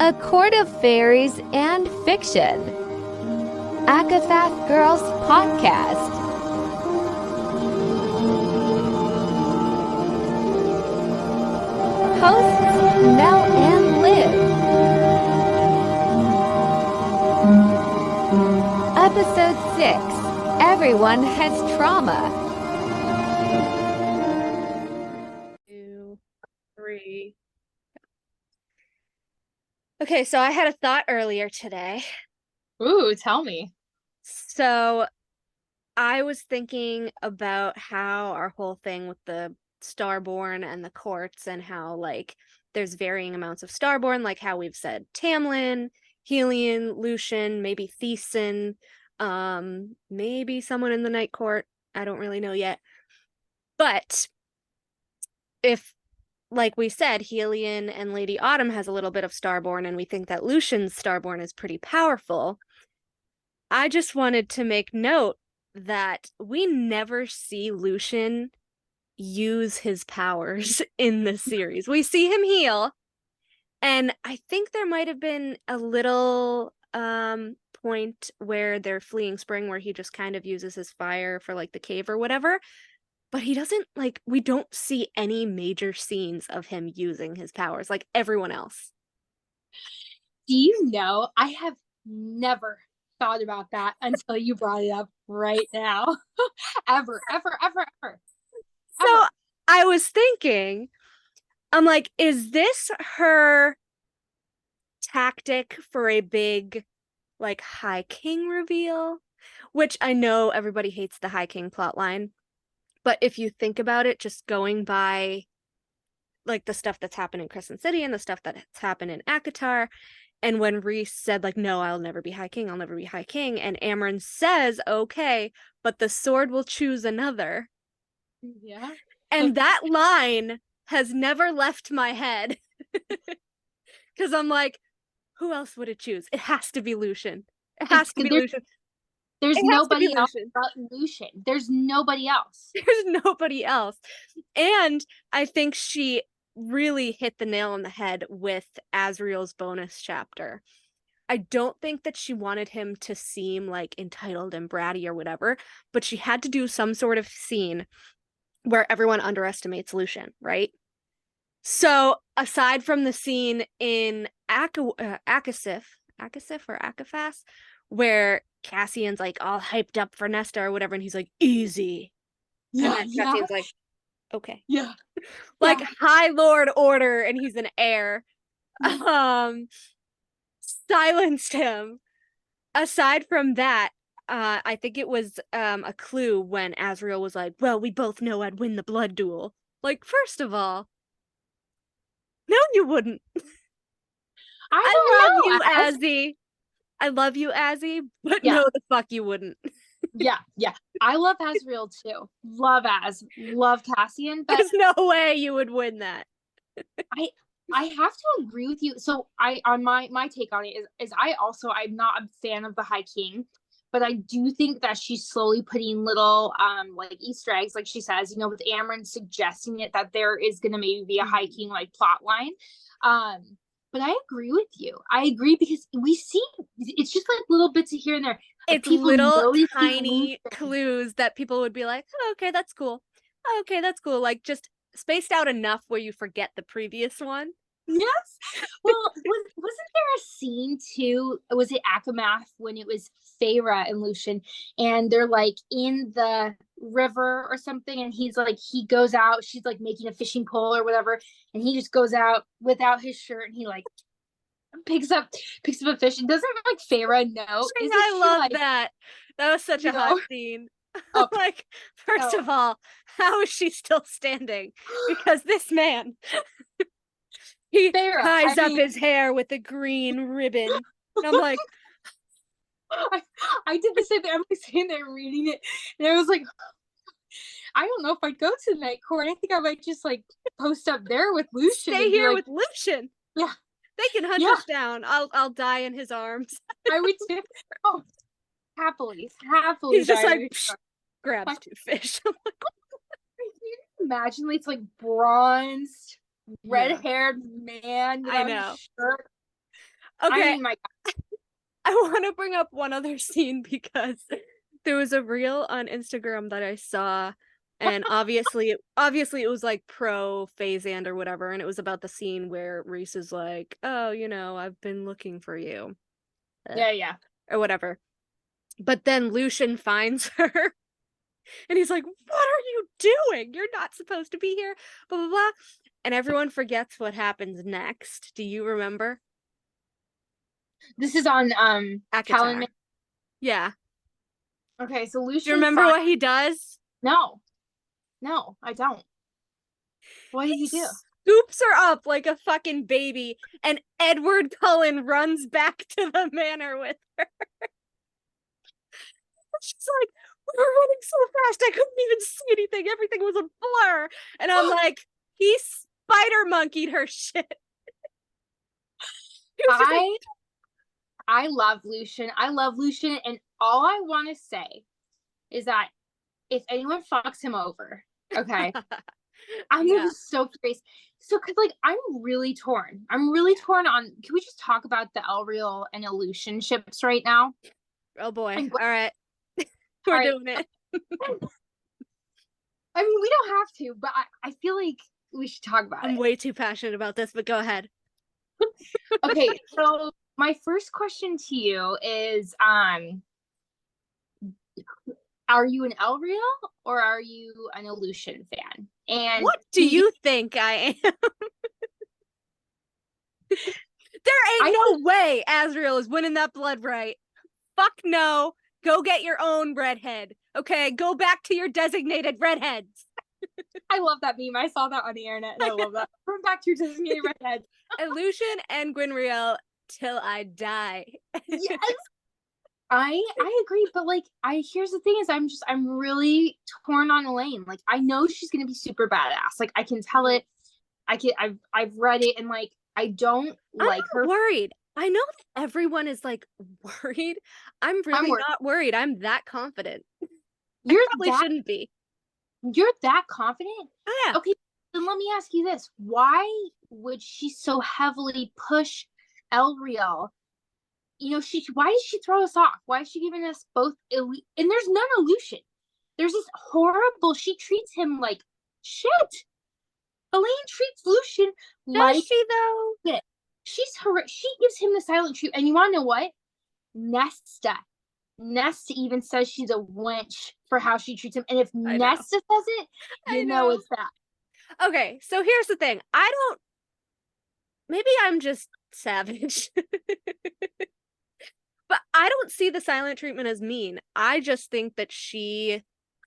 A court of fairies and fiction. Akafath Girls Podcast. Hosts Mel and Liv. Episode 6. Everyone has trauma. 2, 3. Okay, so I had a thought earlier today. Ooh, tell me. So I was thinking about how our whole thing with the Starborn and the courts and how, like, there's varying amounts of Starborn, like how we've said Tamlin, Helion, Lucian, maybe Thiessen, maybe someone in the Night Court. I don't really know yet. But if, like we said, Helion and Lady Autumn has a little bit of Starborn, and we think that Lucian's Starborn is pretty powerful, I just wanted to make note that we never see Lucian use his powers in this series. We see him heal, and I think there might have been a little point where they're fleeing Spring where he just kind of uses his fire for like the cave or whatever, but he doesn't, like, we don't see any major scenes of him using his powers like everyone else. Do you know, I have never thought about that until you brought it up right now. ever. So I was thinking, I'm like, is this her tactic for a big, like, High King reveal? Which I know everybody hates the High King plotline, but if you think about it, just going by, like, the stuff that's happened in Crescent City and the stuff that's happened in ACOTAR, and when Rhys said, like, no, I'll never be High King, and Amren says, okay, but the sword will choose another. Yeah. And that line has never left my head. Because I'm like, who else would it choose? It has to be Lucian. It has to be Lucian. There's It has to be nobody else Lucian. but Lucian. There's nobody else. There's nobody else. And I think she really hit the nail on the head with Azriel's bonus chapter. I don't think that she wanted him to seem like entitled and bratty or whatever, but she had to do some sort of scene where everyone underestimates Lucian, right? So aside from the scene in Akasif or Akaphas, where Cassian's like all hyped up for Nesta or whatever, and he's like, easy. Yeah, And then Cassian's like, okay. Yeah. Like, yeah. High Lord order, and he's an heir. Silenced him. Aside from that, I think it was a clue when Azriel was like, well, we both know I'd win the blood duel. Like, first of all, no, you wouldn't. I love you, Azzy. I love you, Azzy, but no, the fuck you wouldn't. Yeah. I love Azriel too. Love Cassian, but there's no way you would win that. I have to agree with you. So my take on it is I'm not a fan of the High King, but I do think that she's slowly putting little like Easter eggs, like she says, you know, with Amren suggesting it that there is gonna maybe be a High King like plot line. But I agree with you. I agree because we see it's just like little bits of here and there. It's little tiny clues that people would be like, oh, okay, that's cool. Oh, okay, that's cool. Like, just spaced out enough where you forget the previous one. Yes. Well, wasn't there a scene too? Was it Akamath when it was Feyre and Lucian, and they're like in the river or something, and he's like, he goes out, she's like making a fishing pole or whatever, and he just goes out without his shirt, and he like picks up a fish, and doesn't like Feyre know? I love that. That was such a hot scene. Oh. Like, first of all, how is she still standing? Because this man. He ties up his hair with a green ribbon. And I'm like, I did the same thing. I'm like sitting there reading it, and I was like, I don't know if I'd go to the Night Court. I think I might just like post up there with Lucian. Stay here with Lucian. Yeah, they can hunt us down. I'll die in his arms. I would too. Oh, happily. He's just like grabs 2 fish. Can you imagine? It's like bronzed, red-haired man. I know. Okay, I mean, my I want to bring up one other scene because there was a reel on Instagram that I saw, and obviously it was like pro Phasand or whatever, and it was about the scene where Reese is like, "Oh, I've been looking for you," yeah. or whatever. But then Lucian finds her, and he's like, "What are you doing? You're not supposed to be here." Blah blah blah, and everyone forgets what happens next. Do you remember? This is on ACOTAR. Callan. Yeah. Okay, so Do you Lucian remember what he does? No, I don't. What did he do? Scoops her up like a fucking baby, and Edward Cullen runs back to the manor with her. She's like, "We were running so fast, I couldn't even see anything. Everything was a blur." And I'm like, he spider monkeyed her shit. He was just like, I love Lucian. And all I want to say is that if anyone fucks him over, okay, I'm Yeah. just so curious. So, cause like I'm really torn. I'm really torn on. Can we just talk about the Elreal and Lucian ships right now? Oh boy. And- All right. We're All right. doing it. I mean, we don't have to, but I feel like we should talk about I'm it. way too passionate about this, but go ahead. Okay, so my first question to you is, are you an Elreal or are you an Lucian fan? And What do you think I am? There ain't no way Azriel is winning that blood right. Fuck no. Go get your own redhead. Okay, go back to your designated redheads. I love that meme. I saw that on the internet and I love that. From back to your designated redhead. Lucian and Gwynriel till I die. Yes. I agree, but like here's the thing is I'm really torn on Elaine. Like I know she's gonna be super badass. Like I can tell it. I've read it and like I don't like her. Worried. I know that everyone is like worried. I'm really not worried. I'm that confident. You're probably shouldn't be. You're that confident? Oh yeah. Okay, then let me ask you this. Why would she so heavily push Elreal? Why did she throw us off? Why is she giving us both elite? And there's none of Lucian. There's this horrible, she treats him like shit. Elaine treats Lucian like she though? shit. She gives him the silent treatment. And you want to know what? Nesta even says she's a wench for how she treats him. And if Nesta says it, you know it's that. Okay, so here's the thing. Maybe I'm just savage. But I don't see the silent treatment as mean. I just think that she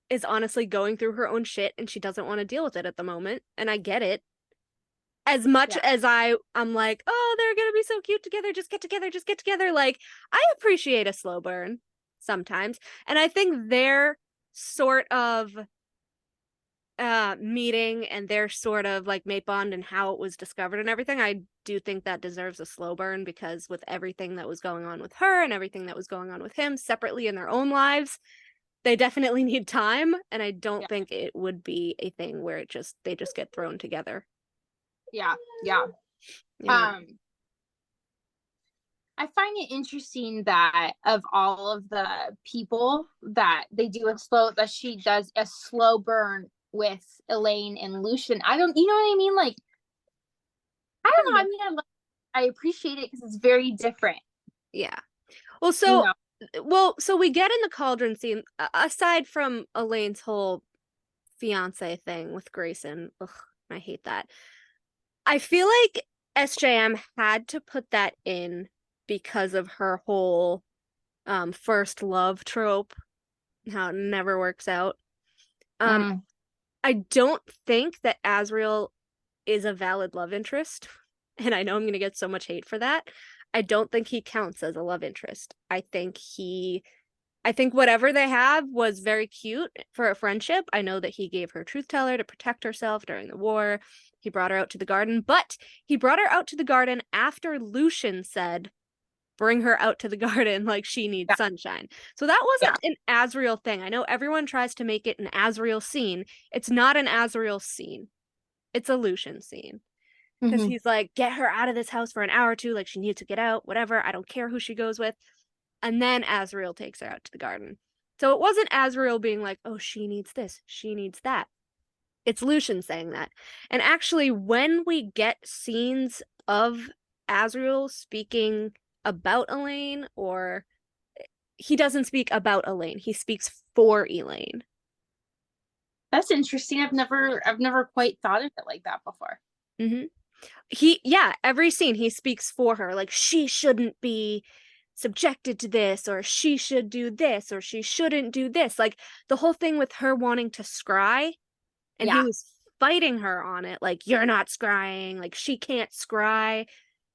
is honestly going through her own shit and she doesn't want to deal with it at the moment. And I get it. As much as I'm like, oh, they're going to be so cute together. Just get together. Like, I appreciate a slow burn sometimes. And I think their sort of meeting and their sort of like mate bond and how it was discovered and everything, I do think that deserves a slow burn, because with everything that was going on with her and everything that was going on with him separately in their own lives, they definitely need time. And I don't think it would be a thing where they just get thrown together. Yeah. I find it interesting that of all of the people that she does a slow burn with Elaine and Lucian. I don't, you know what I mean? Like, I don't know. I mean, I appreciate it because it's very different. Yeah. Well, so we get in the cauldron scene, aside from Elaine's whole fiance thing with Grayson. Ugh, I hate that. I feel like SJM had to put that in because of her whole first love trope, how it never works out. I don't think that Azriel is a valid love interest, and I know I'm going to get so much hate for that. I don't think he counts as a love interest. I think whatever they have was very cute for a friendship. I know that he gave her Truth Teller to protect herself during the war. He brought her out to the garden, but he brought her out to the garden after Lucian said, bring her out to the garden like she needs sunshine. So that wasn't an Azriel thing. I know everyone tries to make it an Azriel scene. It's not an Azriel scene. It's a Lucian scene. because Mhm. he's like, get her out of this house for an hour or two, like she needs to get out, whatever, I don't care who she goes with. And then Azriel takes her out to the garden. So it wasn't Azriel being like, oh, she needs this, she needs that. It's Lucien saying that. And actually, when we get scenes of Azriel speaking about Elain, or he doesn't speak about Elain, he speaks for Elain. That's interesting. I've never quite thought of it like that before. Mm-hmm. Every scene he speaks for her, like she shouldn't be subjected to this, or she should do this, or she shouldn't do this. Like the whole thing with her wanting to scry, and he Yeah. was fighting her on it, like, you're not scrying, like she can't scry,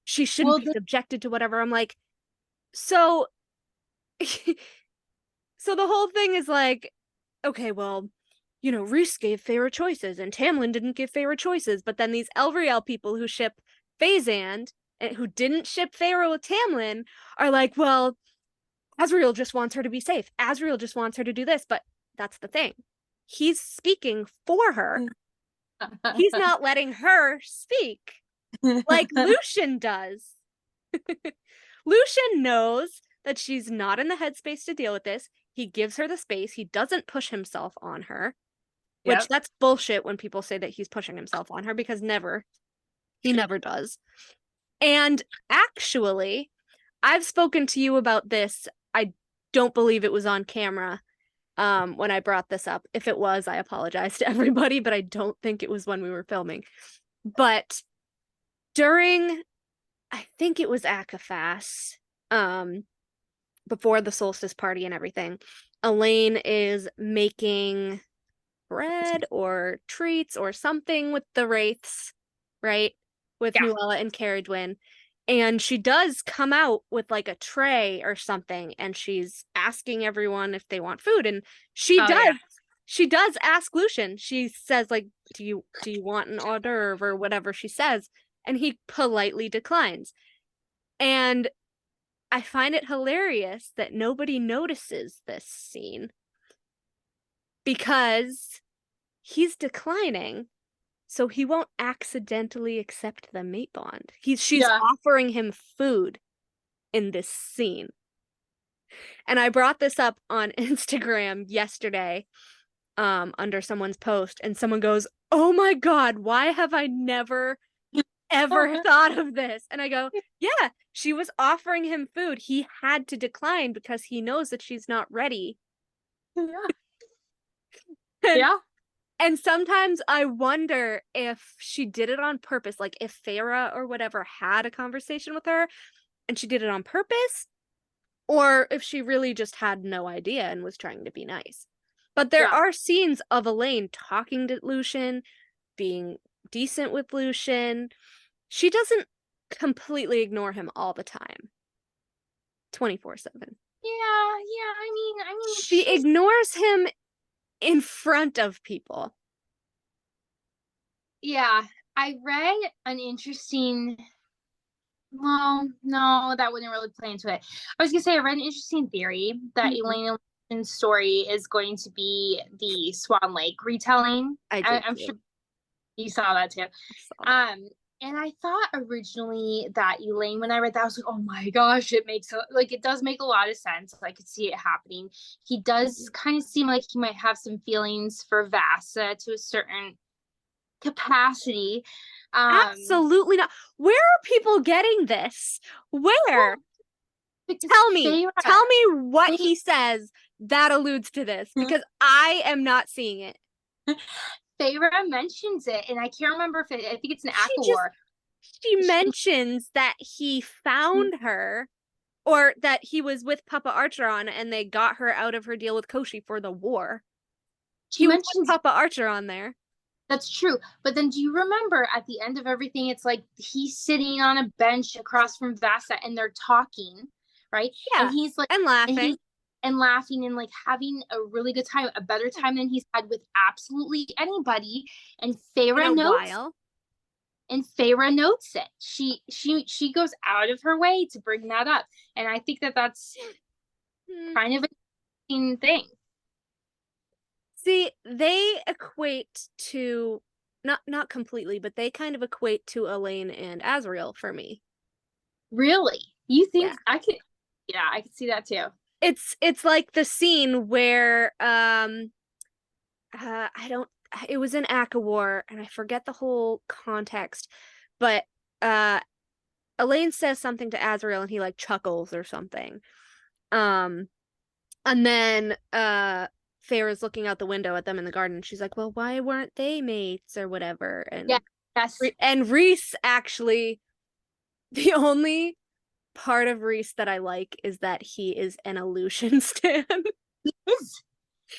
she shouldn't be subjected to whatever. I'm like, so so the whole thing is like, okay, well, Rhys gave Feyre choices and Tamlin didn't give Feyre choices, but then these Elriel people who ship Phazand and who didn't ship Feyre with Tamlin are like, well, Azriel just wants her to be safe. Azriel just wants her to do this, but that's the thing. He's speaking for her. He's not letting her speak like Lucien does. Lucien knows that she's not in the headspace to deal with this. He gives her the space. He doesn't push himself on her, which that's bullshit when people say that he's pushing himself on her, because he never does. And actually, I've spoken to you about this. I don't believe it was on camera when I brought this up. If it was, I apologize to everybody, but I don't think it was when we were filming. But during, I think it was Akafas, before the solstice party and everything, Elain is making bread or treats or something with the wraiths, right? With Nuella and Caradwyn. And she does come out with like a tray or something, and she's asking everyone if they want food. And she does ask Lucien. She says, like, do you want an hors d'oeuvre or whatever she says? And he politely declines. And I find it hilarious that nobody notices this scene, because he's declining, so he won't accidentally accept the mate bond. She's offering him food in this scene. And I brought this up on Instagram yesterday, under someone's post, and someone goes, oh my God, why have I never ever thought of this? And I go, yeah, she was offering him food. He had to decline because he knows that she's not ready. Yeah. And sometimes I wonder if she did it on purpose, like if Feyre or whatever had a conversation with her and she did it on purpose, or if she really just had no idea and was trying to be nice. But there are scenes of Elain talking to Lucien, being decent with Lucien. She doesn't completely ignore him all the time. 24/7. I mean, she ignores him in front of people. Yeah, I read an interesting. Well, no, that wouldn't really play into it. I was gonna say I read an interesting theory that Elain and story is going to be the Swan Lake retelling. I'm sure you saw that too. And I thought originally that Elain, when I read that, I was like, oh my gosh, it does make a lot of sense. I could see it happening. He does kind of seem like he might have some feelings for Vassa to a certain capacity. Absolutely not. Where are people getting this? Where? Tell me what he says that alludes to this, because I am not seeing it. Feyre mentions it, and I can't remember if I think it's an Aquawar. She mentions that he found her, or that he was with Papa Archeron and they got her out of her deal with Koschei for the war. She mentions Papa Archeron there. That's true. But then do you remember at the end of everything, it's like he's sitting on a bench across from Vassa and they're talking, right? Yeah. And he's like, and laughing. And laughing and like having a really good time, a better time than he's had with absolutely anybody. And Feyre notes it. She goes out of her way to bring that up. And I think that's kind of an interesting thing. See, they equate to not completely, but they kind of equate to Elaine and Azriel for me. Really? You think Yeah. I could? Yeah, I could see that too. It's like the scene where it was in ACOWAR and I forget the whole context, but Elaine says something to Azriel and he like chuckles or something. And then Feyre's looking out the window at them in the garden. She's like, "Well, why weren't they mates or whatever?" Yeah. Yes. And Rhys actually, the only part of Rhys that I like is that he is an Aleutian stan. He is.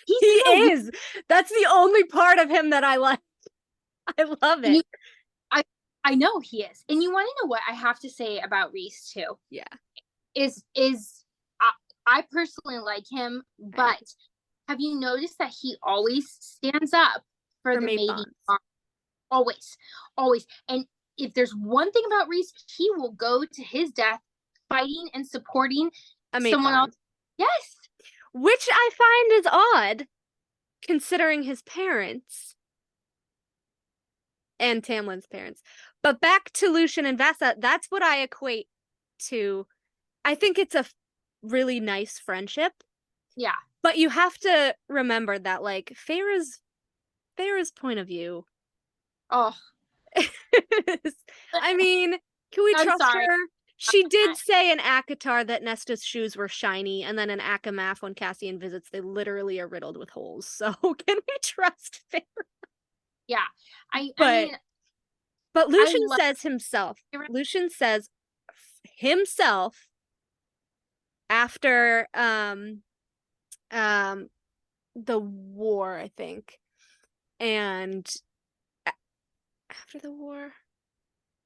He's He so weird. is. That's the only part of him that I like. I love it. I know he is. And you want to know what I have to say about Rhys too? Yeah. Is I personally like him, but have you noticed that he always stands up for the mating bond? Always. And if there's one thing about Rhys, he will go to his death fighting and supporting someone else. Yes. Which I find is odd, considering his parents and Tamlin's parents. But back to Lucien and Vassa, that's what I equate to. I think it's a really nice friendship. Yeah. But you have to remember that, like, Feyre's point of view. Oh. I mean, can we trust sorry. her? She did say in ACOTAR that Nesta's shoes were shiny, and then in ACOMAF, when Cassian visits, they literally are riddled with holes. So can we trust Feyre? Yeah. I mean, but Lucien says himself. Lucien says himself after the war, I think. And after the war?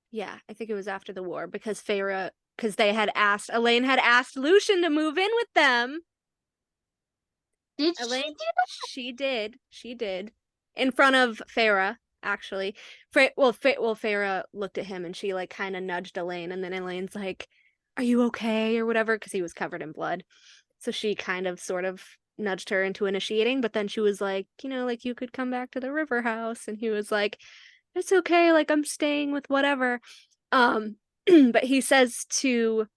Yeah, I think it was after the war because Elaine had asked Lucien to move in with them. Did Elaine, she did. She did. In front of Feyre, actually. Feyre looked at him and she like kind of nudged Elaine, and then Elaine's like, "Are you okay?" or whatever, because he was covered in blood. So she kind of sort of nudged her into initiating, but then she was like, like, "You could come back to the river house," and he was like, "It's okay, like I'm staying with whatever." But he says to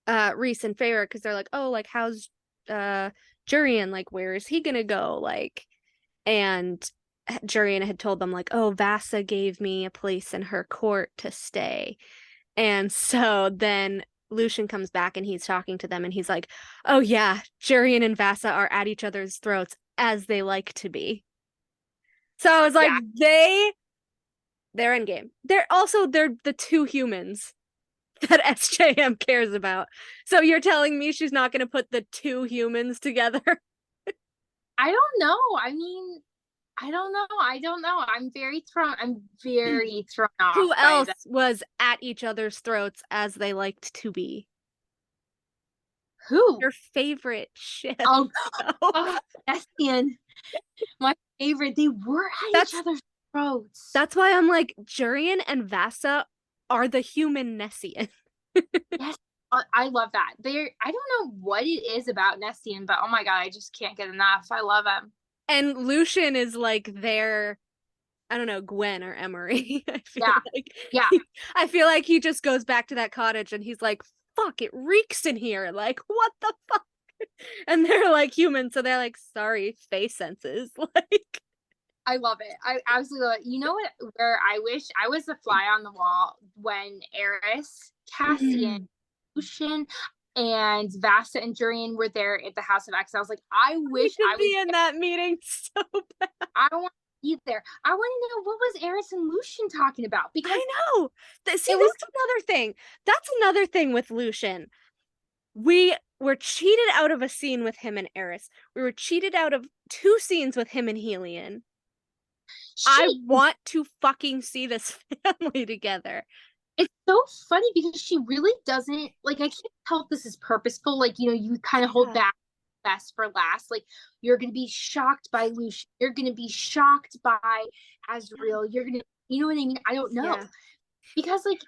Rhys and Feyre, because they're like, "Oh, like how's Jurian, like where is he gonna go?" Like, and Jurian had told them like, "Oh, Vassa gave me a place in her court to stay." And so then Lucien comes back and he's talking to them and he's like, "Oh yeah, Jurian and Vassa are at each other's throats as they like to be." So I was like, they're in game. They're the two humans that SJM cares about. So you're telling me she's not going to put the two humans together? I don't know. I mean, I don't know. I'm very thrown off. Who else was at each other's throats as they liked to be? Who? Your favorite ship. Oh, Nestian. My favorite. They were at each other's throats. That's why I'm like, Jurian and Vassa are the human Nessian. Yes, I love that. I don't know what it is about Nestian, but oh my god, I just can't get enough. I love him. And Lucien is like their, I don't know, Gwen or Emery. I feel like he just goes back to that cottage and he's like, "Fuck, it reeks in here. Like, what the fuck?" And they're like human, so they're like, "Sorry, face senses." Like, I love it. I absolutely love it. You know what? Where I wish I was the fly on the wall when Eris, Cassian, Lucien, and Vassa and Jurian were there at the House of X. I was like, I wish I was in that meeting so bad. I want to be there. I want to know what was Eris and Lucien talking about, because I know. That's another thing. That's another thing with Lucien. We were cheated out of a scene with him and Eris. We were cheated out of 2 scenes with him and Helion. I want to fucking see this family together. It's so funny because she really doesn't, like, I can't tell if this is purposeful. Like, you kind of hold back best for last. Like, you're going to be shocked by Lucien. You're going to be shocked by Azriel. You're going to, you know what I mean? I don't know. Yeah. Because, like,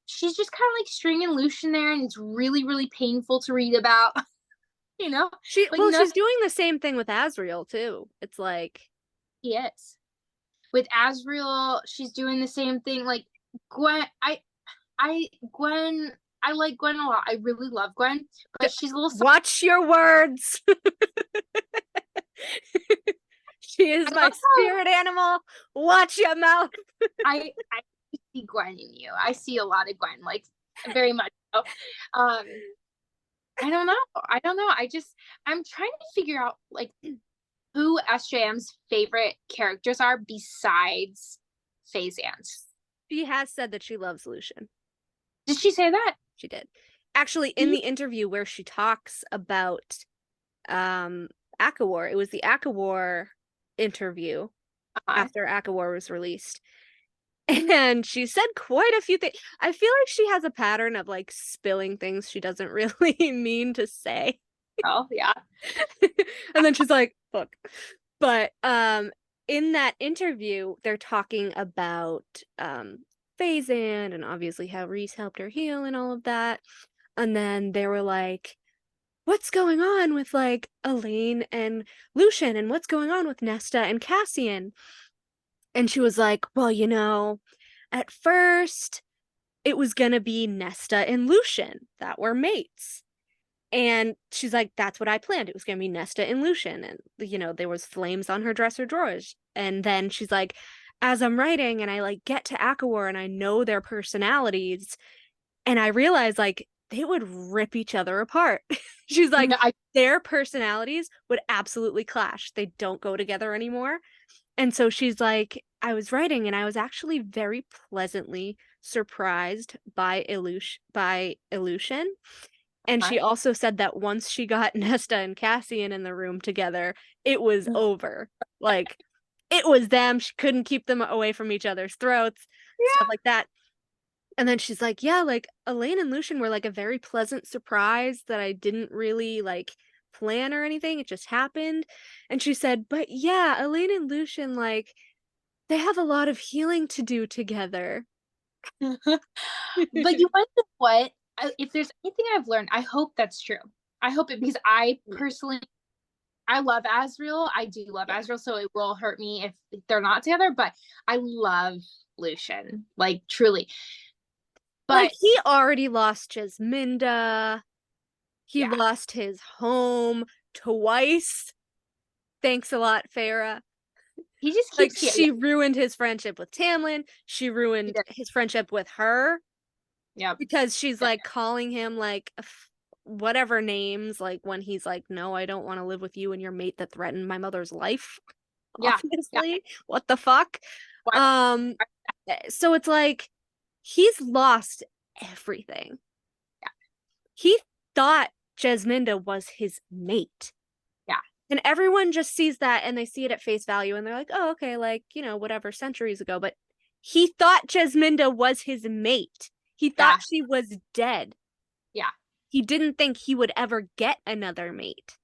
she's just kind of like stringing Lucien there, and it's really, really painful to read about. She's doing the same thing with Azriel, too. It's like... He is. with Asriel, she's doing the same thing. Like Gwen, Gwen, I like Gwen a lot. I really love Gwen, but she's a little. Watch your words. She is my spirit animal. Watch your mouth. I see Gwen in you. I see a lot of Gwen, like very much so. I don't know. I'm trying to figure out like who SJM's favorite characters are besides Phazant. She has said that she loves Lucian. Did she say that? She did. Actually, in the interview where she talks about ACOWAR, it was the ACOWAR interview after ACOWAR was released. And she said quite a few things. I feel like she has a pattern of like spilling things she doesn't really mean to say. Oh, yeah. And then she's like, fuck. But in that interview, they're talking about Phazant and obviously how Rhys helped her heal and all of that. And then they were like, what's going on with like Elain and Lucian, and what's going on with Nesta and Cassian? And she was like, well, you know, at first it was gonna be Nesta and Lucian that were mates. And she's like, that's what I planned. It was gonna be Nesta and Lucian. And, you know, there was flames on her dresser drawers. And then she's like, as I'm writing and I like get to ACOWAR and I know their personalities, and I realize like they would rip each other apart. She's like, their personalities would absolutely clash. They don't go together anymore. And so she's like, I was writing and I was actually very pleasantly surprised by Illusion. And she also said that once she got Nesta and Cassian in the room together, it was over. Like, it was them. She couldn't keep them away from each other's throats, stuff like that. And then she's like, yeah, like Elain and Lucian were like a very pleasant surprise that I didn't really like plan or anything. It just happened. And she said, but yeah, Elain and Lucian, like, they have a lot of healing to do together. But you want to know what? If there's anything I've learned, I hope that's true. I hope it, because I personally, I love Asriel. I do love Asriel, so it will hurt me if they're not together, but I love Lucian, like truly. But like, he already lost Jasminda. He lost his home twice. Thanks a lot, Farah. He just keeps like, she ruined his friendship with Tamlin. She ruined his friendship with her. Yeah. Because she's like calling him like whatever names, like when he's like, no, I don't want to live with you and your mate that threatened my mother's life. Yeah. Obviously. What the fuck? So it's like he's lost everything. Yeah. He thought Jasminda was his mate. Yeah. And everyone just sees that and they see it at face value and they're like, oh, okay, like, you know, whatever, centuries ago. But he thought Jasminda was his mate. He thought she was dead. Yeah. He didn't think he would ever get another mate.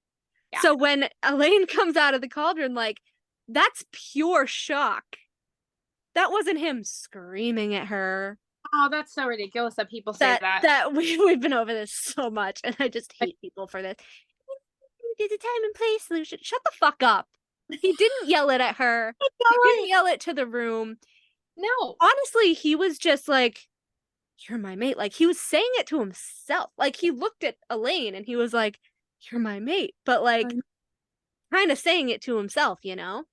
Yeah. So when Elain comes out of the cauldron, like, that's pure shock. That wasn't him screaming at her. Oh, that's so ridiculous that people say that. That we've been over this so much, and I just hate people for this. Did the time and place, Lucian. Shut the fuck up. He didn't yell it at her. He didn't yell it to the room. No. Honestly, he was just like, you're my mate. Like, he was saying it to himself. Like, he looked at Elain and he was like, you're my mate. But like, kind of saying it to himself, you know?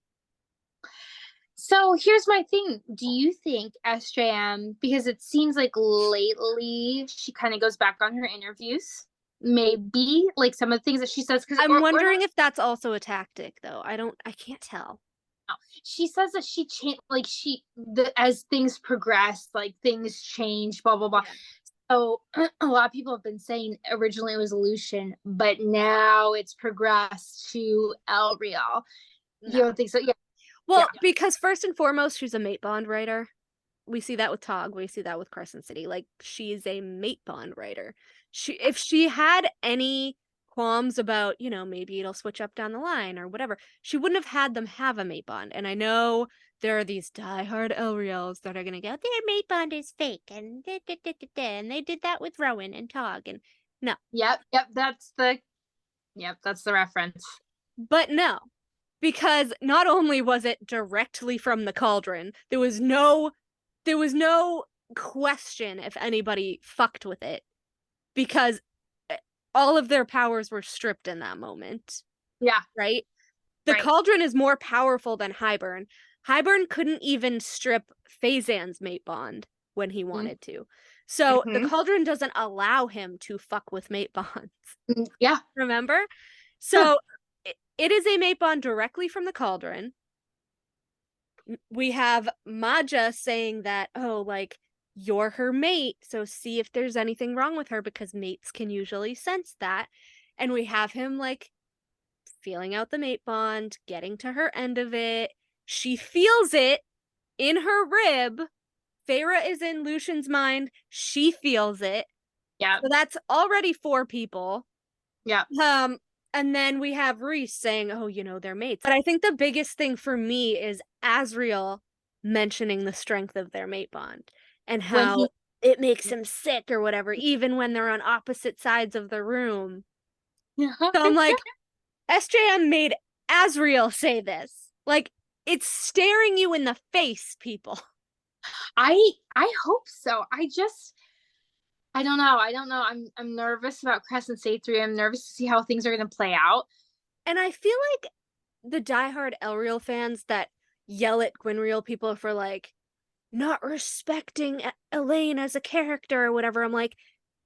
So here's my thing. Do you think SJM, because it seems like lately she kind of goes back on her interviews, maybe like some of the things that she says, because I'm wondering if that's also a tactic though. I can't tell. She says that she changed, like as things progress, like things change, blah blah blah. So a lot of people have been saying originally it was Lucian, but now it's progressed to Elriel. You don't think so? Yeah. Well, because first and foremost, she's a mate bond writer. We see that with Tog. We see that with Crescent City. Like, she's a mate bond writer. If she had any qualms about, you know, maybe it'll switch up down the line or whatever, she wouldn't have had them have a mate bond. And I know there are these diehard Elriels that are going to go, their mate bond is fake, and and they did that with Rowan and Tog, and no. Yep, that's the reference. But no. because not only was it directly from the cauldron, there was no question if anybody fucked with it, because all of their powers were stripped in that moment. Yeah. Right? The Right. cauldron is more powerful than Hybern. Hybern couldn't even strip Phazan's mate bond when he wanted to. So the Mhm. cauldron doesn't allow him to fuck with mate bonds. Yeah. Remember? So it is a mate bond directly from the cauldron. We have Maja saying that, oh, like, you're her mate, so see if there's anything wrong with her, because mates can usually sense that. And we have him, like, feeling out the mate bond, getting to her end of it. She feels it in her rib. Feyre is in Lucian's mind. She feels it. Yeah. So that's already 4 people. Yeah. And then we have Rhys saying, oh, you know, they're mates. But I think the biggest thing for me is Asriel mentioning the strength of their mate bond and how it makes him sick or whatever, even when they're on opposite sides of the room. So I'm like, SJM made Asriel say this. Like, it's staring you in the face, people. I hope so. I don't know. I'm nervous about Crescent State 3. I'm nervous to see how things are going to play out. And I feel like the diehard Elreal fans that yell at Gwynreal people for, like, not respecting Elaine as a character or whatever, I'm like,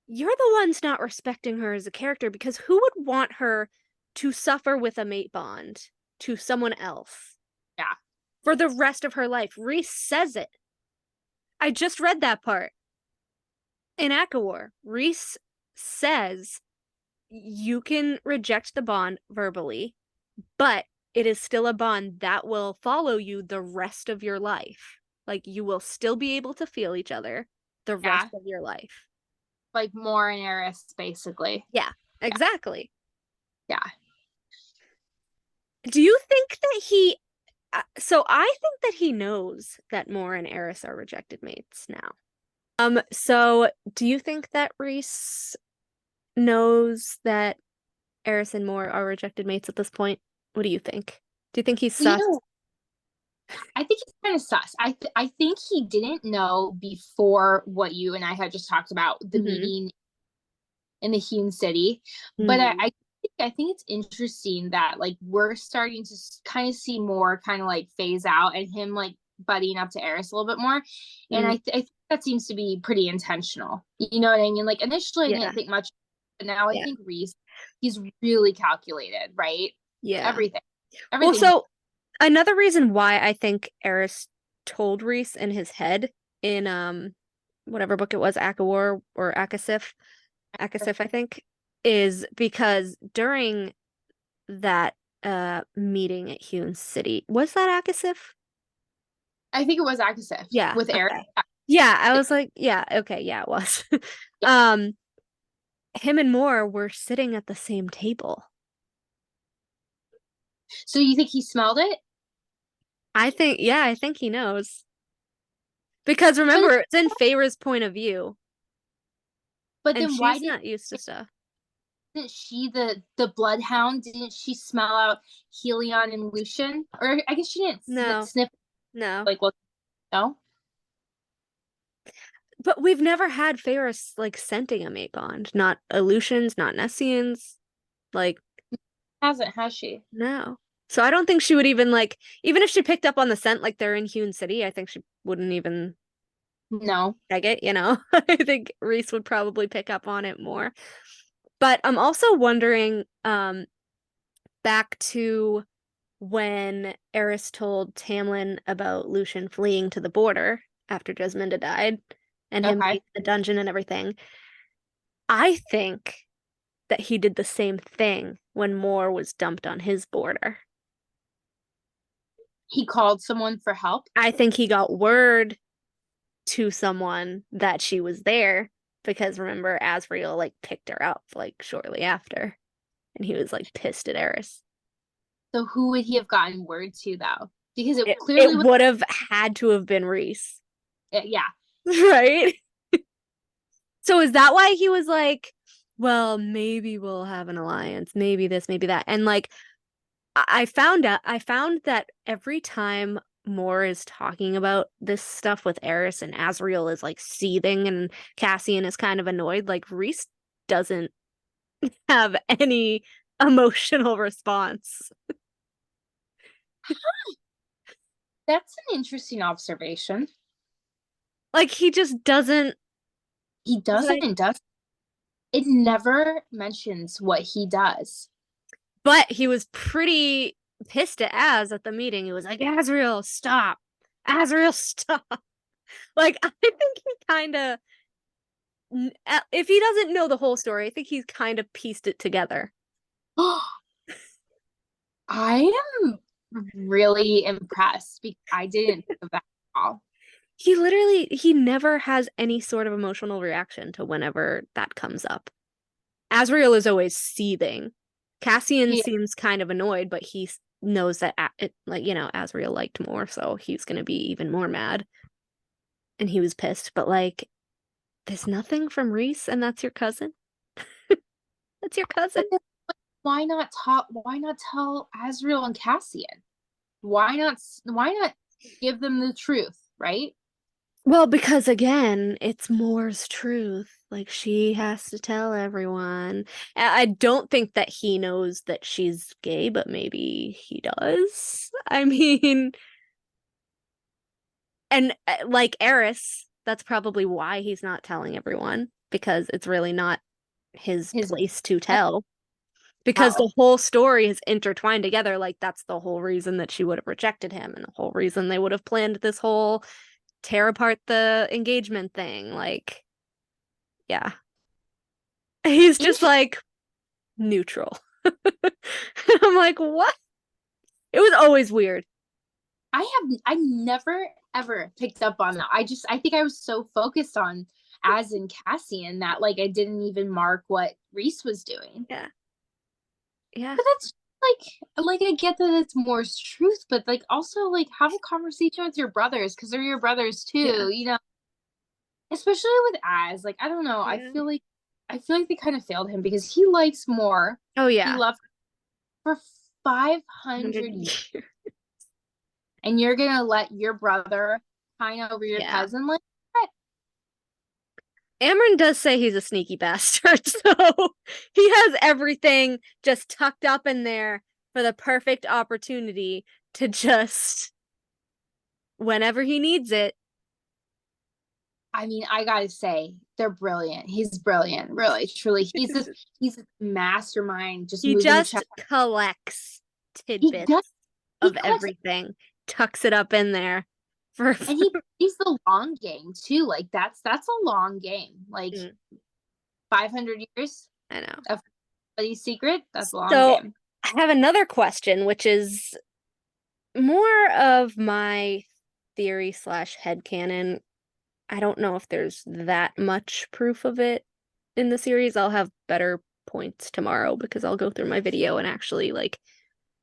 you're the ones not respecting her as a character, because who would want her to suffer with a mate bond to someone else? Yeah. For the rest of her life. Rhys says it. I just read that part. In ACOWAR, Rhys says you can reject the bond verbally, but it is still a bond that will follow you the rest of your life. Like, you will still be able to feel each other the rest of your life. Like Mor and Eris, basically. Yeah, exactly. Yeah. Do you think that he... So I think that he knows that Mor and Eris are rejected mates now. So do you think that Rhys knows that Eris and Mor are rejected mates at this point? What do you think? Do you think he's sus? I think he's kind of sus. I think he didn't know before what you and I had just talked about, the meeting in the Hewn City. But I think it's interesting that, like, we're starting to kind of see more kind of like phase out and him like buddying up to Eris a little bit more. And I think that seems to be pretty intentional. You know what I mean? Like, initially I didn't think much, but now I think Rhys, he's really calculated, right? Yeah. Everything. Well, so another reason why I think Eris told Rhys in his head in whatever book it was, ACOWAR or Akasif, I think, is because during that meeting at Hewn City, was that Akasif? I think it was Akasif. Yeah. With Eris. Yeah, I was like, yeah, okay, yeah, it was. Him and Mor were sitting at the same table. So you think he smelled it? I think he knows. Because remember, it's in Feyre's point of view. But then why she's not used to stuff? Isn't she the bloodhound? Didn't she smell out Helion and Lucian? Or I guess she didn't sniff. No. Like, well, no? But we've never had Feyre, like, scenting a mate bond. Not Aleutians, not Nessians. Like... Hasn't, has she? No. So I don't think she would even, like... Even if she picked up on the scent, like, they're in Hewn City, I think she wouldn't even... No. Tag it, you know? I think Rhys would probably pick up on it more. But I'm also wondering, back to when Eris told Tamlin about Lucian fleeing to the border after Jasminda died, and him being in the dungeon and everything. I think that he did the same thing when Mor was dumped on his border. He called someone for help? I think he got word to someone that she was there, because remember, Asriel, like, picked her up, like, shortly after, and he was, like, pissed at Eris. So who would he have gotten word to, though? Because it clearly would have had to have been Rhys. Yeah. Right? So is that why he was like, well, maybe we'll have an alliance, maybe this, maybe that? And, like, I found that every time Moore is talking about this stuff with Eris and Asriel is like seething and Cassian is kind of annoyed, like Rhys doesn't have any emotional response. That's an interesting observation. Like he just doesn't. He doesn't, does it never mentions what he does. But he was pretty pissed at Az at the meeting. He was like, Asriel, stop. Asriel, stop. Like, I think he kind of, if he doesn't know the whole story, I think he's kind of pieced it together. I am really impressed because I didn't think of that at all. He never has any sort of emotional reaction to whenever that comes up. Asriel is always seething. Cassian seems kind of annoyed, but he knows that Asriel liked Moore, so he's gonna be even more mad. And he was pissed, but like, there's nothing from Rhys, and that's your cousin. That's your cousin. Why not tell Asriel and Cassian? Why not give them the truth, right? Well, because again, it's Moore's truth. Like, she has to tell everyone. I don't think that he knows that she's gay, but maybe he does. I mean, and like Eris, that's probably why he's not telling everyone, because it's really not his place to tell. Because the whole story is intertwined together. Like, that's the whole reason that she would have rejected him, and the whole reason they would have planned this whole tear apart the engagement thing. Like, yeah. He's just like neutral. I'm like, what? It was always weird. I never ever picked up on that. I think I was so focused on Az and Cassian that like I didn't even mark what Rhys was doing. Yeah. Yeah. But that's like I get that it's Moore's truth, but like also like have a conversation with your brothers because they're your brothers too, you know. Especially with Az, like I don't know, I feel like they kind of failed him because he likes Moore. Oh yeah. He loved for 500 years. And you're gonna let your brother pine over your cousin like that? Amren does say he's a sneaky bastard, so he has everything just tucked up in there for the perfect opportunity to just, whenever he needs it. I mean, I gotta say, they're brilliant. He's brilliant, really, truly. He's a mastermind. He just collects tidbits of everything, tucks it up in there. And he's the long game too. Like that's a long game. Like 500 years. I know. Of Buddy's secret. That's a long game. I have another question, which is more of my theory / headcanon. I don't know if there's that much proof of it in the series. I'll have better points tomorrow because I'll go through my video and actually like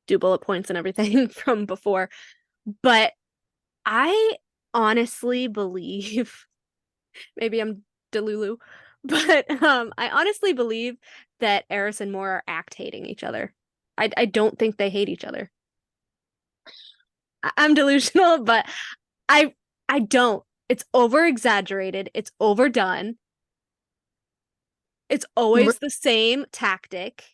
do bullet points and everything from before. But I honestly believe, maybe I'm Delulu, but I honestly believe that Eris and Moore are hating each other. I don't think they hate each other. I'm delusional, but I don't. It's over exaggerated. It's overdone. It's always the same tactic.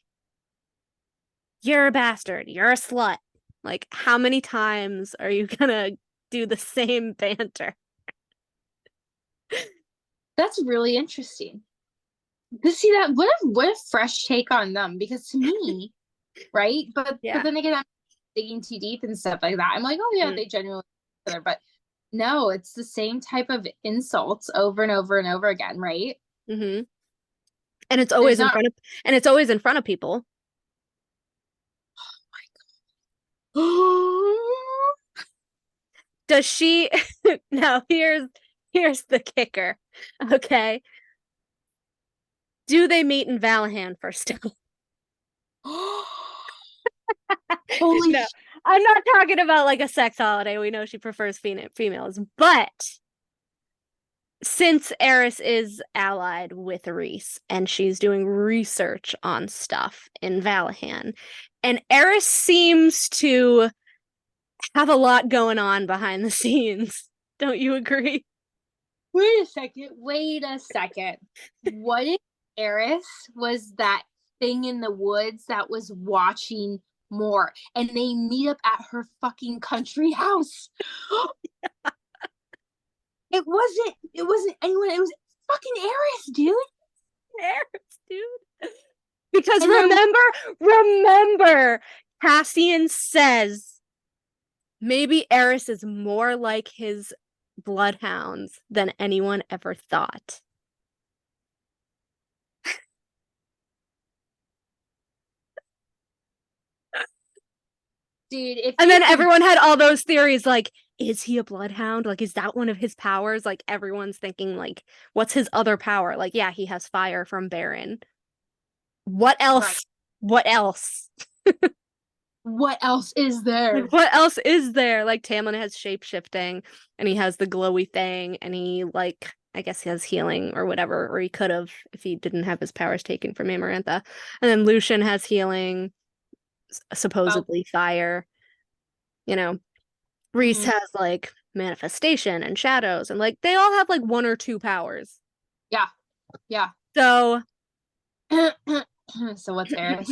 You're a bastard. You're a slut. Like, how many times are you gonna do the same banter? That's really interesting to see that. What a fresh take on them, because to me, right? But then again, I'm digging too deep and stuff like that. I'm like, oh yeah, they genuinely each other, but no, it's the same type of insults over and over and over again, right? Mm-hmm. And it's always in front of people. Oh my god. Does she now here's the kicker. Okay. Do they meet in Valahan first? Holy no, I'm not talking about like a sex holiday. We know she prefers females, but since Eris is allied with Rhys and she's doing research on stuff in Valahan, and Eris seems to have a lot going on behind the scenes. Don't you agree? Wait a second. What if Eris was that thing in the woods that was watching Mor, and they meet up at her fucking country house? It wasn't anyone, it was fucking Eris, dude. Eris, dude. Because remember, Cassian says maybe Eris is more like his bloodhounds than anyone ever thought. Dude, and then everyone had all those theories like, is he a bloodhound? Like, is that one of his powers? Like, everyone's thinking, like, what's his other power? Like, yeah, he has fire from Baron. What else? Right. What else? What else is there? Like, what else is there? Like, Tamlin has shape-shifting, and he has the glowy thing, and he, like, I guess he has healing or whatever, or he could have if he didn't have his powers taken from Amarantha. And then Lucian has healing, supposedly fire. You know, Rhys has, like, manifestation and shadows, and, like, they all have, like, one or two powers. Yeah. So... So what's Eris?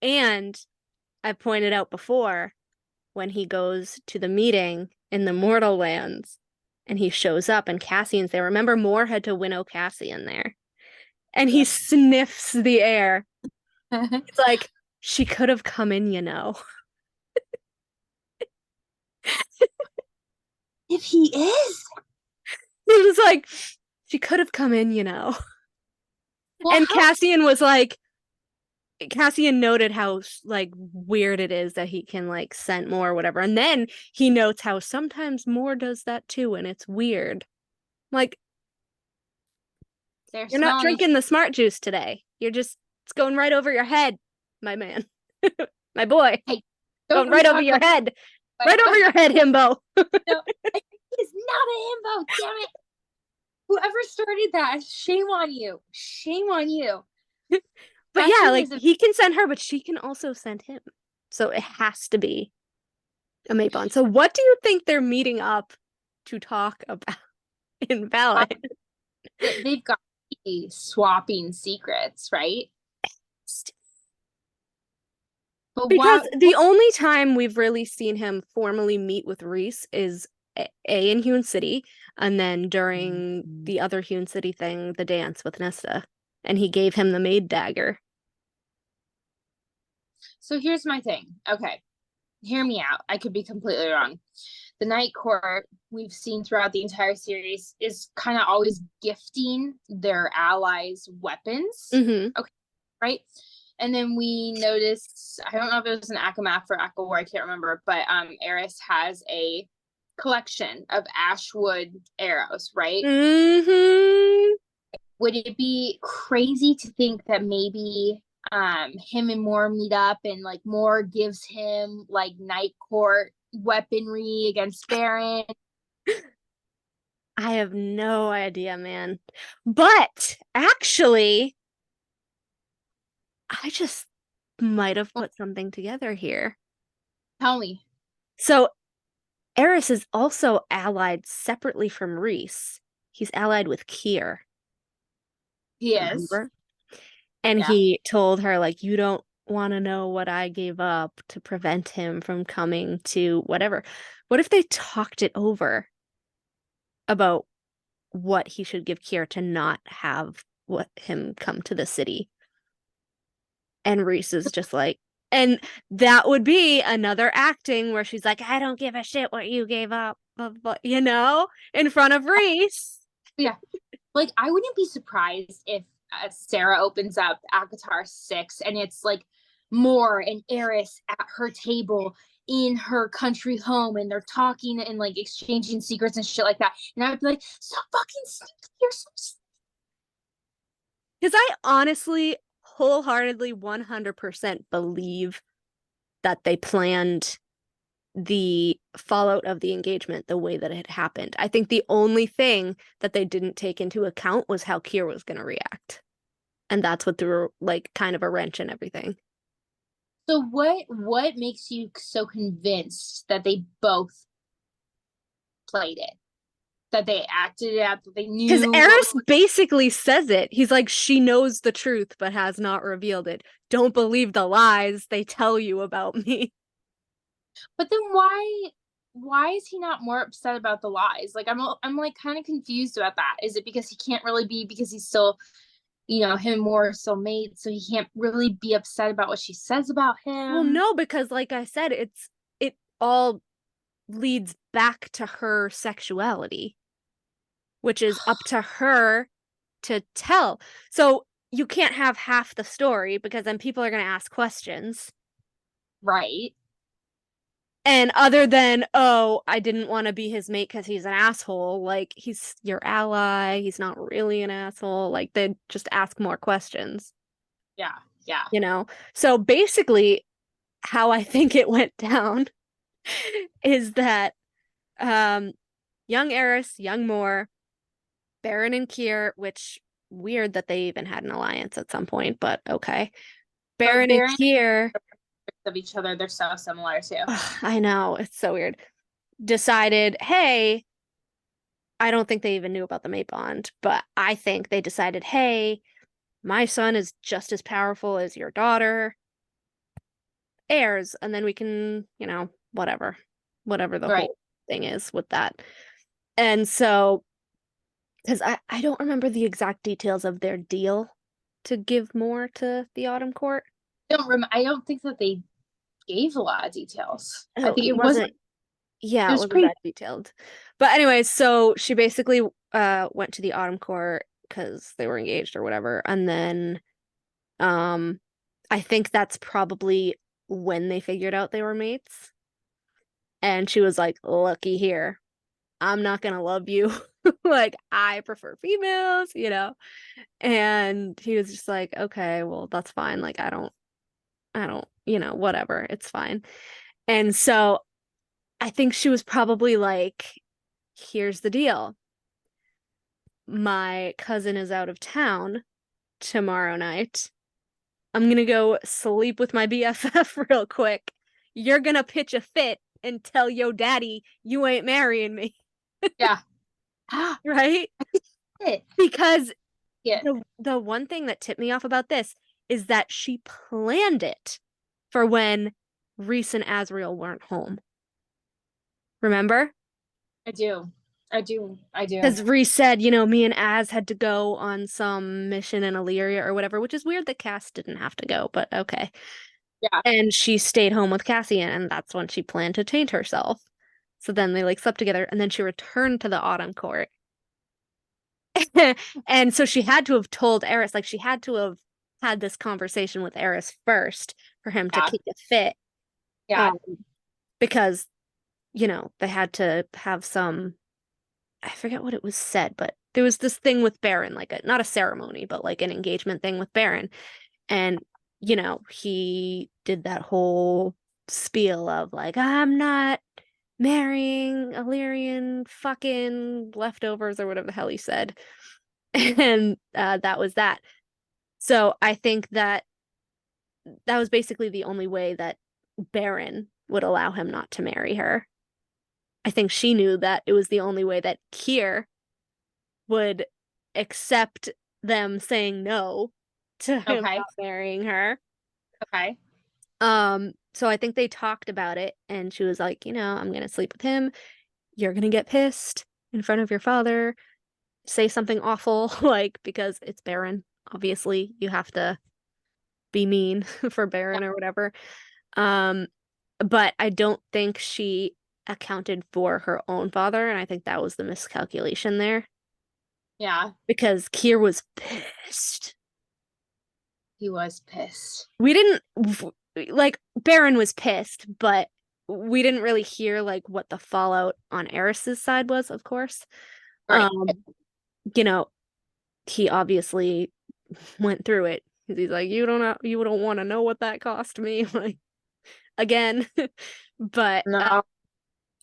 And I pointed out before, when he goes to the meeting in the Mortal Lands, and he shows up, and Cassian's there. Remember, Mor had to winnow Cassian there. And he sniffs the air. It's like, she could have come in, you know. If he is? It was like, she could have come in, you know. Well, and Cassian was like, Cassian noted how, like, weird it is that he can, like, scent Mor or whatever. And then he notes how sometimes Mor does that too, and it's weird. Like, you're not drinking the smart juice today. You're just, it's going right over your head, my man. My boy. Hey, going right over your head. Right over your head, himbo. No, he's not a himbo, damn it. Whoever started that, shame on you. Shame on you. But yeah, like, he can send her, but she can also send him. So it has to be a mate bond. So what do you think they're meeting up to talk about in Valahan? They've got to be swapping secrets, right? But because the only time we've really seen him formally meet with Rhys is in Hewn City, and then during the other Hewn City thing, the dance with Nesta, and he gave him the maid dagger. So here's my thing. Okay, hear me out. I could be completely wrong. The Night Court, we've seen throughout the entire series, is kind of always gifting their allies weapons. Okay, right? And then we noticed, I don't know if it was an Akamath or Akawar, I can't remember, but Eris has a collection of Ashwood arrows, right? Would it be crazy to think that maybe him and Mor meet up, and, like, Mor gives him, like, Night Court weaponry against Baron? I have no idea, man. But actually, I just might have put something together here. Tell me. So Eris is also allied separately from Rhys. He's allied with Kier. He is. Remember? And he told her, like, you don't want to know what I gave up to prevent him from coming to whatever. What if they talked it over about what he should give Kier to not have him come to the city? And Rhys is just like, and that would be another acting where she's like, I don't give a shit what you gave up, but you know, in front of Rhys. Yeah. Like, I wouldn't be surprised if Sarah opens up ACOTAR 6 and it's, like, Mor and Eris at her table in her country home, and they're talking and, like, exchanging secrets and shit like that. And I would be like, so fucking sneaky, you're so sneaky. Because I honestly, wholeheartedly, 100% believe that they planned the fallout of the engagement the way that it happened. I think the only thing that they didn't take into account was how Kier was going to react. And that's what threw like kind of a wrench in everything. So what makes you so convinced that they both played it? That they acted it out, that they knew? Because Eris basically says it. He's like, she knows the truth but has not revealed it. Don't believe the lies they tell you about me. But then why is he not more upset about the lies? Like I'm like kind of confused about that. Is it because he can't really be, because he's still, you know, him and Moore are still mates, so he can't really be upset about what she says about him? Well, no, because like I said, it all leads back to her sexuality, which is up to her to tell. So you can't have half the story, because then people are going to ask questions. Right. And other than, oh, I didn't want to be his mate because he's an asshole, like, he's your ally, he's not really an asshole, like, they just ask more questions. Yeah. Yeah. You know? So basically, how I think it went down is that young Eris, young Moore, Baron and Kier, which weird that they even had an alliance at some point, but okay. Baron and Kier of each other, they're so similar too. I know, it's so weird. Decided, hey, I don't think they even knew about the mate bond, but I think they decided, hey, my son is just as powerful as your daughter. Heirs, and then we can, you know, whatever the Right. whole thing is with that. And so, because I don't remember the exact details of their deal to give more to the Autumn Court. I don't think that they gave a lot of details. Oh, I think it wasn't. Yeah, it wasn't pretty that detailed. But anyway, so she basically went to the Autumn Court because they were engaged or whatever, and then I think that's probably when they figured out they were mates. And she was like, looky here, I'm not gonna love you. Like, I prefer females, you know? And he was just like, okay, well, that's fine. Like, I don't, you know, whatever, it's fine. And so I think she was probably like, here's the deal. My cousin is out of town tomorrow night. I'm gonna go sleep with my BFF real quick. You're gonna pitch a fit and tell yo daddy you ain't marrying me. Yeah. Right? It. Because Yeah. the one thing that tipped me off about this is that she planned it for when Rhys and Azriel weren't home. Remember? I do. Because Rhys said, you know, me and Az had to go on some mission in Illyria or whatever, which is weird that Cass didn't have to go, but okay. Yeah. And she stayed home with Cassian, and that's when she planned to taint herself. So then they like slept together, and then she returned to the Autumn Court. And so she had to have told Eris, like she had to have had this conversation with Eris first for him to keep it fit. Yeah. Because, you know, they had to have some, I forget what it was said, but there was this thing with Baron, like not a ceremony, but like an engagement thing with Baron. And, you know, he did that whole spiel of like, I'm not marrying Illyrian fucking leftovers or whatever the hell he said. And that was that. So I think that was basically the only way that Baron would allow him not to marry her. I think she knew that it was the only way that Kier would accept them saying no to him not marrying her. Okay. So I think they talked about it, and she was like, you know, I'm gonna sleep with him. You're gonna get pissed in front of your father, say something awful, like, because it's Baron. Obviously, you have to be mean for Baron or whatever. But I don't think she accounted for her own father, and I think that was the miscalculation there. Yeah. Because Kier was pissed. He was pissed. We didn't, like, Baron was pissed, but we didn't really hear, like, what the fallout on Eris's side was, of course. Right. You know, he obviously went through it. He's like, you don't want to know what that cost me. Like, again. But No.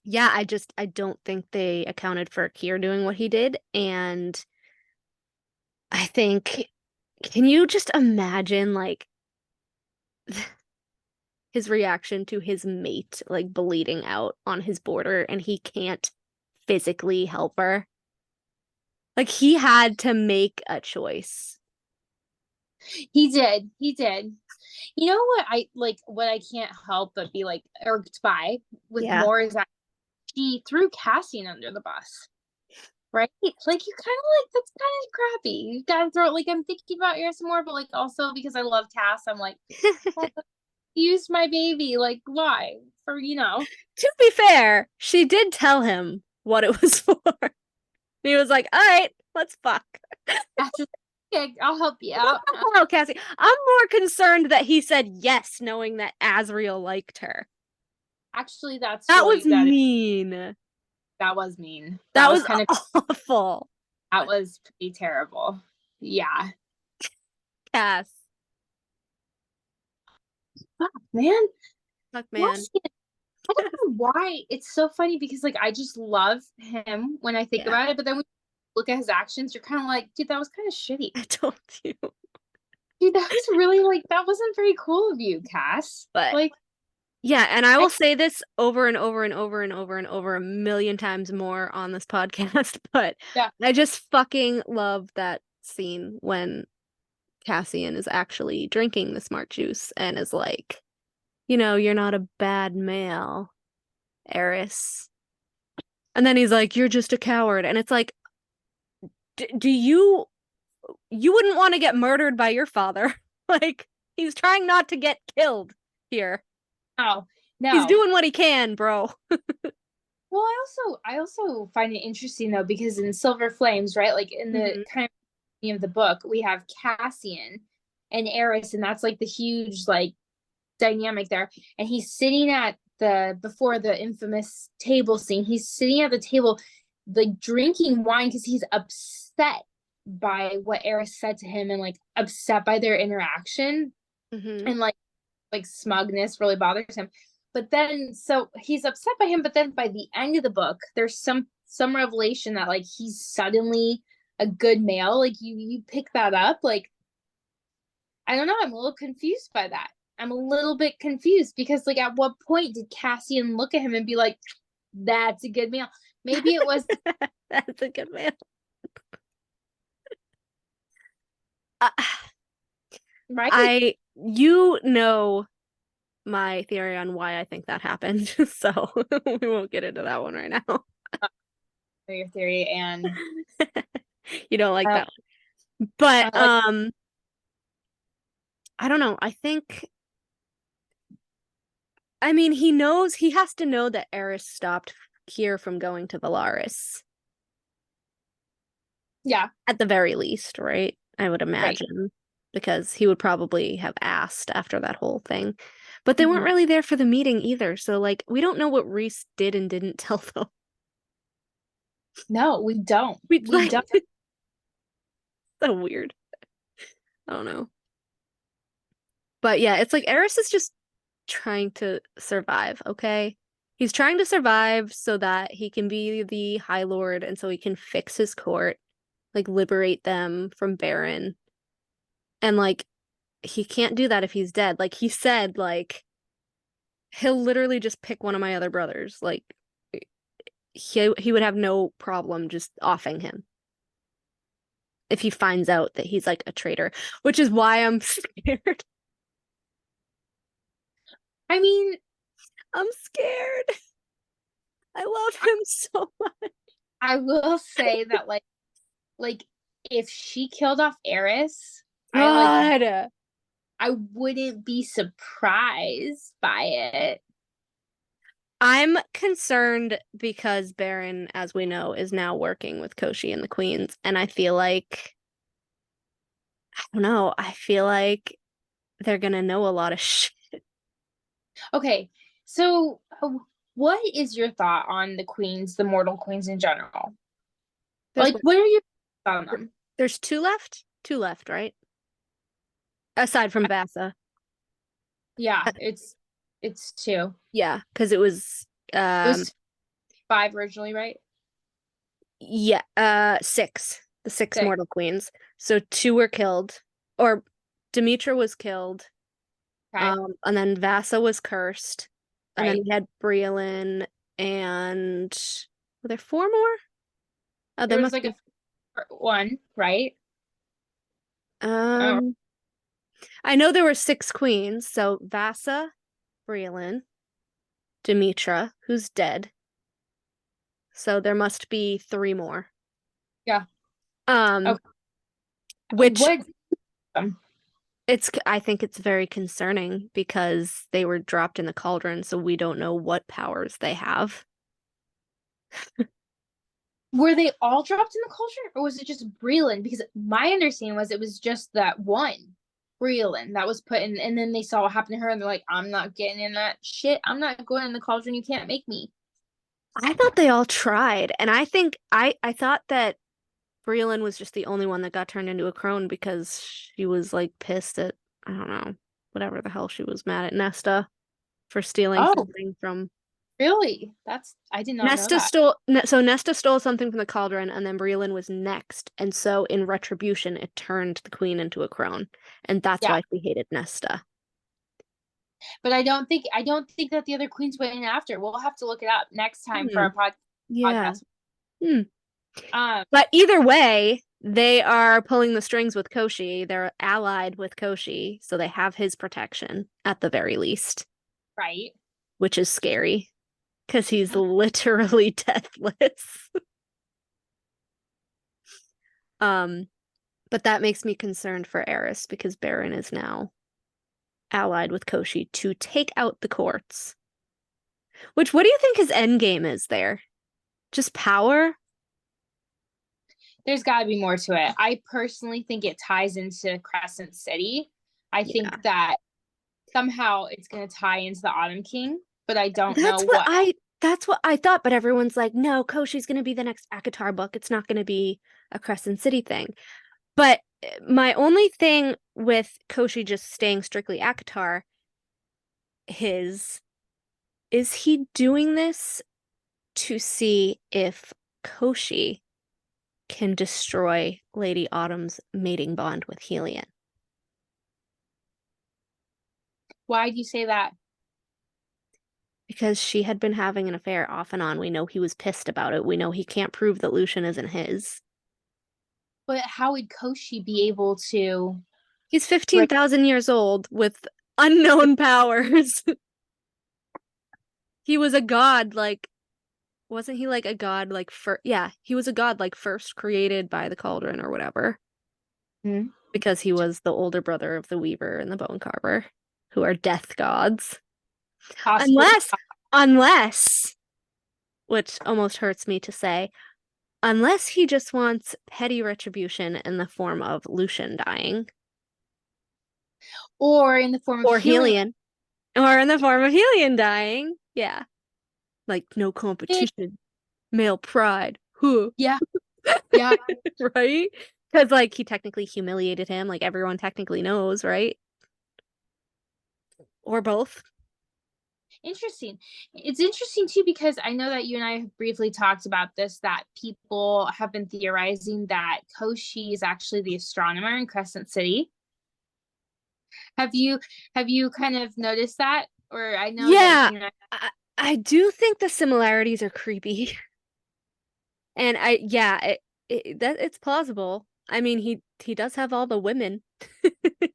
yeah, I don't think they accounted for Kier doing what he did. And I think, can you just imagine like his reaction to his mate like bleeding out on his border and he can't physically help her? Like he had to make a choice. He did. He did. You know what I like, what I can't help but be like irked by with Yeah. more is that she threw Cassian under the bus. Right? Like, you kind of like, that's kind of crappy. You gotta throw, like, I'm thinking about Eris more, but like also because I love Cass, I'm like, well, use my baby. Like, why? For, To be fair, she did tell him what it was for. He was like, all right, let's fuck. that's just, okay, I'll help you out. Oh, Cassie. I'm more concerned that he said yes, knowing that Azriel liked her. Actually, that's That really, was mean. that was mean. That was kind of awful. that was pretty terrible. Yeah. Cass. Fuck, man. Fuck, man. I don't know why. It's so funny because like I just love him when I think Yeah. about it, but then when you look at his actions, you're kind of like, dude, that was kind of shitty. I told you. Dude, that was really like, that wasn't very cool of you, Cass. But like, yeah, and I will say this over and over and over and over and over a million times more on this podcast, but yeah, I just fucking love that scene when Cassian is actually drinking the smart juice and is like, you're not a bad male, Eris. And then he's like, you're just a coward. And it's like, do you wouldn't want to get murdered by your father. Like, he's trying not to get killed here. oh no, He's doing what he can, bro. well, I also find it interesting though, because in Silver Flames, right, like in the kind of the book, we have Cassian and Eris, and that's like the huge like dynamic there, and he's sitting at before the infamous table scene, he's sitting at the table like drinking wine because he's upset by what Eris said to him and like upset by their interaction, and like smugness really bothers him. But then so he's upset by him, but then by the end of the book there's some revelation that like he's suddenly a good male. Like you pick that up. Like, I don't know, I'm a little confused by that. I'm a little bit confused because like at what point did Cassian look at him and be like, that's a good male? Maybe it was that's a good male. right? My theory on why I think that happened, so we won't get into that one right now. Your theory, and you don't like that one. But I don't know. I think, I mean, he has to know that Eris stopped Kier from going to Valaris. Yeah. At the very least, right? I would imagine. Right. Because he would probably have asked after that whole thing. But they weren't really there for the meeting either. So, like, we don't know what Rhys did and didn't tell them. No, we don't. We don't. So weird. I don't know. But yeah, it's like Eris is just trying to survive, okay? He's trying to survive so that he can be the High Lord and so he can fix his court, like, liberate them from Baron. And, like, he can't do that if he's dead. Like, he said, like, he'll literally just pick one of my other brothers. Like, he would have no problem just offing him if he finds out that he's, like, a traitor, which is why I'm scared. I mean, I'm scared. I love him so much. I will say that, like, if she killed off Eris, God. I wouldn't be surprised by it. I'm concerned because Baron, as we know, is now working with Koschei and the Queens, and I feel like, I don't know, I feel like they're gonna know a lot of shit. Okay, so what is your thought on the Queens, the mortal Queens in general? Like, what are your thoughts on them? There's two left, right? Aside from Vassa. Yeah, it's It's 2. Yeah, because it was It was 5 originally, right? yeah, 6. The 6 6. mortal queens. So 2 were killed, or Demetra was killed. Okay. And then Vasa was cursed, and then Right. we had Brielin, and were there 4 more? Oh, There there was must like be. a one, right? Oh, Um, I know there were 6 queens, so Vasa, Brielin, Demetra, who's dead. So there must be 3 more. yeah. Um, Okay. which What? I think it's very concerning because they were dropped in the cauldron, so we don't know what powers they have. Were they all dropped in the culture, or was it just Breland? Because my understanding was it was just that one Breland that was put in, and then they saw what happened to her, and they're like, "I'm not getting in that shit. I'm not going in the cauldron. You can't make me." I thought they all tried, and I think I thought that Brielin was just the only one that got turned into a crone because she was like pissed at, I don't know, whatever the hell she was mad at Nesta for stealing Oh, something from really? I did not know that. So Nesta stole something from the cauldron, and then Brielin was next, and so in retribution it turned the queen into a crone, and that's Yeah, why she hated Nesta. but I don't think that the other queens went in after. We'll have to look it up next time for Hmm. our Yeah. podcast. Hmm. Um, But either way, they are pulling the strings with Koshi. They're allied with Koshi, so they have his protection at the very least, right. which is scary because he's literally deathless. Um, but that makes me concerned for Eris because Baron is now allied with Koshi to take out the courts. Which, what do you think his end game is there? Just power? There's got to be more to it. I personally think it ties into Crescent City. I Yeah. think that somehow it's going to tie into the Autumn King, but I don't know That's what what. I thought, but everyone's like, no, Koshi's gonna be the next Akatar book. It's not gonna be a Crescent City thing. But my only thing with Koshi just staying strictly Akatar is he doing this to see if Koshi can destroy Lady Autumn's mating bond with Helion? Why do you say that? Because she had been having an affair off and on. We know he was pissed about it. We know he can't prove that Lucian isn't his. But how would Koshi be able to? He's 15,000 years old with unknown powers. He was a god, like, wasn't he like a god, like, yeah, he was a god, like, first created by the Cauldron or whatever. Hmm? Because he was the older brother of the Weaver and the Bone Carver, who are death gods. Possibly. Unless, which almost hurts me to say, unless he just wants petty retribution in the form of Lucian dying. Or in the form of Or healing. Helion. Or in the form of Helion dying. Yeah. Like, no competition. Male pride. Huh. Yeah. Yeah. Right? Because, like, he technically humiliated him. Like, everyone technically knows, right? Or both. Interesting. It's interesting too because I know that you and I have briefly talked about this, that people have been theorizing that Koshi is actually the astronomer in Crescent City. Have you kind of noticed that? Or I know that Yeah. you and I do think the similarities are creepy. And it's plausible. I mean, he does have all the women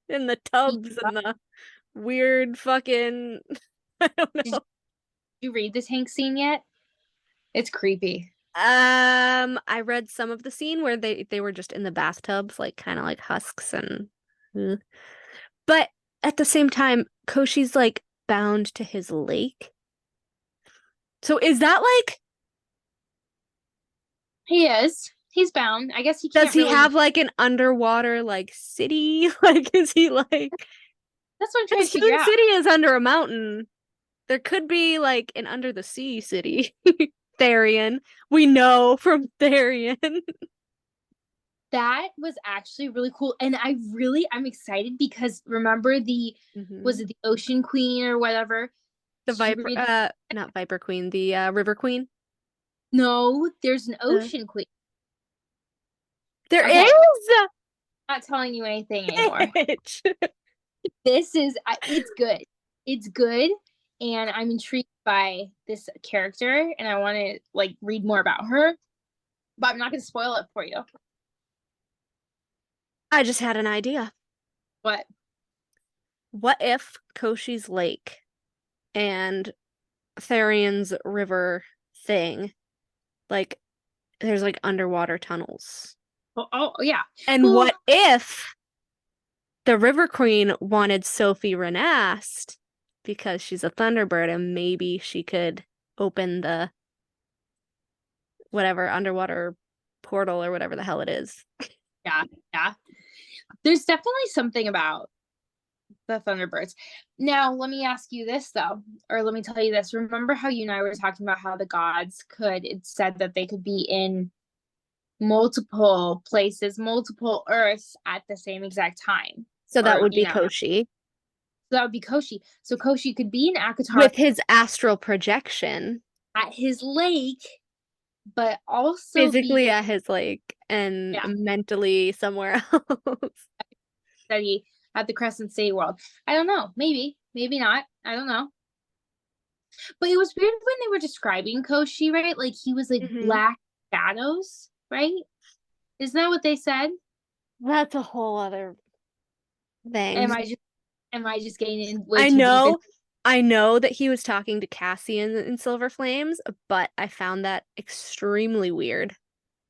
in the tubs and the weird fucking I don't know. you read the tank scene yet? It's creepy. I read some of the scene where they were just in the bathtubs, like kind of like husks and but at the same time, Koshi's like bound to his lake. So is that like He is. He's bound. I guess he does can't he really. have like an underwater like city? Like is he like That's what I'm trying because to figure Healing out. City is under a mountain. There could be like an under the sea city. Therian. We know from Therian. That was actually really cool. And I'm excited because remember was it the Ocean Queen or whatever? The Did you Viper, read- not Viper Queen, the River Queen. No, there's an Uh, ocean queen. There Okay. is. I'm not telling you anything anymore. Bitch. This is it's good. It's good, and I'm intrigued by this character, and I want to like read more about her, but I'm not going to spoil it for you. I just had an idea. But What if Koshi's Lake and Therion's River thing, like, there's like underwater tunnels? oh yeah. And Well, what if the River Queen wanted Sophie Renast because she's a Thunderbird and maybe she could open the whatever underwater portal or whatever the hell it is? yeah. There's definitely something about the Thunderbirds. Now, let me ask you this though, or let me tell you this. Remember how you and I were talking about how the gods it said that they could be in multiple places, multiple Earths at the same exact time. So that Or, would you be know, Koshi. So that would be Koshi. So Koshi could be in Akatar With his astral projection. at his lake, but also Physically be at his lake and Yeah. mentally somewhere else. study at the Crescent City World. I don't know. Maybe not. I don't know. But it was weird when they were describing Koshi, right? Like he was like Mhm. black shadows, right? Isn't that what they said? That's a whole other thing. Am I just getting in way I too deep know, in- I know that he was talking to Cassian in Silver Flames, but I found that extremely weird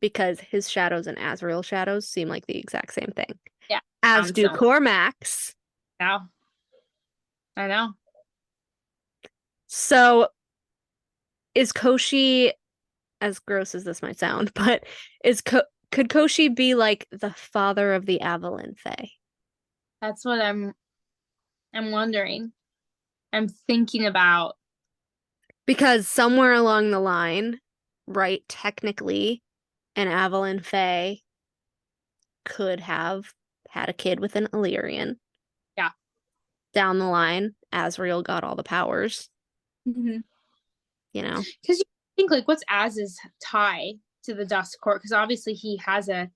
because his shadows and Azrael shadows seem like the exact same thing. Yeah. As do similar. Cormac's. Now. I know. So is Koshi, as gross as this might sound, but could Koshi be like the father of the Avalon Fae? That's what I'm wondering. I'm thinking about. Because somewhere along the line, right, technically, an Avalon Fae could have had a kid with an Illyrian. Yeah. Down the line, Azrael got all the powers, Mhm. you know? Because you think like what's Az's tie to the Dusk Court? Because obviously he has a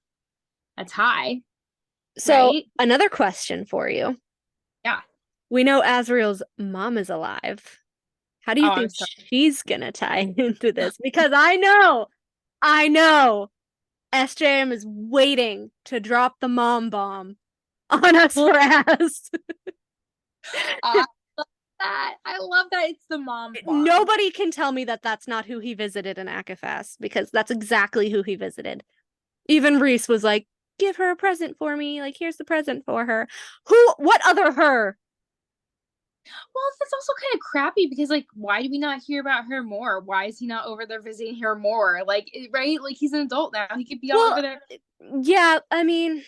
tie. So, Right? another question for you. Yeah. We know Azrael's mom is alive. How do you Oh, I'm think sorry. she's gonna tie into this? Because I know, SJM is waiting to drop the mom bomb on us for Az. I love that. I love that it's the mom bomb. Nobody can tell me that that's not who he visited in Akafas, because that's exactly who he visited. Even Reese was like, give her a present for me. Like, here's the present for her. What other her? Well, that's also kind of crappy because, like, why do we not hear about her more? Why is he not over there visiting her more? Like, right? Like, he's an adult now. He could be all over there Yeah, I mean,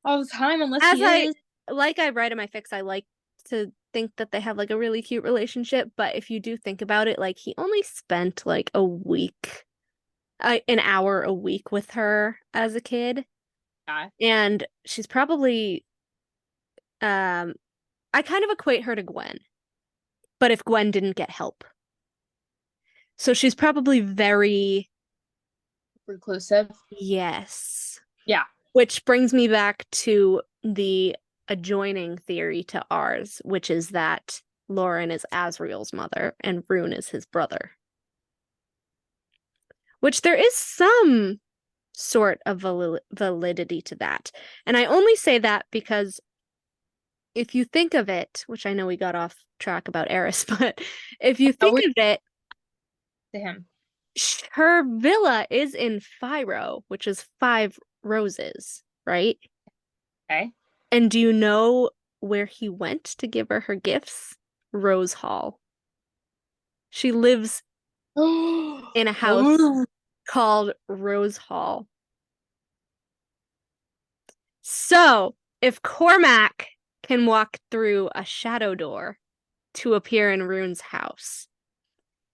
all the time, unless as he is. I write in my fix, I like to think that they have like a really cute relationship. But if you do think about it, like, he only spent like a week, an hour a week with her as a kid. Yeah. And she's probably, I kind of equate her to Gwen, but if Gwen didn't get help. So she's probably very Reclusive. yes. Yeah. Which brings me back to the adjoining theory to ours, which is that Lauren is Azrael's mother and Rune is his brother. Which there is some sort of validity to that. And I only say that because if you think of it, which I know we got off track about Eris, but if you think of it, To him. her villa is in Fyro, which is 5 roses, right? Okay. And do you know where he went to give her gifts? Rose Hall. She lives in a house called Rose Hall. So, if Cormac can walk through a shadow door to appear in Rune's house,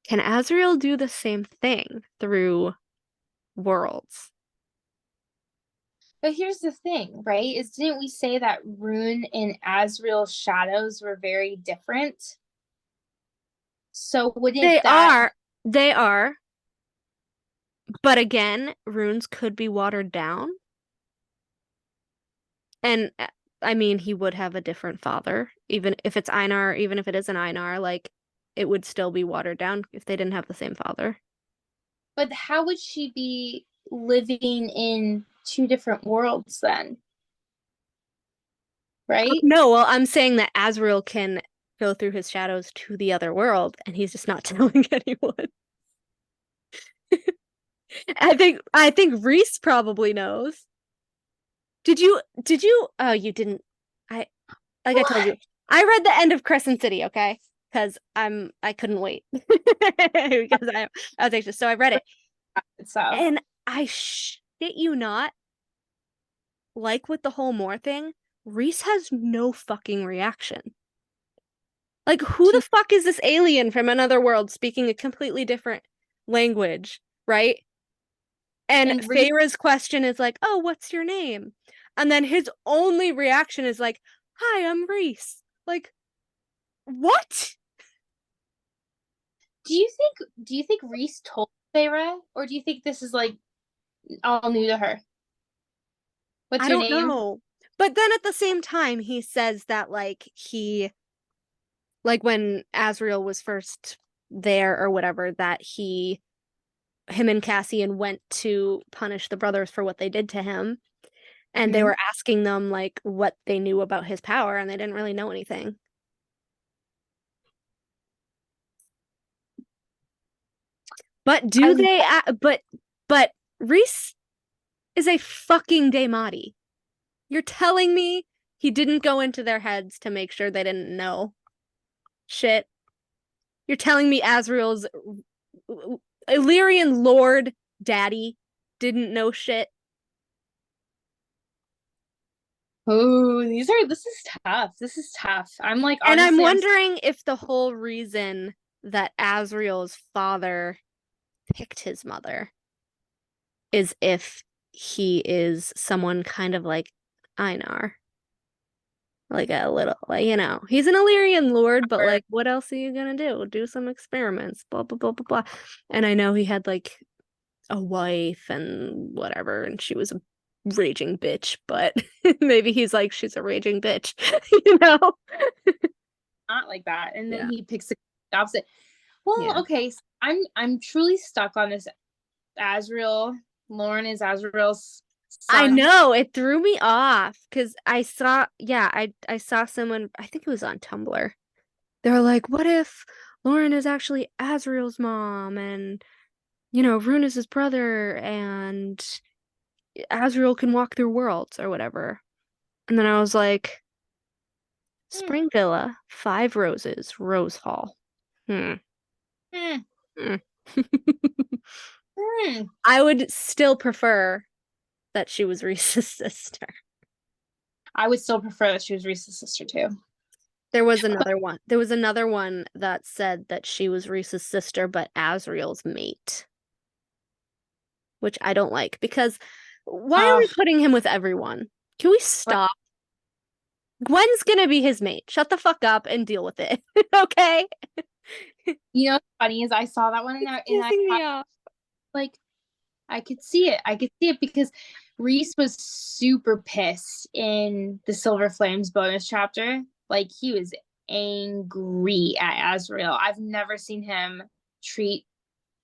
can Azrael do the same thing through worlds? But here's the thing, right? Is didn't we say that Rune and Azrael's shadows were very different? So wouldn't They that are. But again, runes could be watered down. And I mean, he would have a different father, even if it's Einar, even if it isn't Einar, like it would still be watered down if they didn't have the same father. but how would she be living in two different worlds then? Right? No, well, I'm saying that Azrael can go through his shadows to the other world, and he's just not telling anyone. I think Reese probably knows. Did you oh you didn't I like I told you. I read the end of Crescent City, okay? Because I couldn't wait. Because I was anxious. So I read it. So And I shit you not, like with the whole Moore thing, Reese has no fucking reaction. Like, who the fuck is this alien from another world speaking a completely different language, right? And And Reese- Feyre's question is like, "Oh, what's your name?" And then his only reaction is like, "Hi, I'm Reese." Like, what? do you think Reese told Feyre, or do you think this is like all new to her? What's I your don't name? know. But then at the same time, he says that like when Azriel was first there or whatever, that him and Cassian went to punish the brothers for what they did to him. And they Mhm. were asking them like what they knew about his power, and they didn't really know anything. But do I they? But Reese is a fucking Daemati. You're telling me he didn't go into their heads to make sure they didn't know shit? You're telling me Azriel's Illyrian Lord Daddy didn't know shit? Oh, this is tough. This is tough. I'm like, And I'm honestly, wondering if the whole reason that Azriel's father picked his mother is if he is someone kind of like Einar. Like a little, like, he's an Illyrian lord, but like, what else are you gonna do? Do some experiments, blah, blah, blah, blah, blah. And I know he had like a wife and whatever, and she was a raging bitch, but maybe he's like, she's a raging bitch, you know? not like that. And then Yeah. he picks the opposite. Well, Yeah. okay. So I'm truly stuck on this Azriel. Lauren is Azriel's I son. know it threw me off because I saw someone, I think it was on Tumblr. They were like, what if Lauren is actually Azriel's mom and Rune is his brother and Azriel can walk through worlds or whatever. And then I was like, Hmm. Spring Villa, Five Roses, Rose Hall. Hmm. Hmm. Hmm. Hmm. I would still prefer that she was Reese's sister. I would still prefer that she was Reese's sister too. There was another one. There was another one that said that she was Reese's sister, but Azriel's mate, which I don't like because why are we putting him with everyone? Can we stop? Gwen's gonna be his mate. Shut the fuck up and deal with it. Okay? You know what's funny is I saw that one and I Pissing me off. like I could see it. I could see it because Reese was super pissed in the Silver Flames bonus chapter. Like he was angry at Azriel. I've never seen him treat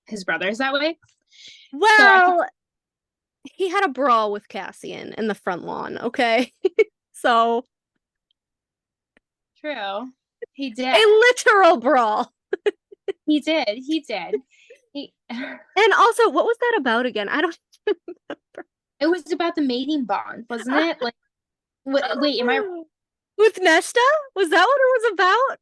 his brothers that way. Well, he had a brawl with Cassian in the front lawn, okay? So, True. He did. a literal brawl. He did. He did. He And also, what was that about again? I don't remember. It was about the mating bond, wasn't it? Like wait, am I With Nesta? Was that what it was about?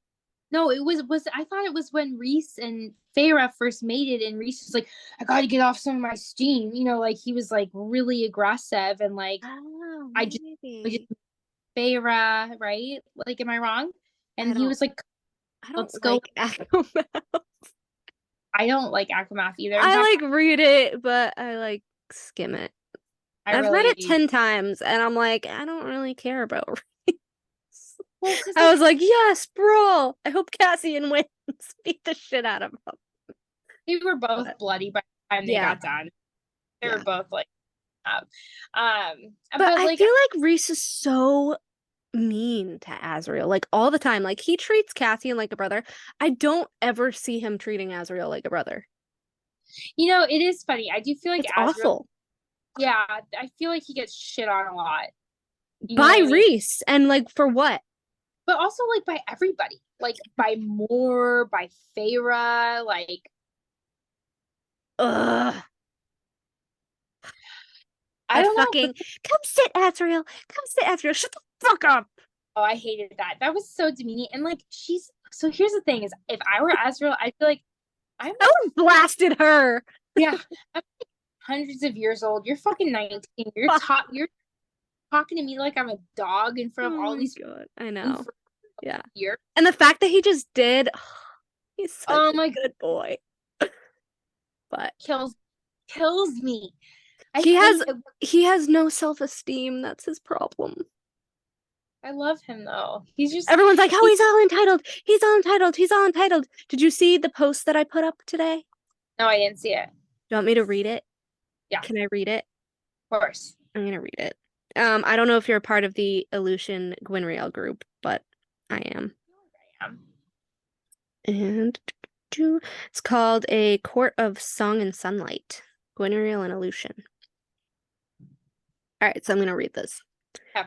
No, it was I thought it was when Reese and Feyre first mated and Reese was like, I gotta get off some of my steam. Like he was like really aggressive and like Oh, I just Feyre, right? Like, am I wrong? And he was like, I don't let's go. like Akamath. I don't like Akamath either. In I fact, like read it, but I like skim it. I've read it 10 times and I'm like, I don't really care about Reese. Well, because I was like, yes, bro. I hope Cassian wins. Beat the shit out of him. they were both But- bloody by the time they Yeah. got done. They Yeah. were both like up. But I like feel like Reese is so mean to Azriel, like all the time. Like he treats Cassian like a brother. I don't ever see him treating Azriel like a brother. it is funny. I do feel like It's Azriel, awful. yeah, I feel like he gets shit on a lot. You know By what I mean? Reese, and like for what? But also like by everybody. Like by Moore, by Feyre, like Ugh. I don't know. Fucking come sit, Azriel. Come sit, Azriel. Shut the fuck up. Oh, I hated that. That was so demeaning. And like so here's the thing is if I were Azriel, I feel like I'm I would have blasted her. yeah, I'm like hundreds of years old. You're fucking 19. You're talking to me like I'm a dog in front of all these God. I know. Yeah. years. And the fact that he just did, he's such Oh a my good boy. But kills me. he has no self-esteem. That's his problem. I love him though. He's just Everyone's like, oh, he's all entitled. He's all entitled. He's all entitled. Did you see the post that I put up today? No, I didn't see it. You want me to read it? Yeah. Can I read it? Of course. I'm gonna read it. I don't know if you're a part of the Aleutian Gwynriel group, but I am. I am. And it's called A Court of Song and Sunlight. Gwynriel and Aleutian. All right, so I'm gonna read this. Yeah.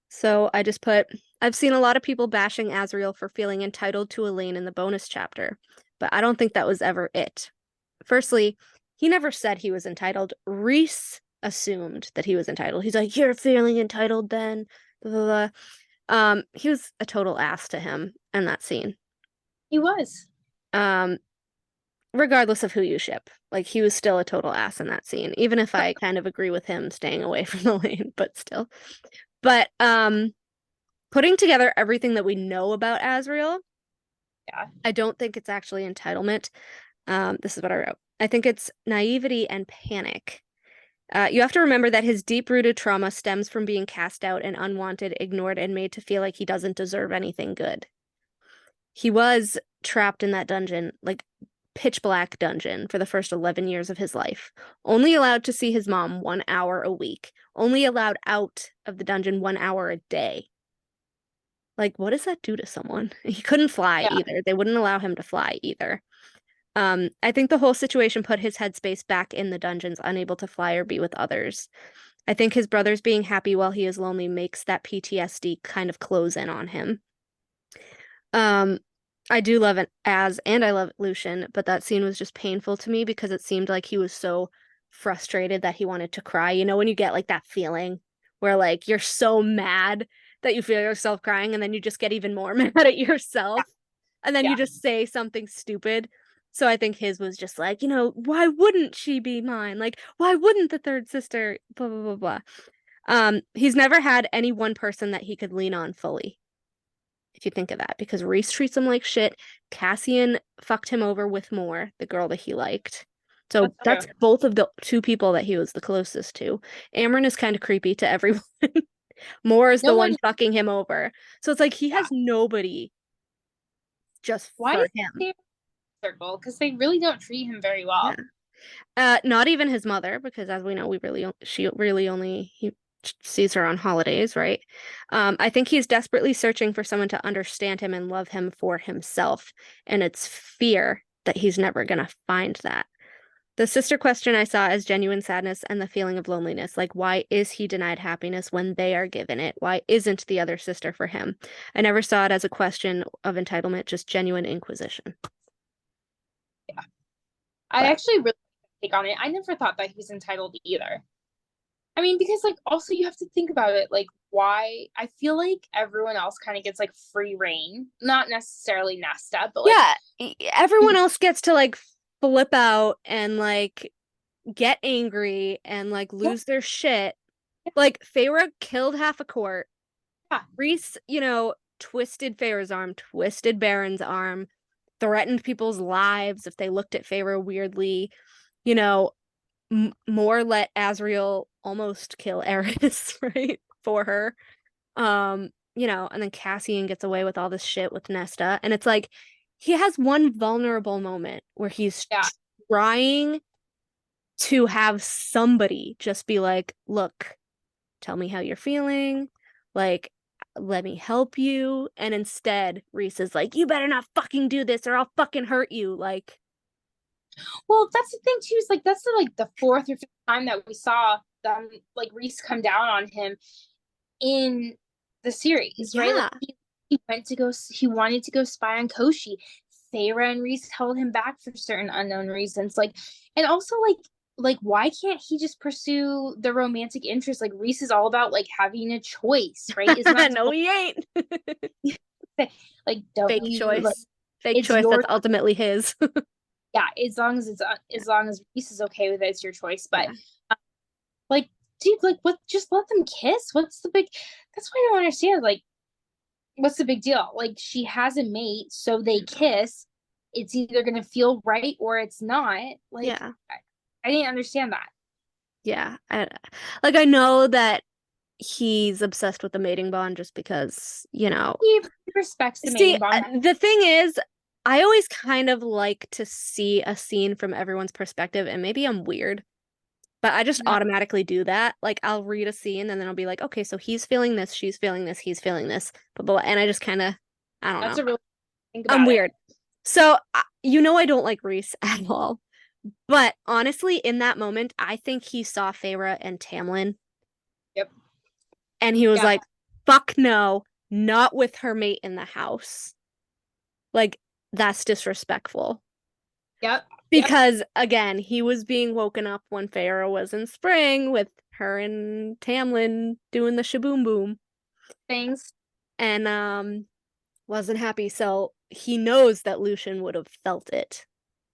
So I just put, I've seen a lot of people bashing Azriel for feeling entitled to Elain in the bonus chapter, but I don't think that was ever it. Firstly, he never said he was entitled. Reese assumed that he was entitled. He's like, you're feeling entitled then. Blah, blah, blah. He was a total ass to him in that scene. He was. Regardless of who you ship. Like, he was still a total ass in that scene, even if I kind of agree with him staying away from Elain, but still. But putting together everything that we know about Azriel, yeah, I don't think it's actually entitlement. This is what I wrote. I think it's naivety and panic. You have to remember that his deep-rooted trauma stems from being cast out and unwanted, ignored, and made to feel like he doesn't deserve anything good. He was trapped in that dungeon, like pitch black dungeon, for the first 11 years of his life, only allowed to see his mom 1 hour a week, only allowed out of the dungeon 1 hour a day. Like, what does that do to someone? He couldn't fly either. They wouldn't allow him to fly either. I think the whole situation put his headspace back in the dungeons, unable to fly or be with others. I think his brothers being happy while he is lonely makes that PTSD kind of close in on him. I do love Az, and I love Lucien, but that scene was just painful to me because it seemed like he was so frustrated that he wanted to cry. You know, when you get like that feeling where like you're so mad that you feel yourself crying and then you just get even more mad at yourself and then you just say something stupid. So I think his was just like, why wouldn't she be mine? Like, why wouldn't the third sister, blah, blah, blah, blah. He's never had any one person that he could lean on fully. If you think of that, because Reese treats him like shit. Cassian fucked him over with Moore, the girl that he liked. So that's both of the two people that he was the closest to. Amren is kind of creepy to everyone. Moore is the one fucking him over. So it's like he has nobody just for him. Circle, because they really don't treat him very well. Yeah. Not even his mother, because as we know, he sees her on holidays, right? I think he's desperately searching for someone to understand him and love him for himself, and it's fear that he's never gonna find that. The sister question I saw as genuine sadness and the feeling of loneliness, like why is he denied happiness when they are given it? Why isn't the other sister for him? I never saw it as a question of entitlement, just genuine inquisition. Yeah, I actually really take on it. I never thought that he's entitled either. I mean, because like also you have to think about it, like why I feel like everyone else kind of gets like free reign, not necessarily Nesta, but like everyone else gets to like flip out and like get angry and like lose their shit. Like Feyre killed half a court. Yeah. Reese, twisted Feyre's arm, twisted Baron's arm, threatened people's lives if they looked at Feyre weirdly. Moore let Azriel almost kill Eris, right, for her. And then Cassian gets away with all this shit with Nesta, and it's like he has one vulnerable moment where he's trying to have somebody just be like, look, tell me how you're feeling, like, let me help you. And instead Rhys is like, you better not fucking do this or I'll fucking hurt you. Like, well, that's the thing too, is like that's the fourth or fifth time that we saw them, like, Rhys come down on him in the series, right? Like, he wanted to go spy on Koshi. Feyre and Rhys held him back for certain unknown reasons. Like, and also like why can't he just pursue the romantic interest? Like, Rhys is all about like having a choice, right? Isn't that no, he ain't. like, don't fake you, choice. like, fake choice that's ultimately his. Yeah, as long as Rhys is okay with it, it's your choice. But like, dude, like, what? Just let them kiss. What's the big? That's why I don't understand. Like, what's the big deal? Like, she has a mate, so they kiss. It's either gonna feel right or it's not. Like, yeah, I didn't understand that. Yeah, I know that he's obsessed with the mating bond just because, He respects the mating bond. The thing is, I always kind of like to see a scene from everyone's perspective, and maybe I'm weird, but I just automatically do that. Like, I'll read a scene and then I'll be like, okay, so he's feeling this, she's feeling this, he's feeling this, and I just kind of, I don't know. That's a real think about I'm weird. It. So, I don't like Rhys at all. But honestly, in that moment, I think he saw Feyre and Tamlin. Yep. And he was like, fuck no, not with her mate in the house. Like, that's disrespectful. Yep. Because, again, he was being woken up when Feyre was in spring with her and Tamlin doing the shaboom boom. Things. And, wasn't happy. So he knows that Lucien would have felt it.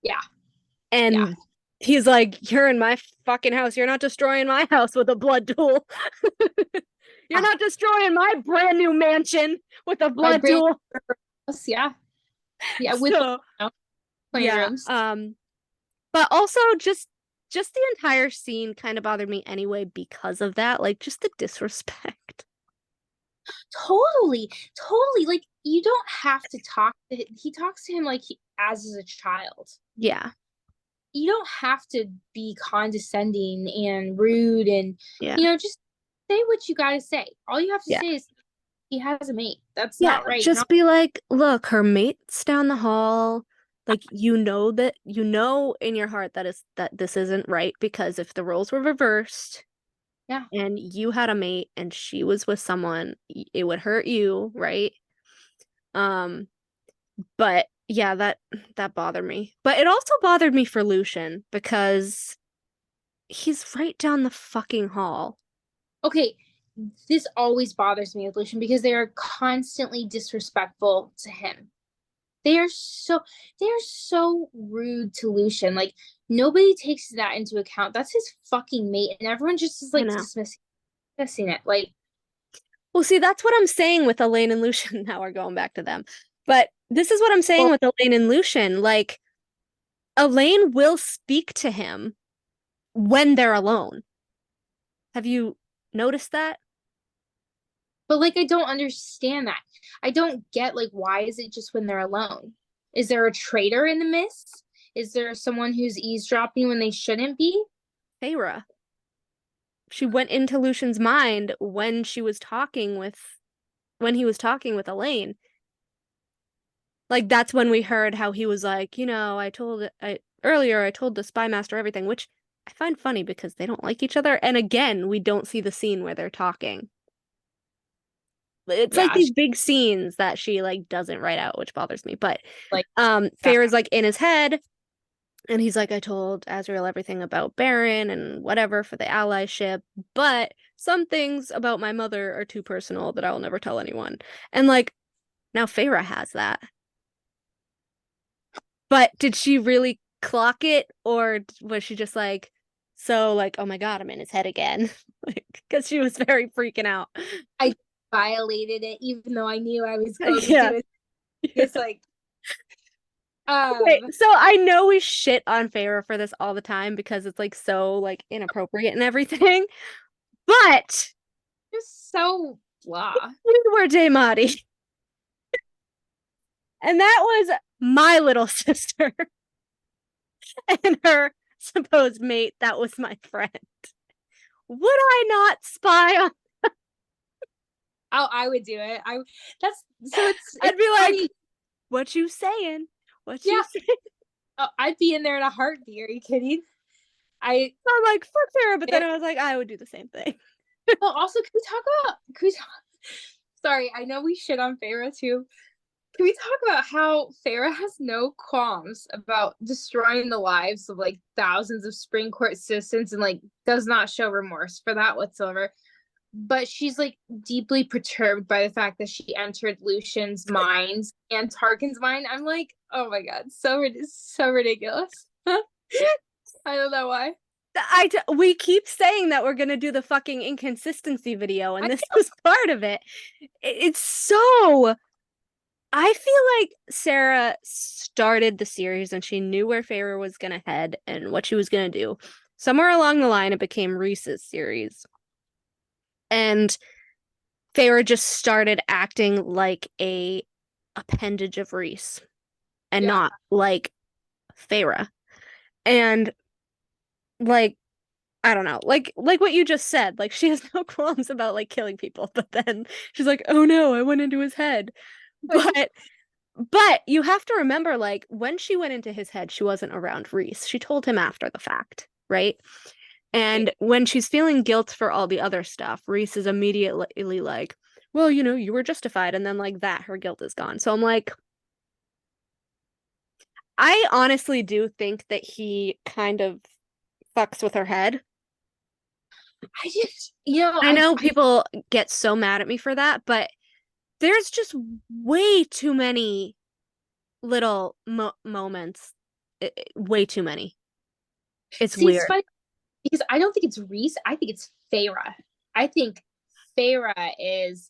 Yeah. And he's like, you're in my fucking house. You're not destroying my house with a blood duel. You're not destroying my brand new mansion with a blood duel. Yeah. Yeah. With rooms. But also just the entire scene kind of bothered me anyway because of that. Like, just the disrespect. Totally. Like, you don't have to talk to him. He talks to him like as a child. Yeah. You don't have to be condescending and rude and just say what you gotta say. All you have to say is he has a mate. That's not right. Just be like, look, her mate's down the hall. Like, that in your heart that this isn't right, because if the roles were reversed, and you had a mate and she was with someone, it would hurt you, right? But yeah, that bothered me. But it also bothered me for Lucien because he's right down the fucking hall. Okay, this always bothers me with Lucien because they are constantly disrespectful to him. They are so rude to Lucien. Like, nobody takes that into account. That's his fucking mate, and everyone just is like dismissing it. Like, well, see, that's what I'm saying with Elain and Lucien. Now we're going back to them. But this is what I'm saying with Elain and Lucien. Like, Elain will speak to him when they're alone. Have you noticed that? But, like, I don't understand that. I don't get, like, why is it just when they're alone? Is there a traitor in the midst? Is there someone who's eavesdropping when they shouldn't be? Feyre. She went into Lucien's mind when he was talking with Elain. Like, that's when we heard how he was like, I told the spy master everything, which I find funny because they don't like each other. And again, we don't see the scene where they're talking. It's like these big scenes that she like doesn't write out, which bothers me. But Feyre's like in his head, and he's like, I told Azriel everything about Baron and whatever for the allyship, but some things about my mother are too personal that I will never tell anyone. And like, now Feyre has that. But did she really clock it, or was she just like, so like, oh my God, I'm in his head again? Like, because she was very freaking out. I violated it, even though I knew I was going to. It's like, okay, so I know we shit on Feyre for this all the time because it's like so like inappropriate and everything, but just so blah. We were Daemati. And that was my little sister. And her supposed mate, that was my friend. Would I not spy on? Oh, I would do it. I'd be like, what you saying? What you saying? Oh, I'd be in there in a heartbeat. Are you kidding? I'm like, fuck Sarah, but then I was like, I would do the same thing. Well, also, sorry, I know we shit on Feyre too. Can we talk about how Feyre has no qualms about destroying the lives of like thousands of Spring Court citizens and like does not show remorse for that whatsoever? But she's like deeply perturbed by the fact that she entered Lucian's mind and Tarkin's mind. I'm like, oh my god, so ridiculous. I don't know why. We keep saying that we're gonna do the fucking inconsistency video, and this was part of it. It's so. I feel like Sarah started the series and she knew where Feyre was gonna head and what she was gonna do. Somewhere along the line, it became Rhys's series, and Feyre just started acting like a appendage of Rhys, and not like Feyre. And like, I don't know, like what you just said, like she has no qualms about like killing people, but then she's like, oh no, I went into his head. But you have to remember, like, when she went into his head, she wasn't around Rhys. She told him after the fact, right? And when she's feeling guilt for all the other stuff, Rhys is immediately like, well, you know, you were justified. And then like that, her guilt is gone. So I'm like, I honestly do think that he kind of fucks with her head. I just, you know, I know people get so mad at me for that, but there's just way too many little moments. Way too many. It's weird. It's funny because I don't think it's Rhys. I think it's Feyre. I think Feyre is.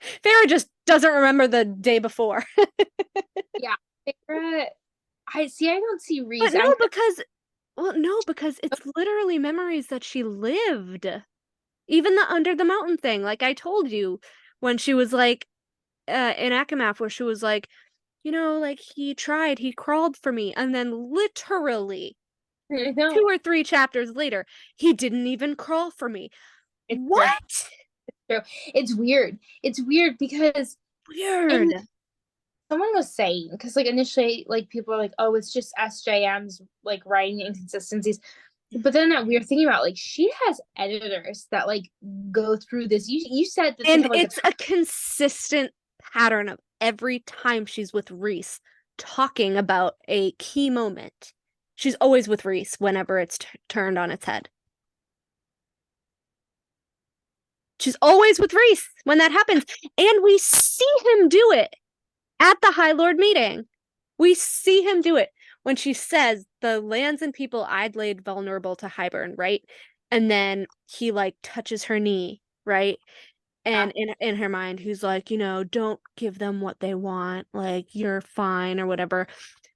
Feyre just doesn't remember the day before. Yeah, Feyre. I don't see Rhys. But no, because it's literally memories that she lived. Even the under the mountain thing, like I told you, when she was like in ACOMAF, where she was like, you know, like he crawled for me, and then literally 2 or 3 chapters later, he didn't even crawl for me. What? True. It's weird. It's weird because someone was saying, because like initially, like people are like, oh, it's just SJM's like writing inconsistencies. But then we were thinking about like she has editors that like go through this. You said that, and it's a consistent pattern of every time she's with Rhys talking about a key moment. She's always with Rhys whenever it's turned on its head. She's always with Rhys when that happens, and we see him do it at the High Lord meeting. We see him do it when she says the lands and people I'd laid vulnerable to Hybern, right? And then he like touches her knee, right? And in her mind, he's like, you know, don't give them what they want. Like, you're fine or whatever.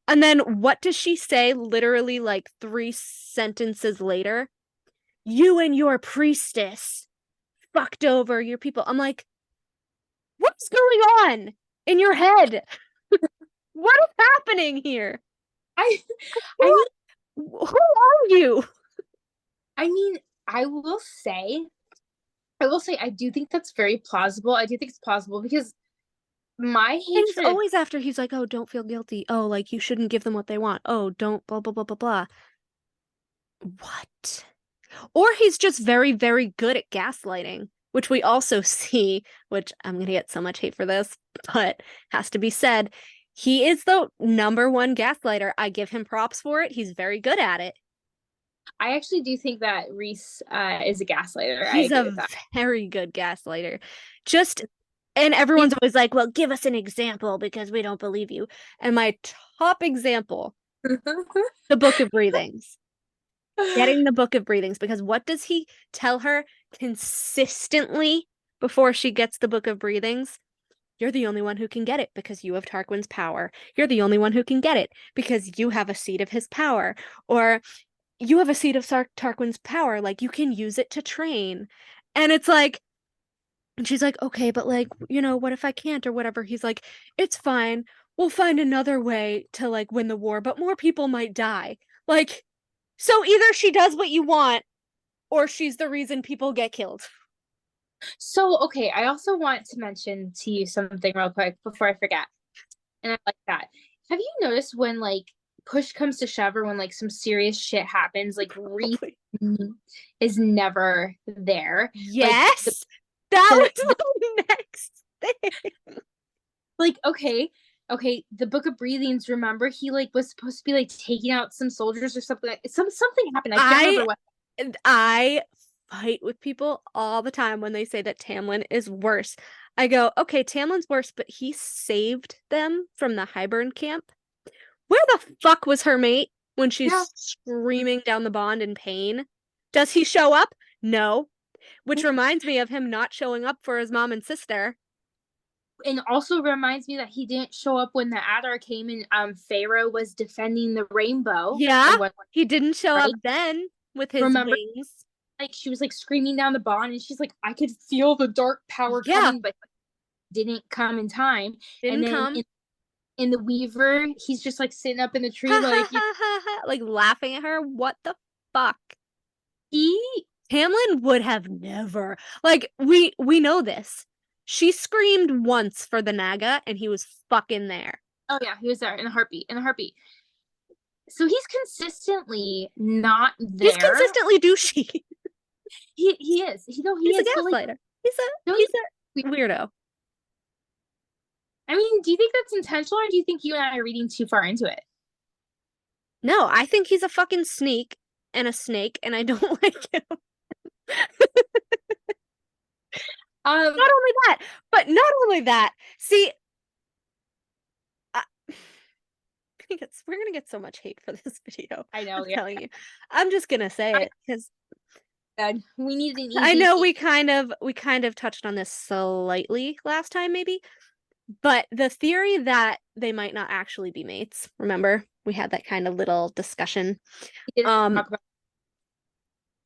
And then what does she say literally like 3 sentences later? You and your priestess fucked over your people. I'm like, what's going on in your head? What is happening here? Who are you? I mean, I will say, I do think that's very plausible. I do think it's plausible because my hatred. And it's always after he's like, oh, don't feel guilty. Oh, like you shouldn't give them what they want. Oh, don't blah, blah, blah, blah, blah. What? Or he's just very, very good at gaslighting, which we also see, which I'm going to get so much hate for this, but has to be said. He is the #1 gaslighter. I give him props for it. He's very good at it. I actually do think that Rhys is a gaslighter. He's a very good gaslighter. And everyone's always like, well, give us an example because we don't believe you. And my top example, the Book of Breathings. Getting the Book of Breathings, because what does he tell her consistently before she gets the Book of Breathings? You're the only one who can get it because you have Tarquin's power. You're the only one who can get it because you have a seed of his power. Or you have a seed of Tarquin's power, like you can use it to train. And it's like, And she's like, okay, but like, what if I can't or whatever? He's like, it's fine. We'll find another way to like win the war, but more people might die. Like, so either she does what you want or she's the reason people get killed. So, okay, I also want to mention to you something real quick before I forget. And I like that. Have you noticed when like push comes to shove or when like some serious shit happens, like Reese is never there. Yes. That was the next thing. Like, okay, the Book of Breathings, remember he like was supposed to be like taking out some soldiers or something. Something happened. I can't remember what. I fight with people all the time when they say that Tamlin is worse. I go, okay, Tamlin's worse, but he saved them from the Hybern camp. Where the fuck was her mate when she's screaming down the bond in pain? Does he show up? No. Which reminds me of him not showing up for his mom and sister. And also reminds me that he didn't show up when the Adar came and Feyre was defending the rainbow. Yeah, he didn't show up then with his wings. Like she was like screaming down the bond and she's like, I could feel the dark power coming, but didn't come in time. Didn't and then come. In the Weaver, he's just like sitting up in the tree like like laughing at her. What the fuck? Tamlin would have never, like, we know this. She screamed once for the Naga and he was fucking there. Oh yeah, he was there in a heartbeat. So he's consistently not there. He's consistently douchey. He is. He's a gaslighter. He's a weirdo. I mean, do you think that's intentional or do you think you and I are reading too far into it? No, I think he's a fucking sneak and a snake and I don't like him. Not only that. See, we're gonna get so much hate for this video. I know. I'm telling you. I'm just gonna say it because we need an easy. I know we kind of touched on this slightly last time, maybe, but the theory that they might not actually be mates. Remember, we had that kind of little discussion.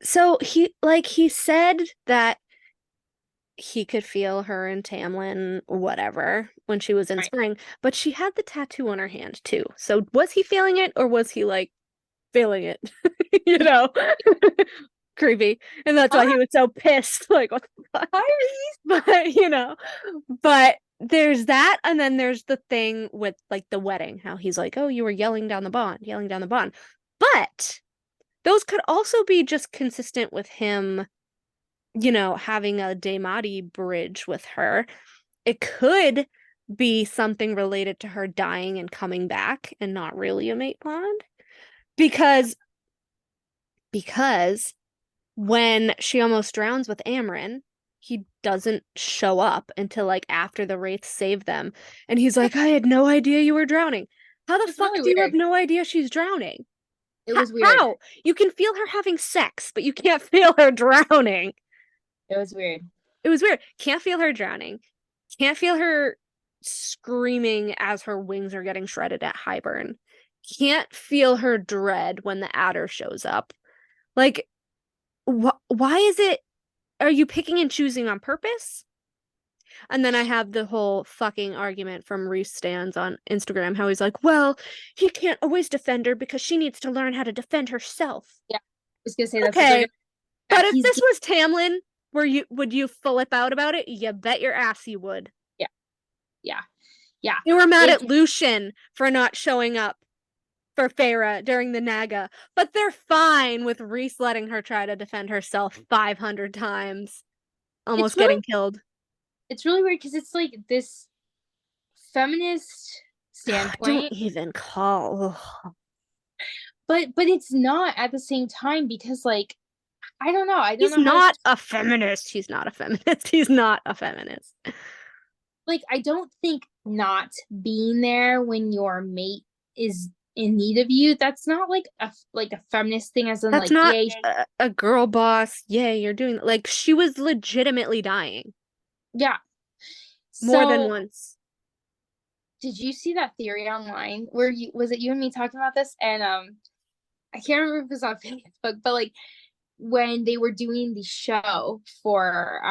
So he said that he could feel her and Tamlin, whatever, when she was in spring, but she had the tattoo on her hand too. So was he feeling it or was he like feeling it? Creepy. And that's why he was so pissed. Like, what the fuck? But there's that, and then there's the thing with like the wedding, how he's like, oh, you were yelling down the bond. But those could also be just consistent with him having a Daemati bridge with her. It could be something related to her dying and coming back and not really a mate bond. Because when she almost drowns with Amren, he doesn't show up until like after the Wraiths save them. And he's like, I had no idea you were drowning. How the fuck do you have no idea she's drowning? It was weird. How? You can feel her having sex, but you can't feel her drowning. It was weird. Can't feel her drowning. Can't feel her screaming as her wings are getting shredded at Hybern. Can't feel her dread when the Adder shows up. Like, why is it? Are you picking and choosing on purpose? And then I have the whole fucking argument from Reese Stands on Instagram, how he's like, well, he can't always defend her because she needs to learn how to defend herself. Yeah, I was gonna say that. Okay, but if this was Tamlin, would you flip out about it? You bet your ass you would. Yeah. You were mad at Lucien for not showing up for Feyre during the Naga, but they're fine with Reese letting her try to defend herself 500 times, almost getting killed. It's really weird because it's like this feminist standpoint. Don't even call. But it's not at the same time because like I don't know. He's not a feminist. He's not a feminist. He's not a feminist. Like, I don't think not being there when your mate is in need of you, that's not like a feminist thing, as in that's like not a girl boss. Yeah, you're doing like she was legitimately dying. Yeah. More than once. Did you see that theory online where was it you and me talking about this? And I can't remember if it was on Facebook, but like when they were doing the show for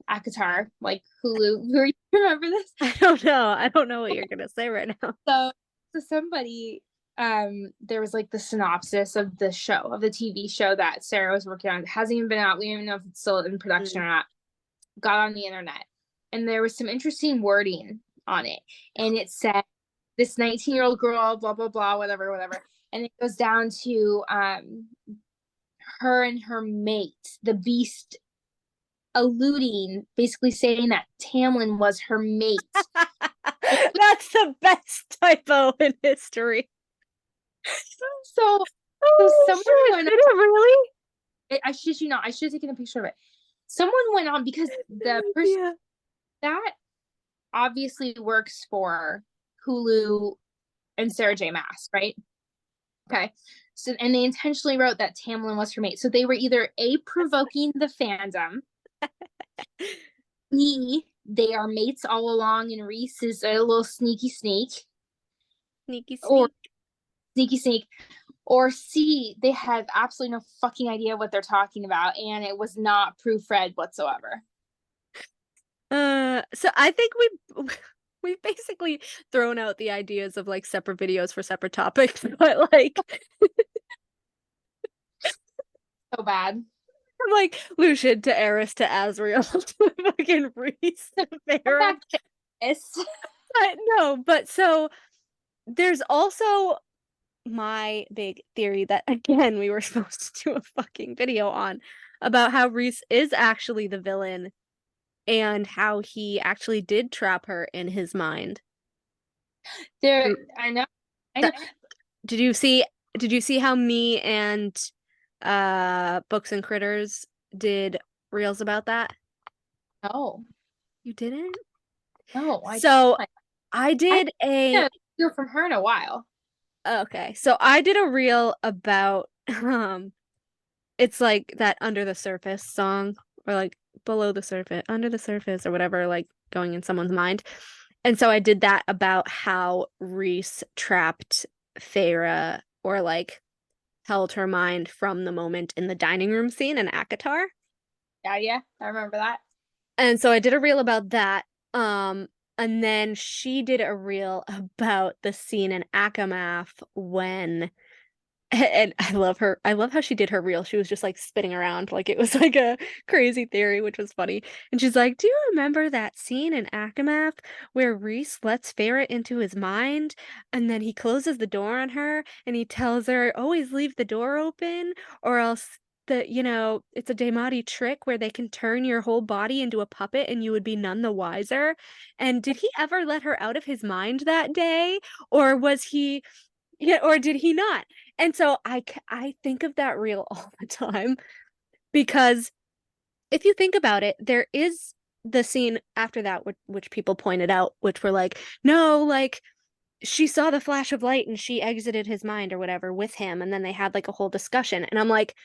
ACOTAR, like Hulu. You remember this? I don't know. I don't know what you're gonna say right now. So somebody there was like the synopsis of the show, of the TV show that Sarah was working on. It hasn't even been out. We don't even know if it's still in production or not. Got on the internet, and there was some interesting wording on it, and it said this 19-year-old girl, blah blah blah, whatever, and it goes down to her and her mate, the Beast, alluding, basically saying that Tamlin was her mate. That's the best typo in history. So someone went did it really? I shit you not. I should have taken a picture of it. Someone went on, because the person that obviously works for Hulu and Sarah J. Maas, right? Okay. So, and they intentionally wrote that Tamlin was her mate. So they were either A, provoking the fandom, B, they are mates all along, and Rhys is a little sneaky sneak. Or sneaky sneak. Or C, they have absolutely no fucking idea what they're talking about, and it was not proofread whatsoever. So I think we've basically thrown out the ideas of like separate videos for separate topics, but like so bad. From like Lucien to Aerys to Azriel to fucking Rhys to Feyre. No, but so there's also my big theory that, again, we were supposed to do a fucking video on, about how Rhys is actually the villain and how he actually did trap her in his mind. I know. Did you see how me and Books and Critters did reels about that? No. You didn't? No. I did a hear from her in a while. Okay, so I did a reel about it's like that Under the Surface song, or like Below the Surface, Under the Surface, or whatever, like going in someone's mind. And so I did that about how Rhys trapped Feyre, or like held her mind from the moment in the dining room scene in ACOTAR. Yeah, I remember that. And so I did a reel about that. And then she did a reel about the scene in ACOMAF when, and I love her. I love how she did her reel. She was just like spinning around like it was like a crazy theory, which was funny. And she's like, do you remember that scene in ACOMAF where Rhys lets Feyre into his mind and then he closes the door on her and he tells her, always leave the door open or else it's a Daemati trick where they can turn your whole body into a puppet and you would be none the wiser. And did he ever let her out of his mind that day? Or was he, or did he not? And so I think of that reel all the time, because if you think about it, there is the scene after that, which people pointed out, which were like, no, like, she saw the flash of light and she exited his mind or whatever with him. And then they had like a whole discussion. And I'm like,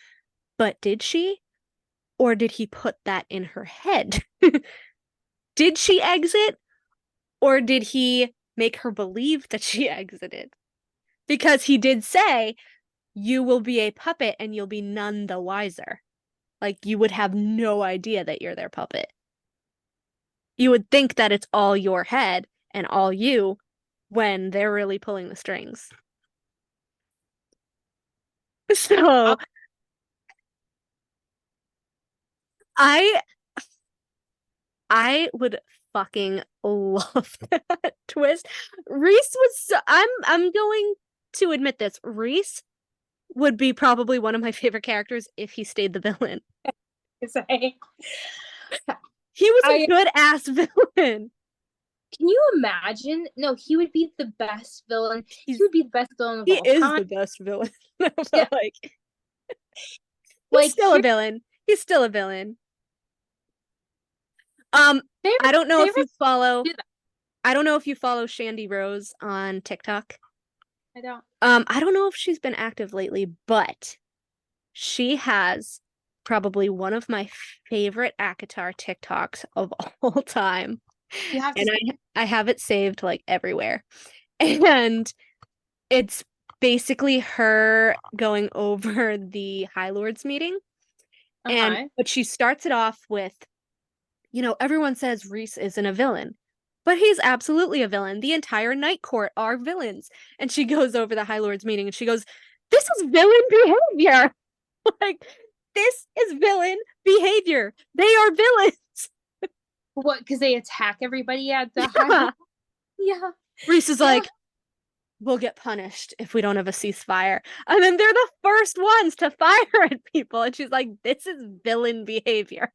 but did she? Or did he put that in her head? Did she exit? Or did he make her believe that she exited? Because he did say, you will be a puppet and you'll be none the wiser. Like, you would have no idea that you're their puppet. You would think that it's all your head and all you when they're really pulling the strings. So I would fucking love that twist. Rhys was I'm going to admit this. Rhys would be probably one of my favorite characters if he stayed the villain. He was a good ass villain. Can you imagine? No, he would be the best villain. He would be the best villain of all time. He is the best villain. Yeah. He's still a villain. He's still a villain. I don't know if you follow Shandy Rose on TikTok. I don't. I don't know if she's been active lately, but she has probably one of my favorite ACOTAR TikToks of all time. And I have it saved like everywhere. And it's basically her going over the High Lords meeting And but she starts it off with, everyone says Rhys isn't a villain, but he's absolutely a villain. The entire Night Court are villains. And she goes over the High Lords meeting and she goes, "This is villain behavior." Like, this is villain behavior. They are villains. What? Because they attack everybody at the High. Yeah. Rhys is like, "We'll get punished if we don't have a ceasefire." And then they're the first ones to fire at people. And she's like, "This is villain behavior."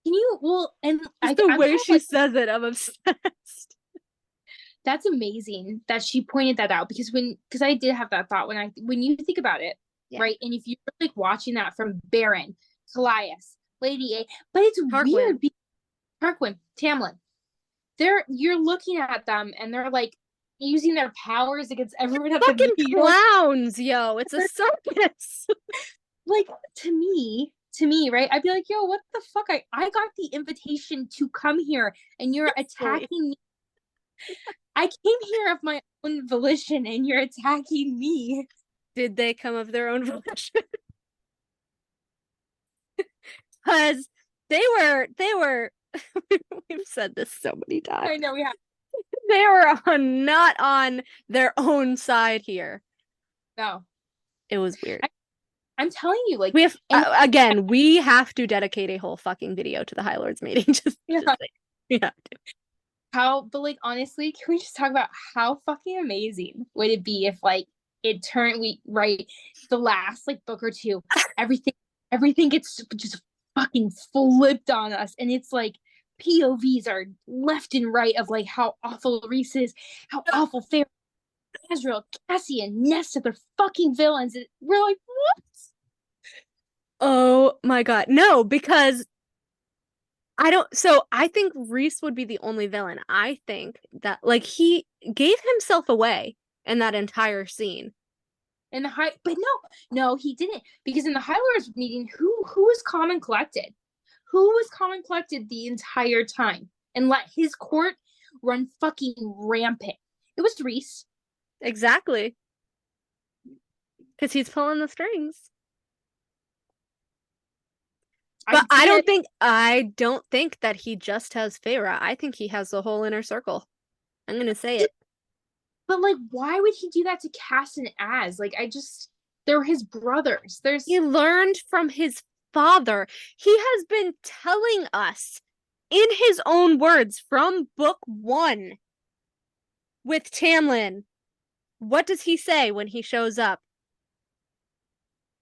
Can you? Well, and the way she says it, I'm obsessed. That's amazing that she pointed that out, because I did have that thought when you think about it, right? And if you're like watching that from Baron, Callias, Lady A, but it's weird. Tarquin, Tamlin, you're looking at them and they're like using their powers against everyone at fucking the clowns, yo. It's a circus. Like, to me, right? I'd be like, yo, what the fuck? I got the invitation to come here and you're attacking me. I came here of my own volition and you're attacking me. Did they come of their own volition? Because they were we've said this so many times. I know we have. They were not on their own side here. No. it was weird. I'm telling you, like, we have again, we have to dedicate a whole fucking video to the High Lords meeting. Yeah. But like, honestly, can we just talk about how fucking amazing would it be if like it turned the last like book or two, everything gets just fucking flipped on us, and it's like POVs are left and right of like how awful Rhys is, how awful Fair, Azriel, Cassian, Nesta, they're fucking villains, and we're like, what? Oh my god, no, because I think Rhys would be the only villain. I think that like he gave himself away in that entire scene. In the but no, he didn't, because in the High Lords meeting, who was calm and collected? Who was calm and collected the entire time and let his court run fucking rampant? It was Rhys. Exactly. Because he's pulling the strings. But I don't think that he just has Feyre. I think he has the whole inner circle. I'm gonna say it. But like, why would he do that to Cass and Az? Like, they're his brothers. He learned from his father. He has been telling us in his own words from book 1 with Tamlin. What does he say when he shows up?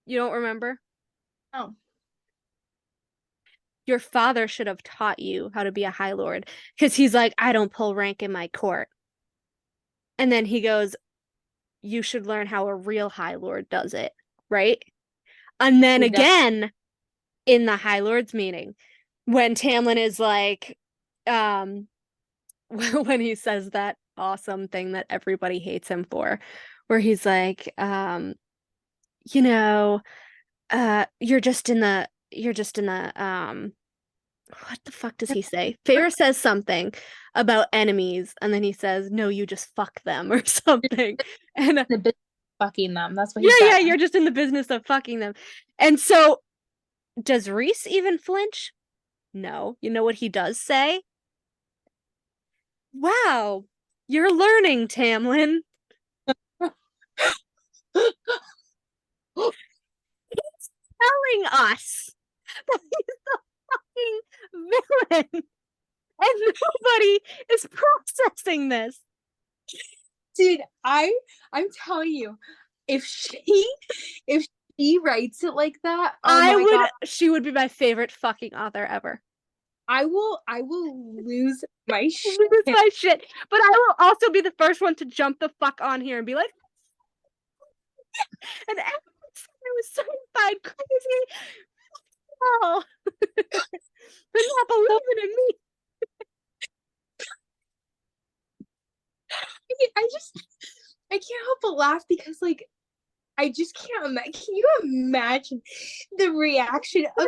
You don't remember? Oh. Your father should have taught you how to be a High Lord. Because he's like, I don't pull rank in my court. And then he goes, you should learn how a real High Lord does it, right? And then again, in the High Lords meeting, when Tamlin is like, when he says that awesome thing that everybody hates him for, where he's like, you're just in the what the fuck does he say? Feyre says something about enemies, and then he says, no, you just fuck them or something. And the business of fucking them. That's what he said. Yeah, you're just in the business of fucking them. And so does Rhys even flinch? No. You know what he does say? Wow, you're learning, Tamlin. He's telling us that he's the fucking villain, and nobody is processing this. Dude, I'm telling you, if she writes it like that, God, she would be my favorite fucking author ever. I will lose my shit. But I will also be the first one to jump the fuck on here and be like, and everyone said I was certified crazy. Oh, they're not believing in me. I can't help but laugh, because like, I just can't imagine. Can you imagine the reaction of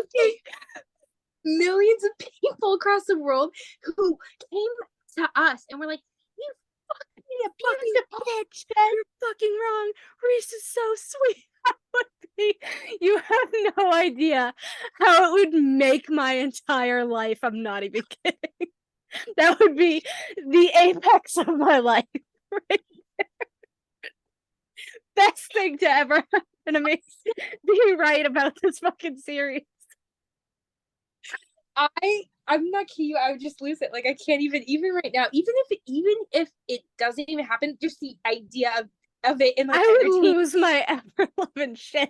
millions of people across the world who came to us and were like, you fucking bitch, you're fucking wrong. Rhys is so sweet. You have no idea how it would make my entire life. I'm not even kidding. That would be the apex of my life. Right there. Best thing to ever happen to me. Be right about this fucking series. I'm not kidding you. I would just lose it. Like I can't even right now. Even if it doesn't even happen, just the idea of it in like I would lose my ever loving shit.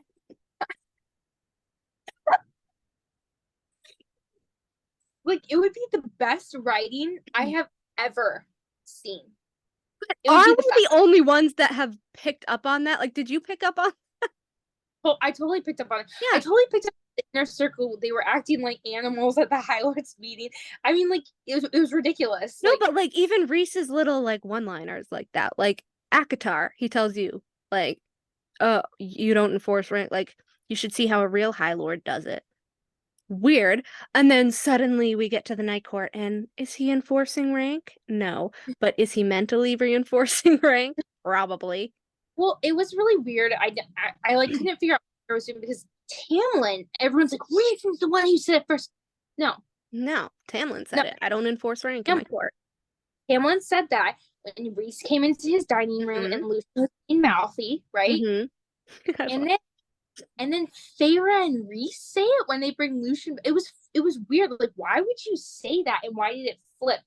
Like it would be the best writing I have ever seen. Are we the only ones that have picked up on that? Like, did you pick up on? Well, I totally picked up on it. Yeah. I totally picked up in their circle. They were acting like animals at the High Lords meeting. I mean, like it was ridiculous. No, like, but like even Reese's little like one-liners like that. Like Akatar, he tells you like, "Oh, you don't enforce rank. Like you should see how a real High Lord does it." Weird. And then suddenly we get to the Night Court, and is he enforcing rank? No, but is he mentally reinforcing rank? Probably. well, it was really weird. I like couldn't figure out what I was doing because Tamlin, everyone's like, Reese is the one who said it first. No, Tamlin said No. it. I don't enforce rank in my court. Tamlin said that when Reese came into his dining room Mhm. and Lucian was being mouthy, right? Mhm. And then Feyre and Reese say it when they bring Lucian. It was weird. Like, why would you say that, and why did it flip?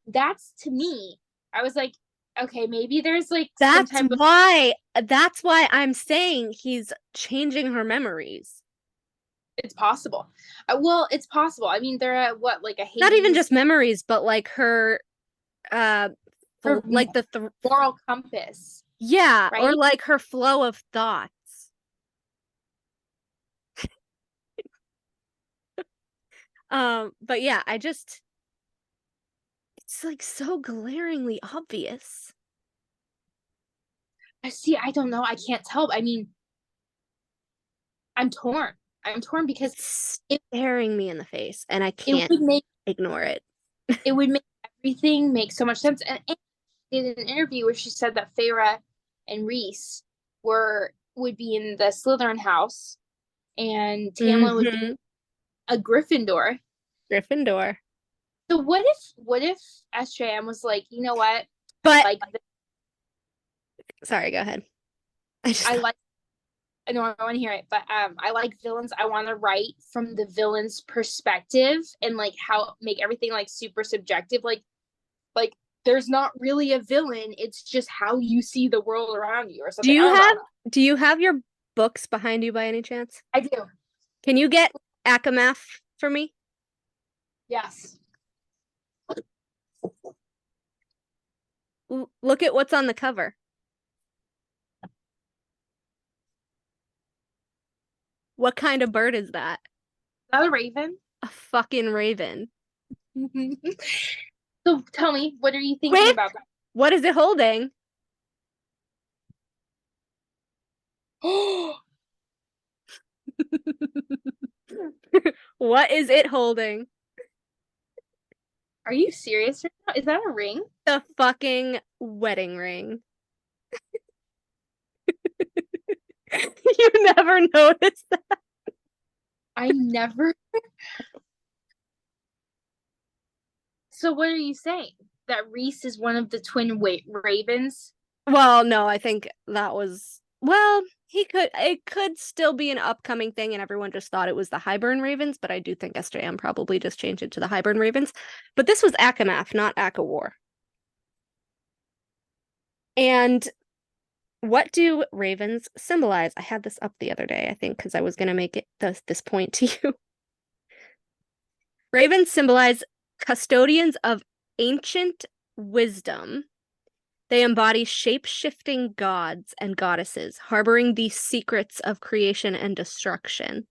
That's to me. I was like, okay, maybe there's like some That's type of why I'm saying he's changing her memories. it's possible. Well, it's possible. I mean, they're at what, like a Hades, Not even just memories, but like her her like the moral compass. yeah, or right? like her flow of thoughts. But yeah, it's like so glaringly obvious. I see. I don't know. I can't tell. I mean, I'm torn. I'm torn because It's staring me in the face, and I it can't would make ignore it. it would make everything make so much sense. And she did an interview where she said that Feyre and Reese would be in the Slytherin house, and Tamlin would be a Gryffindor. Gryffindor. So what if SJM was like, you know what? But Like, sorry, go ahead. I know I want to hear it, but I like villains. I want to write from the villain's perspective and like how make everything like super subjective. Like there's not really a villain. It's just how you see the world around you or something. Do you have your books behind you by any chance? I do. Can you get Akamath for me? Yes. Look at what's on the cover. What kind of bird is that? Is that a raven? A fucking raven. So tell me, what are you thinking about that? What is it holding? What is it holding? Are you serious right now? Is that a ring? The fucking wedding ring. You never noticed that? I never. So what are you saying? That Reese is one of the twin ravens? Well, no, I think that was it could still be an upcoming thing, and everyone just thought it was the Highburn Ravens, but I do think SJM probably just changed it to the Highburn Ravens. But this was Akamath, not Akawar. And what do ravens symbolize? I had this up the other day, I think, because I was going to make it this point to you. Ravens symbolize custodians of ancient wisdom. They embody shape-shifting gods and goddesses, harboring the secrets of creation and destruction.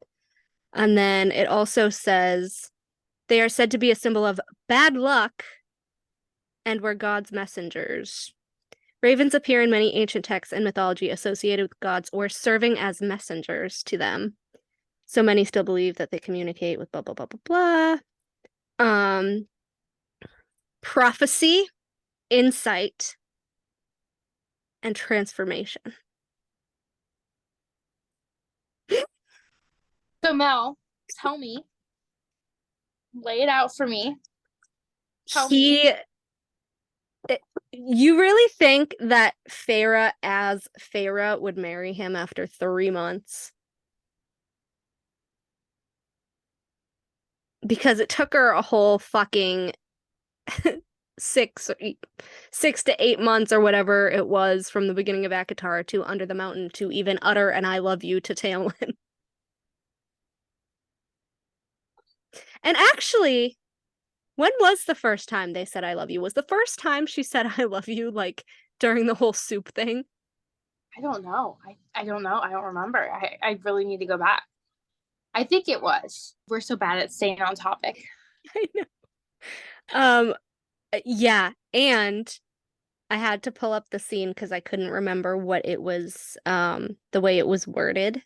And then it also says they are said to be a symbol of bad luck and were God's messengers. Ravens appear in many ancient texts and mythology associated with gods or serving as messengers to them. So many still believe that they communicate with blah, blah, blah, blah, blah. Prophecy, insight, and transformation. So Mel, tell me, lay it out for me. Tell me. You really think that Feyre as Feyre would marry him after 3 months? Because it took her a whole fucking 6 to 8 months or whatever it was from the beginning of ACOTAR to Under the Mountain to even utter an I love you to Tamlin. And actually, when was the first time they said I love you? Was the first time she said I love you like during the whole soup thing? I don't know. I don't know. I don't remember. I really need to go back. I think it was. We're so bad at staying on topic. I know. Yeah, and I had to pull up the scene because I couldn't remember what it was, the way it was worded.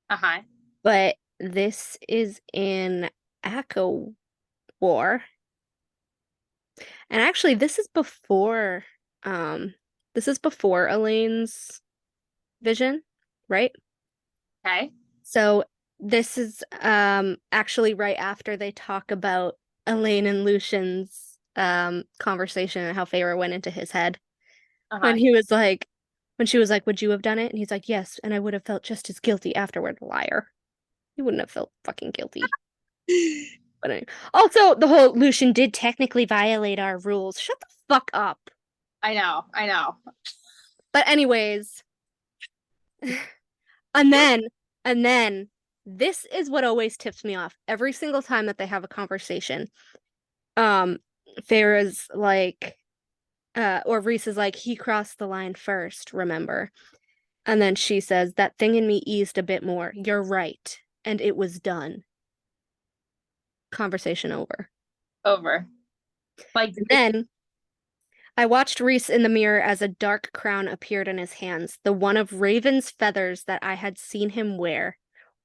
Uh-huh. But this is in ACO War. And actually this is before Elaine's vision, right? Okay. So this is actually right after they talk about Elaine and Lucian's conversation and how Feyre went into his head. When he was like, when she was like, would you have done it? And he's like, yes, and I would have felt just as guilty afterward. Liar. He wouldn't have felt fucking guilty. But anyway. Also, the whole Lucian did technically violate our rules. Shut the fuck up. I know. But anyways, and then this is what always tips me off. Every single time that they have a conversation, Feyre's like, or Rhys is like, he crossed the line first, remember? And then she says, that thing in me eased a bit more. You're right. And it was done. Conversation over. Like, then I watched Rhys in the mirror as a dark crown appeared in his hands, the one of raven's feathers that I had seen him wear,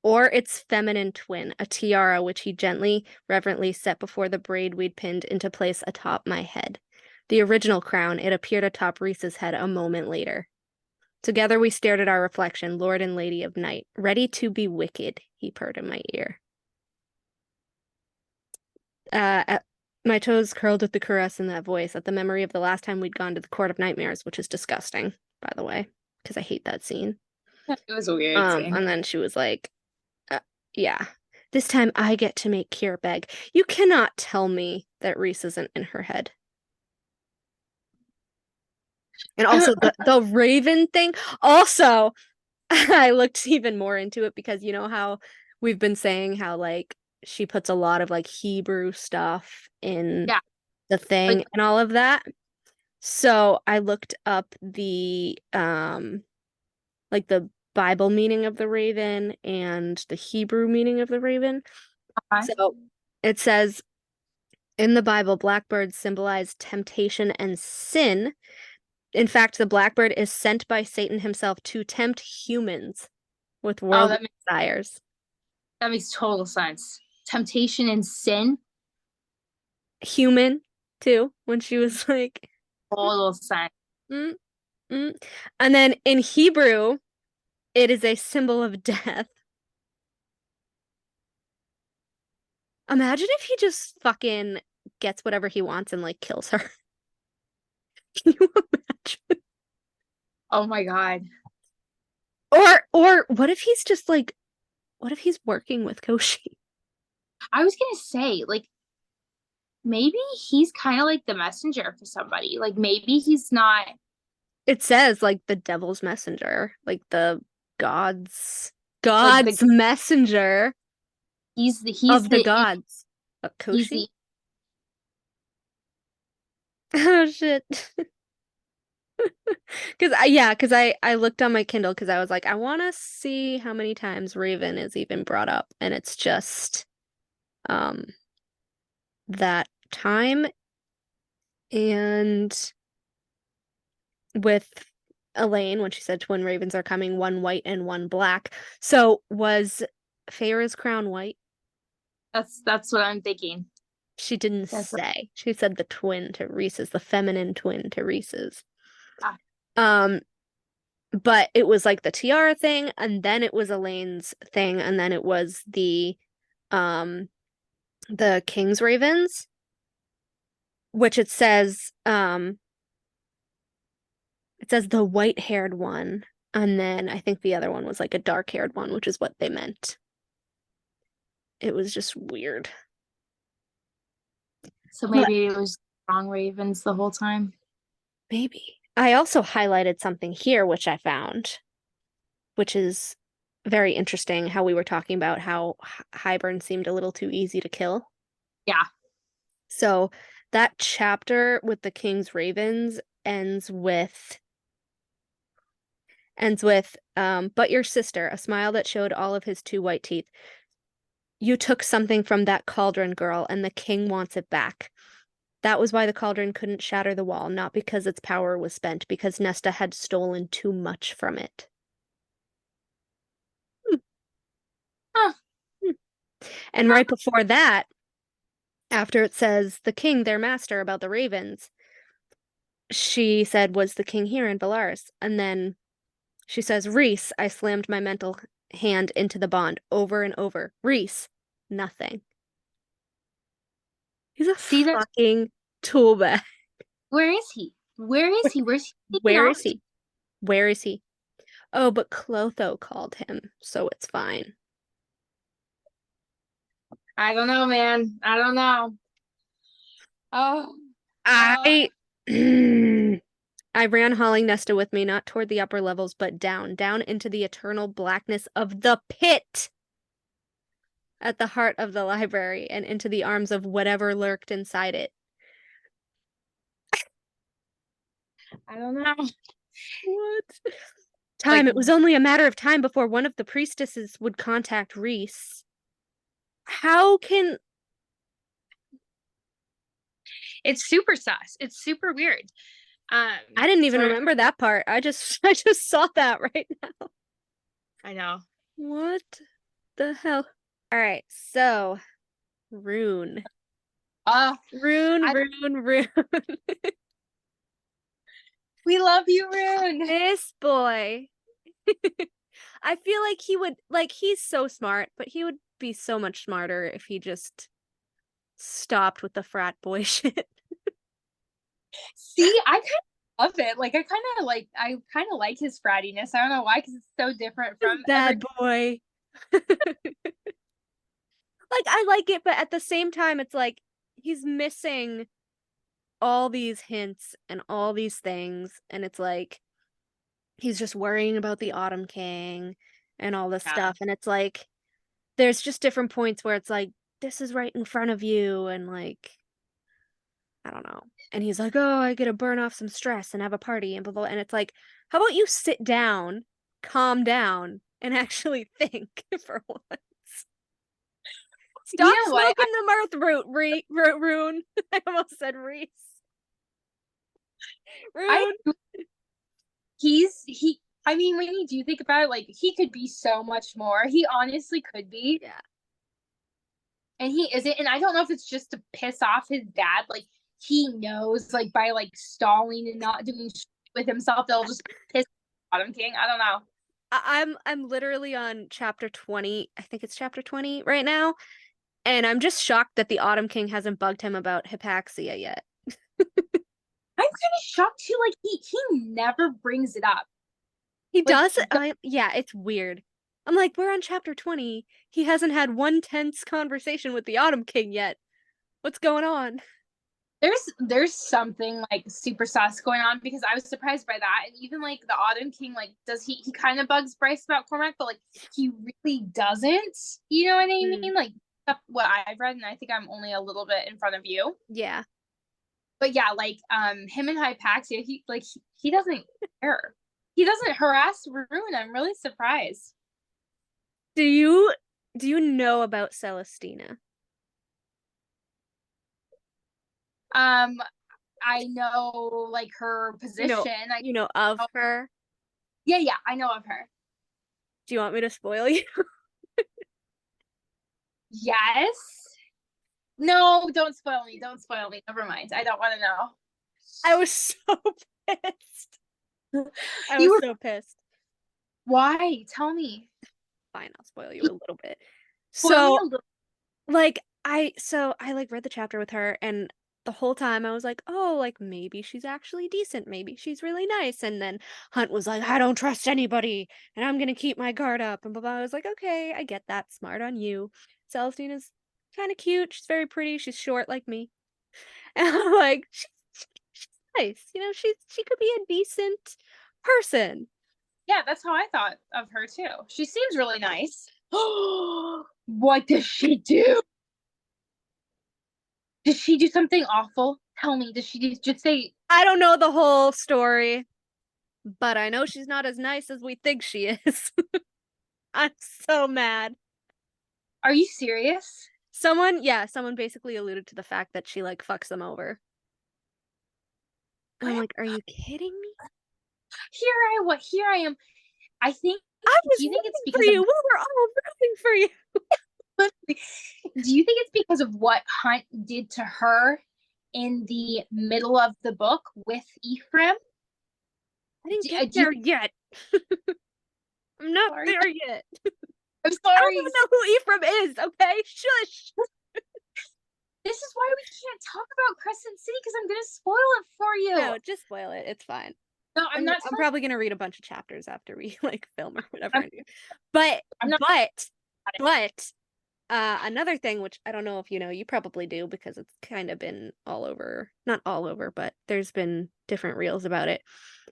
or its feminine twin, a tiara which he gently, reverently set before the braid we'd pinned into place atop my head. The original crown, it appeared atop Rhys's head a moment later. Together we stared at our reflection, Lord and Lady of Night. Ready to be wicked, he purred in my ear. My toes curled with the caress in that voice at the memory of the last time we'd gone to the Court of Nightmares, which is disgusting, by the way, because I hate that scene. it was a weird scene. And then she was like, yeah, this time I get to make Kier beg. You cannot tell me that Rhys isn't in her head. And also the Raven thing. Also, I looked even more into it because you know how we've been saying how like she puts a lot of like Hebrew stuff in the thing and all of that. So I looked up the like the Bible meaning of the raven and the Hebrew meaning of the raven. So it says in the Bible, blackbirds symbolize temptation and sin. In fact, the blackbird is sent by Satan himself to tempt humans with worldly desires. That makes total sense. Temptation and sin. Human, too, when she was like... Total sense. And then in Hebrew, it is a symbol of death. Imagine if he just fucking gets whatever he wants and, like, kills her. Can you imagine? Oh my god. Or what if he's just, like... What if he's working with Koschei? I was gonna say, like, maybe he's kind of like the messenger for somebody. Like, maybe he's not... It says, like, the devil's messenger. Like, the God's messenger. He's the gods. Koschei? Oh, shit. Because I looked on my Kindle because I was like, I want to see how many times Raven is even brought up. And it's just that time. And with Elaine, when she said twin ravens are coming, one white and one black. So was Feyre's crown white? That's what I'm thinking. She didn't say. She said the twin to Rhys's, the feminine twin to Rhys's. but it was like the tiara thing, and then it was Elaine's thing, and then it was um the King's Ravens, which it says the white-haired one, and then I think the other one was like a dark-haired one, which is what they meant. It was just weird. So maybe it was wrong ravens the whole time. Maybe. I also highlighted something here, which I found, which is very interesting, how we were talking about how Hybern seemed a little too easy to kill. Yeah. So that chapter with the King's Ravens ends with but your sister, a smile that showed all of his 2 white teeth. You took something from that cauldron, girl, and the king wants it back. That was why the cauldron couldn't shatter the wall, not because its power was spent, because Nesta had stolen too much from it. Huh. And right before that, after it says the king, their master, about the ravens, she said, was the king here in Velaris? And then she says, Rhys, I slammed my mental hand into the bond over and over. Rhys, nothing. He's a fucking tool bag. Where is he? Where is he? Where's he? Where is he? Where is he? Oh, but Clotho called him, so it's fine. I don't know, man. I don't know. Oh. I ran hauling Nesta with me, not toward the upper levels, but down into the eternal blackness of the pit at the heart of the library, and into the arms of whatever lurked inside it. I don't know. What? Time. It was only a matter of time before one of the priestesses would contact Rhys. How can... It's super sus. It's super weird. I didn't even remember that part. I just saw that right now. I know. What the hell? All right, so Rune. Rune. We love you, Rune. This boy. I feel like he would, like, he's so smart, but he would be so much smarter if he just stopped with the frat boy shit. See, I kind of love it. Like, I kind of like his frattiness. I don't know why, because it's so different from bad boy. Like, I like it, but at the same time, it's like he's missing all these hints and all these things, and it's like he's just worrying about the Autumn King and all this stuff, and it's like there's just different points where it's like, this is right in front of you, and like, I don't know. And he's like, oh, I get to burn off some stress and have a party and blah, blah. And it's like, how about you sit down, calm down, and actually think for once? Stop smoking the mirth root, Rune. I almost said Rhys. Rune. I mean, when you do think about it, like, he could be so much more. He honestly could be. Yeah. And he isn't. And I don't know if it's just to piss off his dad. Like, he knows, like, by, like, stalling and not doing shit with himself, they'll just piss Autumn King. I don't know. I'm literally on chapter 20. I think it's chapter 20 right now. And I'm just shocked that the Autumn King hasn't bugged him about Hypaxia yet. I'm kind of shocked too. Like, he never brings it up. He does? Yeah, it's weird. I'm like, we're on chapter 20. He hasn't had one tense conversation with the Autumn King yet. What's going on? There's something like super sus going on, because I was surprised by that. And even like the Autumn King, like, does he kind of bugs Bryce about Cormac, but like he really doesn't. You know what I mean? Like, what I've read, and I think I'm only a little bit in front of you. Yeah. But yeah, like, him and Hypaxia, he doesn't care. He doesn't harass Rune. I'm really surprised. Do you know about Celestina? I know, like, her position. You know of her? Yeah, I know of her. Do you want me to spoil you? Yes. No, don't spoil me. Don't spoil me. Never mind. I don't want to know. I was so pissed. I You was were so pissed. why? Tell me. Fine, I'll spoil you a little bit. Spoil me So a little. like I like read the chapter with her, and the whole time I was like, oh, like maybe she's actually decent, maybe she's really nice. And then Hunt was like, I don't trust anybody and I'm gonna keep my guard up and blah blah. I was like, okay, I get that. Smart on you. Celestina's kind of cute, she's very pretty, she's short like me. And I'm like, she's nice. She could be a decent person. Yeah, that's how I thought of her too. She seems really nice. What does she do? Did she do something awful? Tell me. Did she just say? I don't know the whole story, but I know she's not as nice as we think she is. I'm so mad. Are you serious? Someone basically alluded to the fact that she like fucks them over. And I'm What? like, are you kidding me? Here I am. I think. I was Do you think it's rooting for because you. We were all rooting for you. of? Do you think it's because of what Hunt did to her in the middle of the book with Ephraim? I didn't Do, get do you, there yet. I'm not Sorry. there yet. I'm I don't sorry. even know who Ephraim is, okay? Shush. This is why we can't talk about Crescent City because I'm gonna spoil it for you. No, just spoil it. It's fine. No, I'm not. I'm probably gonna read a bunch of chapters after we like film or whatever I'm- I do. But I'm not- but another thing which I don't know if you know, you probably do because it's kind of been all over, not all over, but there's been different reels about it.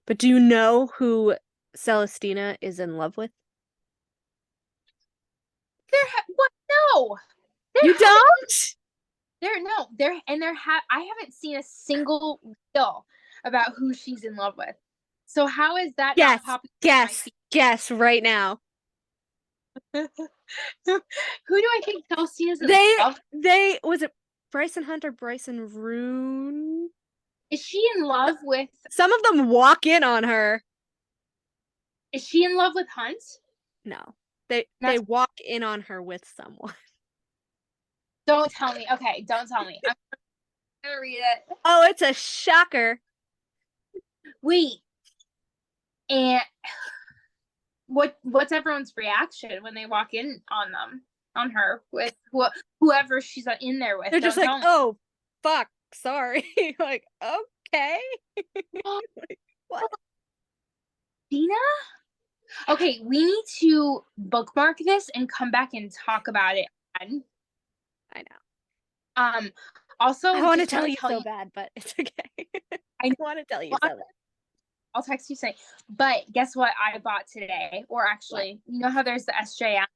But do you know who Celestina is in love with? What? No. You don't? I haven't seen a single reel about who she's in love with. So how is that Yes, not popular? guess right now. Who do I think Celestina's in They love? was it Bryson Hunt or Bryson Rune? Is she in love with? Some of them walk in on her. Is she in love with Hunt? No. They That's- walk in on her with someone. Don't tell me. Okay, don't tell me. I'm gonna read it. Oh, it's a shocker. Wait. And what's everyone's reaction when they walk in on her with whoever she's in there with? They're just Don't like, tell me. oh, fuck, sorry. Like, okay. Like, what? Dina? Okay, we need to bookmark this and come back and talk about it again. I know. Also, I want to just tell wanna you so bad, but it's okay. I want to tell you so bad. I'll text you say. But guess what I bought today? Or actually, you know how there's the SJM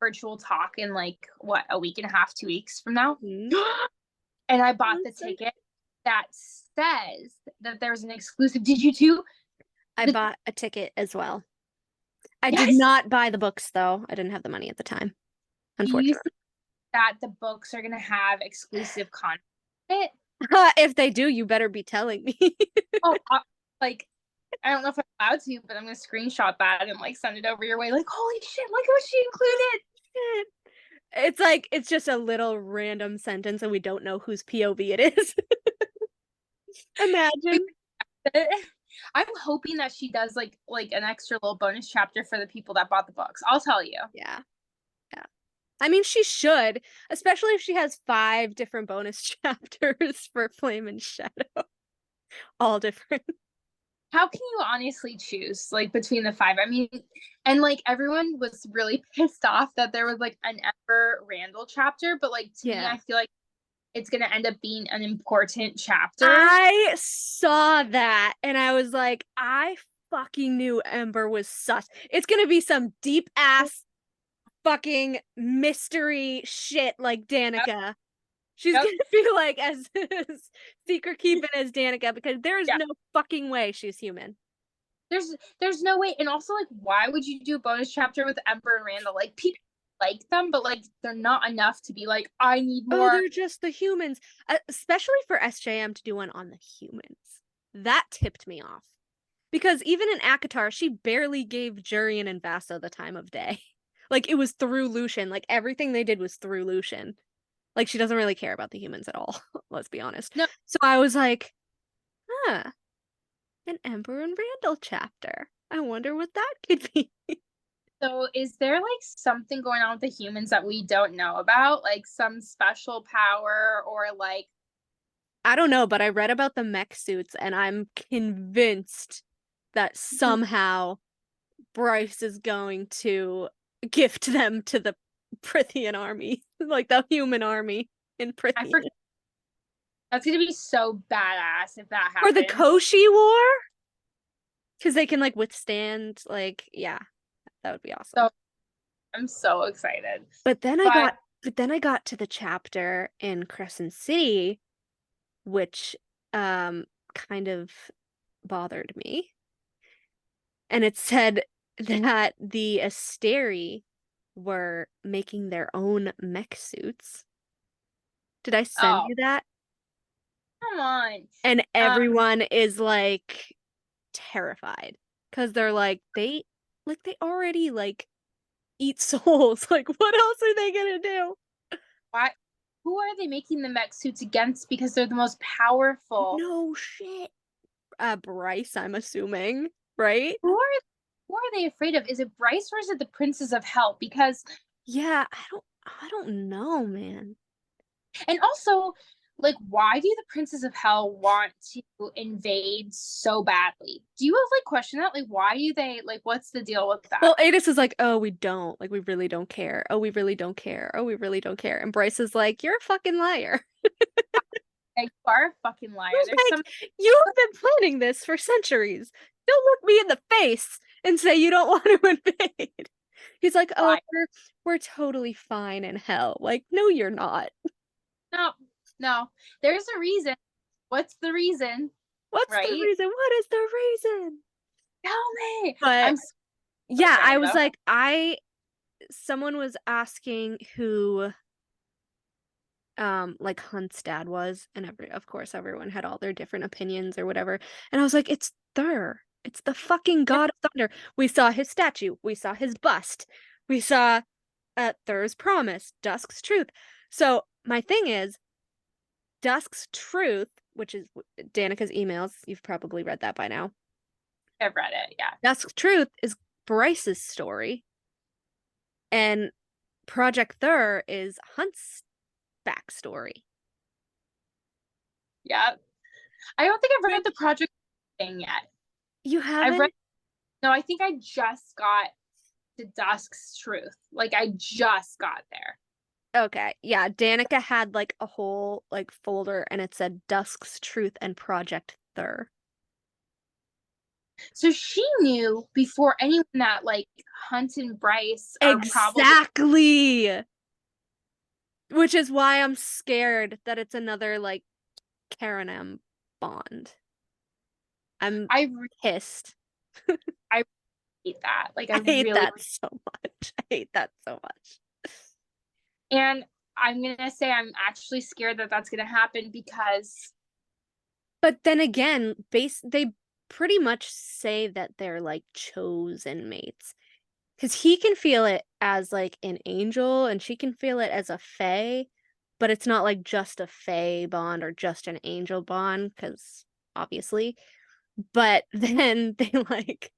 virtual talk in like what, a week and a half, 2 weeks from now? Mhm. And I bought the ticket that says that there's an exclusive. Did you too? I bought a ticket as well. I did Yes! not buy the books though. I didn't have the money at the time. Do you Unfortunately. think that the books are gonna have exclusive content? If they do, you better be telling me. Oh, like I don't know if I'm allowed to, but I'm gonna screenshot that and like send it over your way. Like, holy shit, look what she included. It's like it's just a little random sentence and we don't know whose POV it is. Imagine. I'm hoping that she does like an extra little bonus chapter for the people that bought the books. I'll tell you. Yeah. I mean, she should, especially if she has 5 different bonus chapters for Flame and Shadow. All different. How can you honestly choose like between the 5? I mean, and like everyone was really pissed off that there was like an Ember Randall chapter, but like to me, I feel like it's gonna end up being an important chapter. I saw that and I was like, I fucking knew Ember was sus. It's gonna be some deep ass fucking mystery shit like Danica. Yep. She's gonna be like as secret keeping as Danica because there's no fucking way she's human. There's no way. And also like, why would you do a bonus chapter with Ember and Randall? Like people like them, but like they're not enough to be like, I need more. Oh, they're just the humans. Especially for SJM to do one on the humans. That tipped me off. Because even in ACOTAR, she barely gave Jurian and Vassa the time of day. Like, it was through Lucian. Like, everything they did was through Lucian. Like, she doesn't really care about the humans at all. Let's be honest. No. So I was like, huh. an Ember and Randall chapter. I wonder what that could be. So is there like something going on with the humans that we don't know about? Like some special power or like I don't know, but I read about the mech suits and I'm convinced that somehow Bryce is going to gift them to the Prithian army, like the human army in I Prithian. forget. That's gonna be so badass if that Or happens. the Koshi War? Because they can like withstand, like, yeah, that would be awesome. So I'm so excited. But then But- I got to the chapter in Crescent City, which kind of bothered me. And it said that the Asteri were making their own mech suits. Did I send Oh. you that? Come on. And everyone is like terrified because they're like they already like eat souls. Like what else are they gonna do? Why? Who are they making the mech suits against? Because they're the most powerful. No shit. Bryce, I'm assuming, right? Who are they afraid of? Is it Bryce or is it the Princes of Hell? Because Yeah, I don't know, man. and also, like, why do the Princes of Hell want to invade so badly? Do you have like question that? Like, why do they like? What's the deal with that? Well, Adis is like, oh, we don't. Like, we really don't care. Oh, we really don't care. Oh, we really don't care. And Bryce is like, you're a fucking liar. Like, you are a fucking liar. He's There's like, some you have been planning this for centuries. Don't look me in the face and say you don't want to invade. He's like, oh, Why? we're totally fine in hell. Like, no, you're not. no. There's a reason. What's the reason? What's Right? the reason? What is the reason? Tell me. But I'm so yeah, I excited, was though. like, someone was asking who like Hunt's dad was, and of course everyone had all their different opinions or whatever. And I was like, it's Thur. It's the fucking god of thunder. We saw his statue, we saw his bust, we saw Thur's promise, Dusk's truth. So my thing is, Dusk's truth, which is Danica's emails, you've probably read that by now. I've read it, yeah. Dusk's truth is Bryce's story, and Project Thur is Hunt's backstory. Yeah. I don't think I've read the project thing yet. You haven't? No, I think I just got to Dusk's truth. Like I just got there. Okay, yeah, Danica had like a whole like folder and it said Dusk's Truth and Project Thur. So she knew before anyone that like Hunt and Bryce are probably Exactly. Which is why I'm scared that it's another like Karen M bond. I'm I pissed. hate that. Like I hate really that so much. I hate that so much. and I'm gonna say I'm actually scared that that's gonna happen because But then again, they pretty much say that they're like chosen mates. Because he can feel it as like an angel and she can feel it as a fae, but it's not like just a fae bond or just an angel bond, because obviously. But then they like,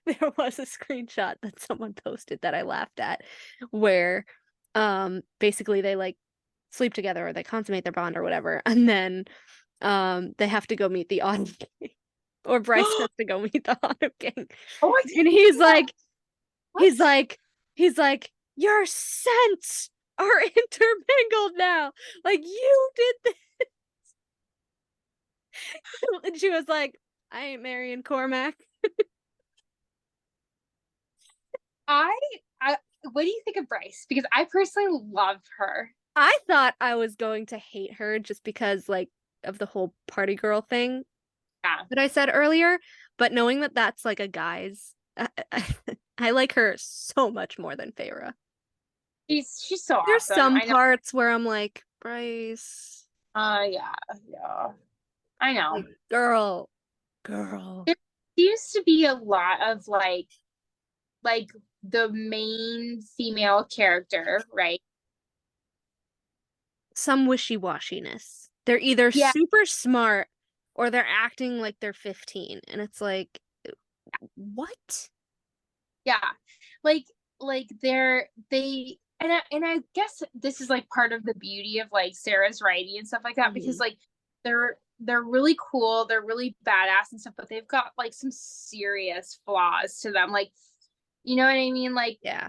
there was a screenshot that someone posted that I laughed at where basically they like sleep together or they consummate their bond or whatever, and then they have to go meet the Autumn King. Or Bryce has to go meet the Autumn King. oh my And he's God. like, What? he's like, your scents are intermingled now. Like you did this. And she was like, I ain't marrying Cormac. I what do you think of Bryce? Because I personally love her. I thought I was going to hate her just because like of the whole party girl thing Yeah. that I said earlier, but knowing that that's like a guy's, I like her so much more than Feyre. She's so There's awesome. some I know. parts where I'm like, Bryce, Yeah. I know. like, girl. Seems to be a lot of like the main female character, right? Some wishy-washiness. They're either Yeah. super smart or they're acting like they're 15, and it's like, what? Yeah. Like they and I guess this is like part of the beauty of like Sarah's writing and stuff like that, because like they're really cool, they're really badass and stuff, but they've got like some serious flaws to them. Like, you know what I mean? Like, Yeah.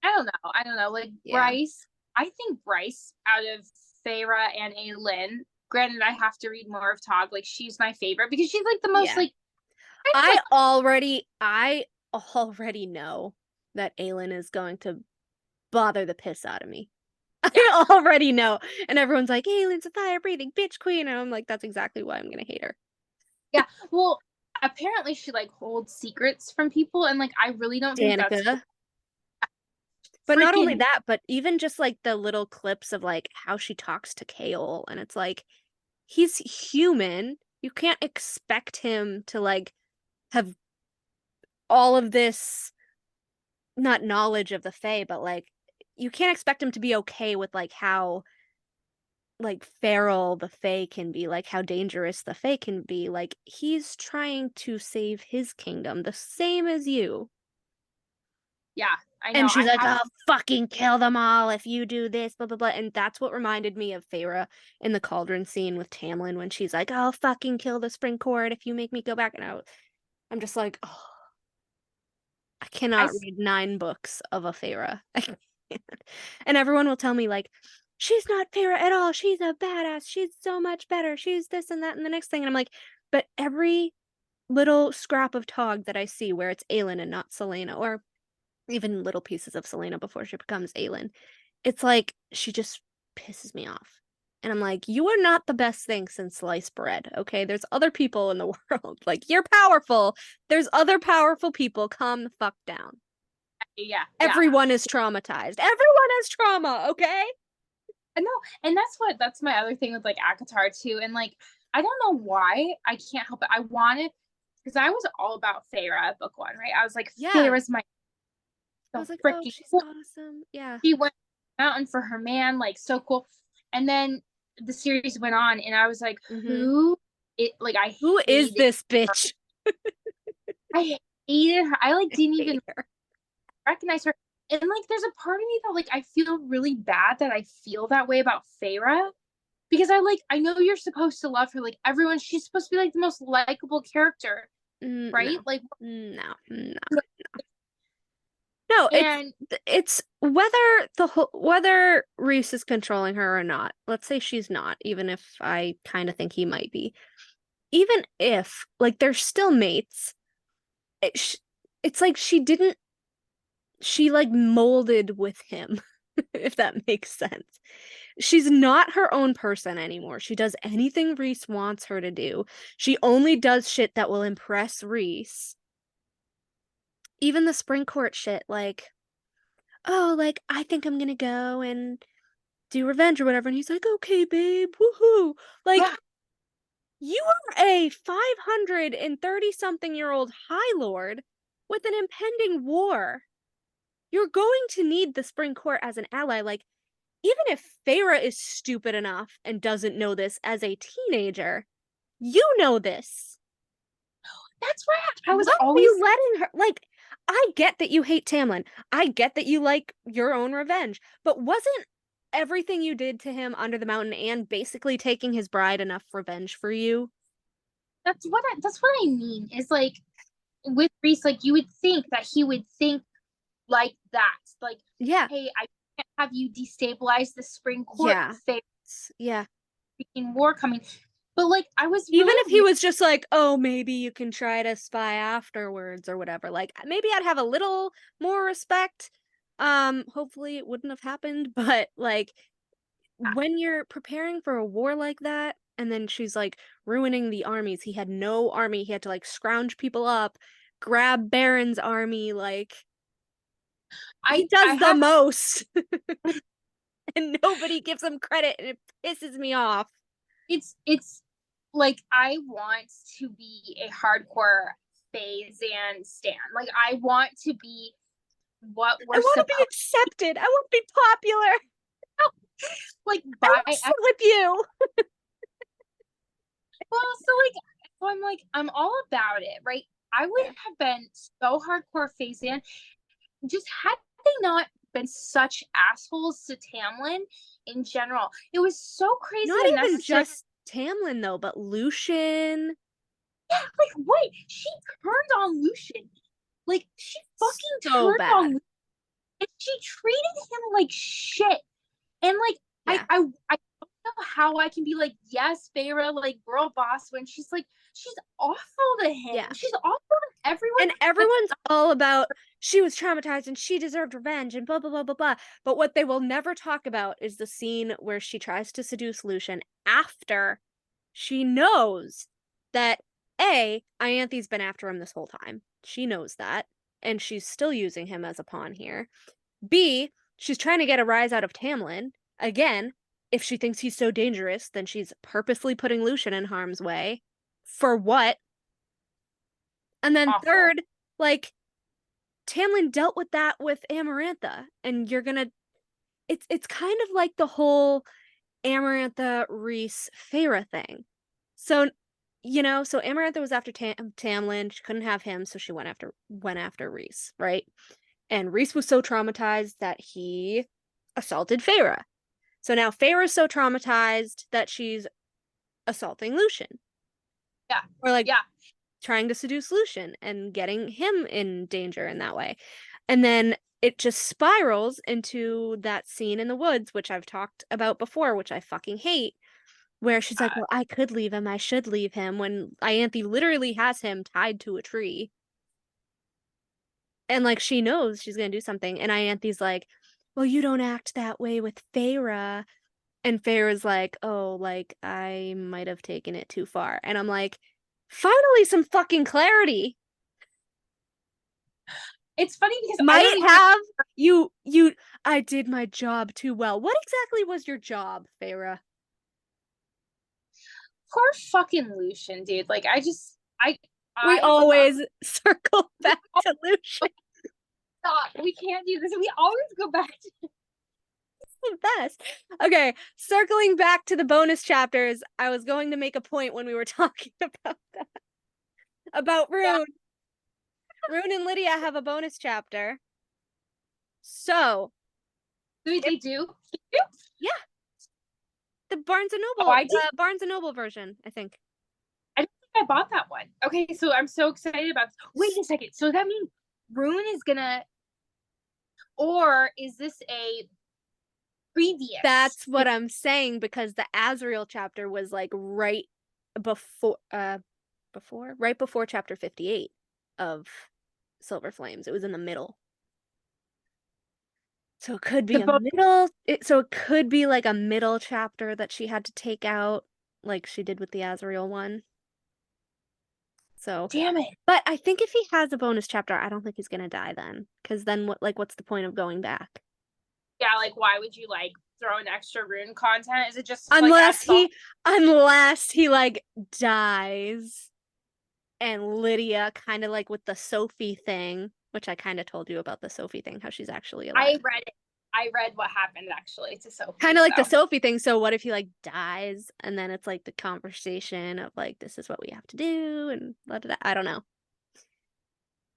I don't know. Like, Yeah. Bryce, I think Bryce out of Feyre and Aelin, granted I have to read more of Tog, like she's my favorite because she's like the most Yeah. like I already know that Aelin is going to bother the piss out of me. I already know. And everyone's like, Aelin's a fire-breathing bitch queen. And I'm like, that's exactly why I'm gonna hate her. Yeah. Well, apparently she like holds secrets from people, and like I really don't think that's Danica. But not only freaking that, but even just like the little clips of like how she talks to Chaol, and it's like, he's human. You can't expect him to like have all of this, not knowledge of the Fae, but like you can't expect him to be okay with like how like feral the Fae can be, like how dangerous the Fae can be. Like he's trying to save his kingdom the same as you. yeah, I know. And she's I like, have I'll fucking kill them all if you do this, blah blah blah. And that's what reminded me of Feyre in the cauldron scene with Tamlin when she's like, I'll fucking kill the spring court if you make me go back. And I'm just like, oh, I cannot read 9 books of a Feyre. I can't. And everyone will tell me like, she's not Feyre at all. She's a badass. She's so much better. She's this and that and the next thing. And I'm like, but every little scrap of Tog that I see where it's Aelin and not Celaena, or even little pieces of Celaena before she becomes Aelin, it's like she just pisses me off. And I'm like, you are not the best thing since sliced bread, okay? There's other people in the world. Like, you're powerful. There's other powerful people. Calm the fuck down. yeah. Everyone is traumatized. Everyone has trauma, okay? No, and that's my other thing with like ACOTAR too. And like I don't know why I can't help it. I wanted, because I was all about Feyre book 1, right? I was like, Yeah. Feyre's my I was like, oh, freaking she's cool. awesome. Yeah. She went mountain for her man, like so cool. And then the series went on, and I was like, who is this bitch? I hated her. I like didn't even recognize her. And like there's a part of me that like I feel really bad that I feel that way about Feyre, because I know you're supposed to love her, like everyone, she's supposed to be like the most likable character, right? No. Like No, and it's whether Rhys is controlling her or not. Let's say she's not, even if I kind of think he might be. Even if like they're still mates, it's like she like molded with him, if that makes sense. She's not her own person anymore. She does anything Rhys wants her to do. She only does shit that will impress Rhys. Even the spring court shit, like, oh, like, I think I'm gonna go and do revenge or whatever. And he's like, okay, babe, woohoo. Like, you are a 530-something-year-old High Lord with an impending war. You're going to need the spring court as an ally. Like, even if Feyre is stupid enough and doesn't know this as a teenager, you know this. That's why I was Why always are you letting her, like, I get that you hate Tamlin. I get that you like your own revenge. But wasn't everything you did to him under the mountain and basically taking his bride enough revenge for you? That's what I mean. Is like with Rhys, like you would think that he would think like that. Like, yeah, hey, I can't have you destabilize the spring court. Yeah. Freaking war coming. But like I was really, even if he was just like, oh, maybe you can try to spy afterwards or whatever, like maybe I'd have a little more respect. Hopefully it wouldn't have happened, but like when you're preparing for a war like that, and then she's like ruining the armies. He had no army. He had to like scrounge people up, grab Baron's army, like he does the most. And nobody gives him credit, and it pisses me off. It's like I want to be a hardcore Phazan stan. Like I want to be what we're I want to be accepted. I want to be popular. Like I sleep with you. Well, so I'm all about it, right? I would have been so hardcore Faye Stan. Just had they not been such assholes to Tamlin in general. It was so crazy. Not even unnecessary. just Tamlin though, but Lucian. Yeah, like what? She turned on Lucian. Like she fucking So turned bad. on Lucian. And she treated him like shit. And like Yeah. I don't know how I can be like, yes, Feyre, like girl boss, when she's awful to him. Yeah. She's awful to everyone. And everyone's all about she was traumatized and she deserved revenge and blah blah blah blah blah. But what they will never talk about is the scene where she tries to seduce Lucian after she knows that Ianthe's been after him this whole time. She knows that, and she's still using him as a pawn here. B, she's trying to get a rise out of Tamlin. Again, if she thinks he's so dangerous, then she's purposely putting Lucian in harm's way. For what? And then Awful. third, like, Tamlin dealt with that with Amarantha, and you're gonna it's kind of like the whole Amarantha Rhys Feyre thing. So so Amarantha was after Tamlin, she couldn't have him, so she went after Rhys, right? And Rhys was so traumatized that he assaulted Feyre. So now Feyre's so traumatized that she's assaulting Lucian. Yeah. Or like Yeah. trying to seduce Lucian and getting him in danger in that way. And then it just spirals into that scene in the woods, which I've talked about before, which I fucking hate, where she's like, well, I could leave him, I should leave him, when Ianthe literally has him tied to a tree. And like she knows she's gonna do something, and Ianthe's like, well, you don't act that way with Feyre. And Feyre's like, oh, like I might have taken it too far. And I'm like, finally some fucking clarity. It's funny because I did my job too well. What exactly was your job, Feyre? poor fucking Lucian, dude. Like We always circle back to Lucian. Stop. We can't do this. We always go back to the best. Okay, circling back to the bonus chapters, I was going to make a point when we were talking about that. About Rune. Yeah. Rune and Lydia have a bonus chapter. So. They do? Yeah. The Barnes & Noble. I did. Barnes & Noble version, I think. I don't think I bought that one. Okay, so I'm so excited about this. Wait a second. So that means Rune is gonna, or is this a previous? That's what I'm saying, because the Azriel chapter was like right before chapter 58 of Silver Flames. It was in the middle. So it could be it could be like a middle chapter that she had to take out, like she did with the Azriel one. So damn it. But I think if he has a bonus chapter, I don't think he's gonna die then. Because then what's the point of going back? Yeah, like why would you like throw in extra Rune content? Is it just unless he like dies and Lydia kind of like with the Sophie thing, which I kind of told you about the Sophie thing, how she's actually alive. I read what happened actually to Sophie. Kind of like the Sophie thing. So what if he like dies and then it's like the conversation of like, this is what we have to do and blah, blah, blah. I don't know.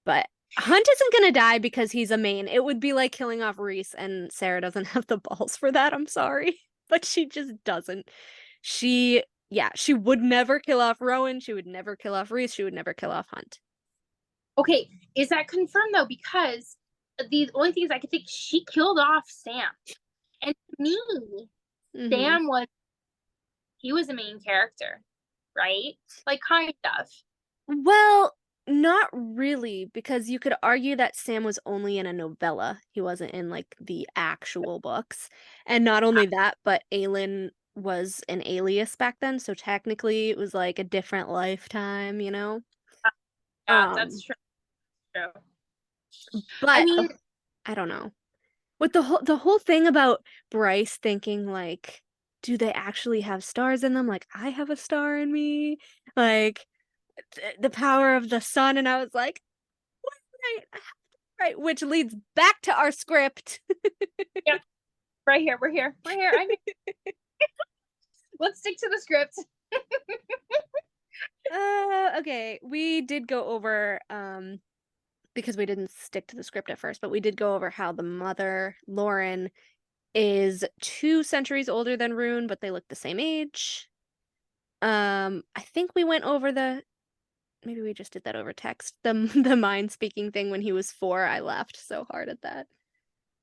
But Hunt isn't going to die because he's a main. It would be like killing off Rhys, and Sarah doesn't have the balls for that. I'm sorry. But she just doesn't. She would never kill off Rowan. She would never kill off Rhys. She would never kill off Hunt. Okay, is that confirmed though? Because the only thing is I could think she killed off Sam. And to me, Sam was a main character, right? Like kind of. Well, not really, because you could argue that Sam was only in a novella. He wasn't in like the actual books. And not only that, but Aelin was an alias back then, so technically it was like a different lifetime, you know? Yeah, that's true. But I mean, I don't know. With the whole thing about Bryce thinking like, do they actually have stars in them? Like, I have a star in me. Like, the power of the sun. And I was like, right, which leads back to our script. Yep. Right here. We're here. Let's stick to the script. okay, we did go over because we didn't stick to the script at first, but we did go over how the mother, Lauren, is 2 centuries older than Rune, but they look the same age. I think we went over maybe we just did that over text. The mind speaking thing when he was 4. I laughed so hard at that.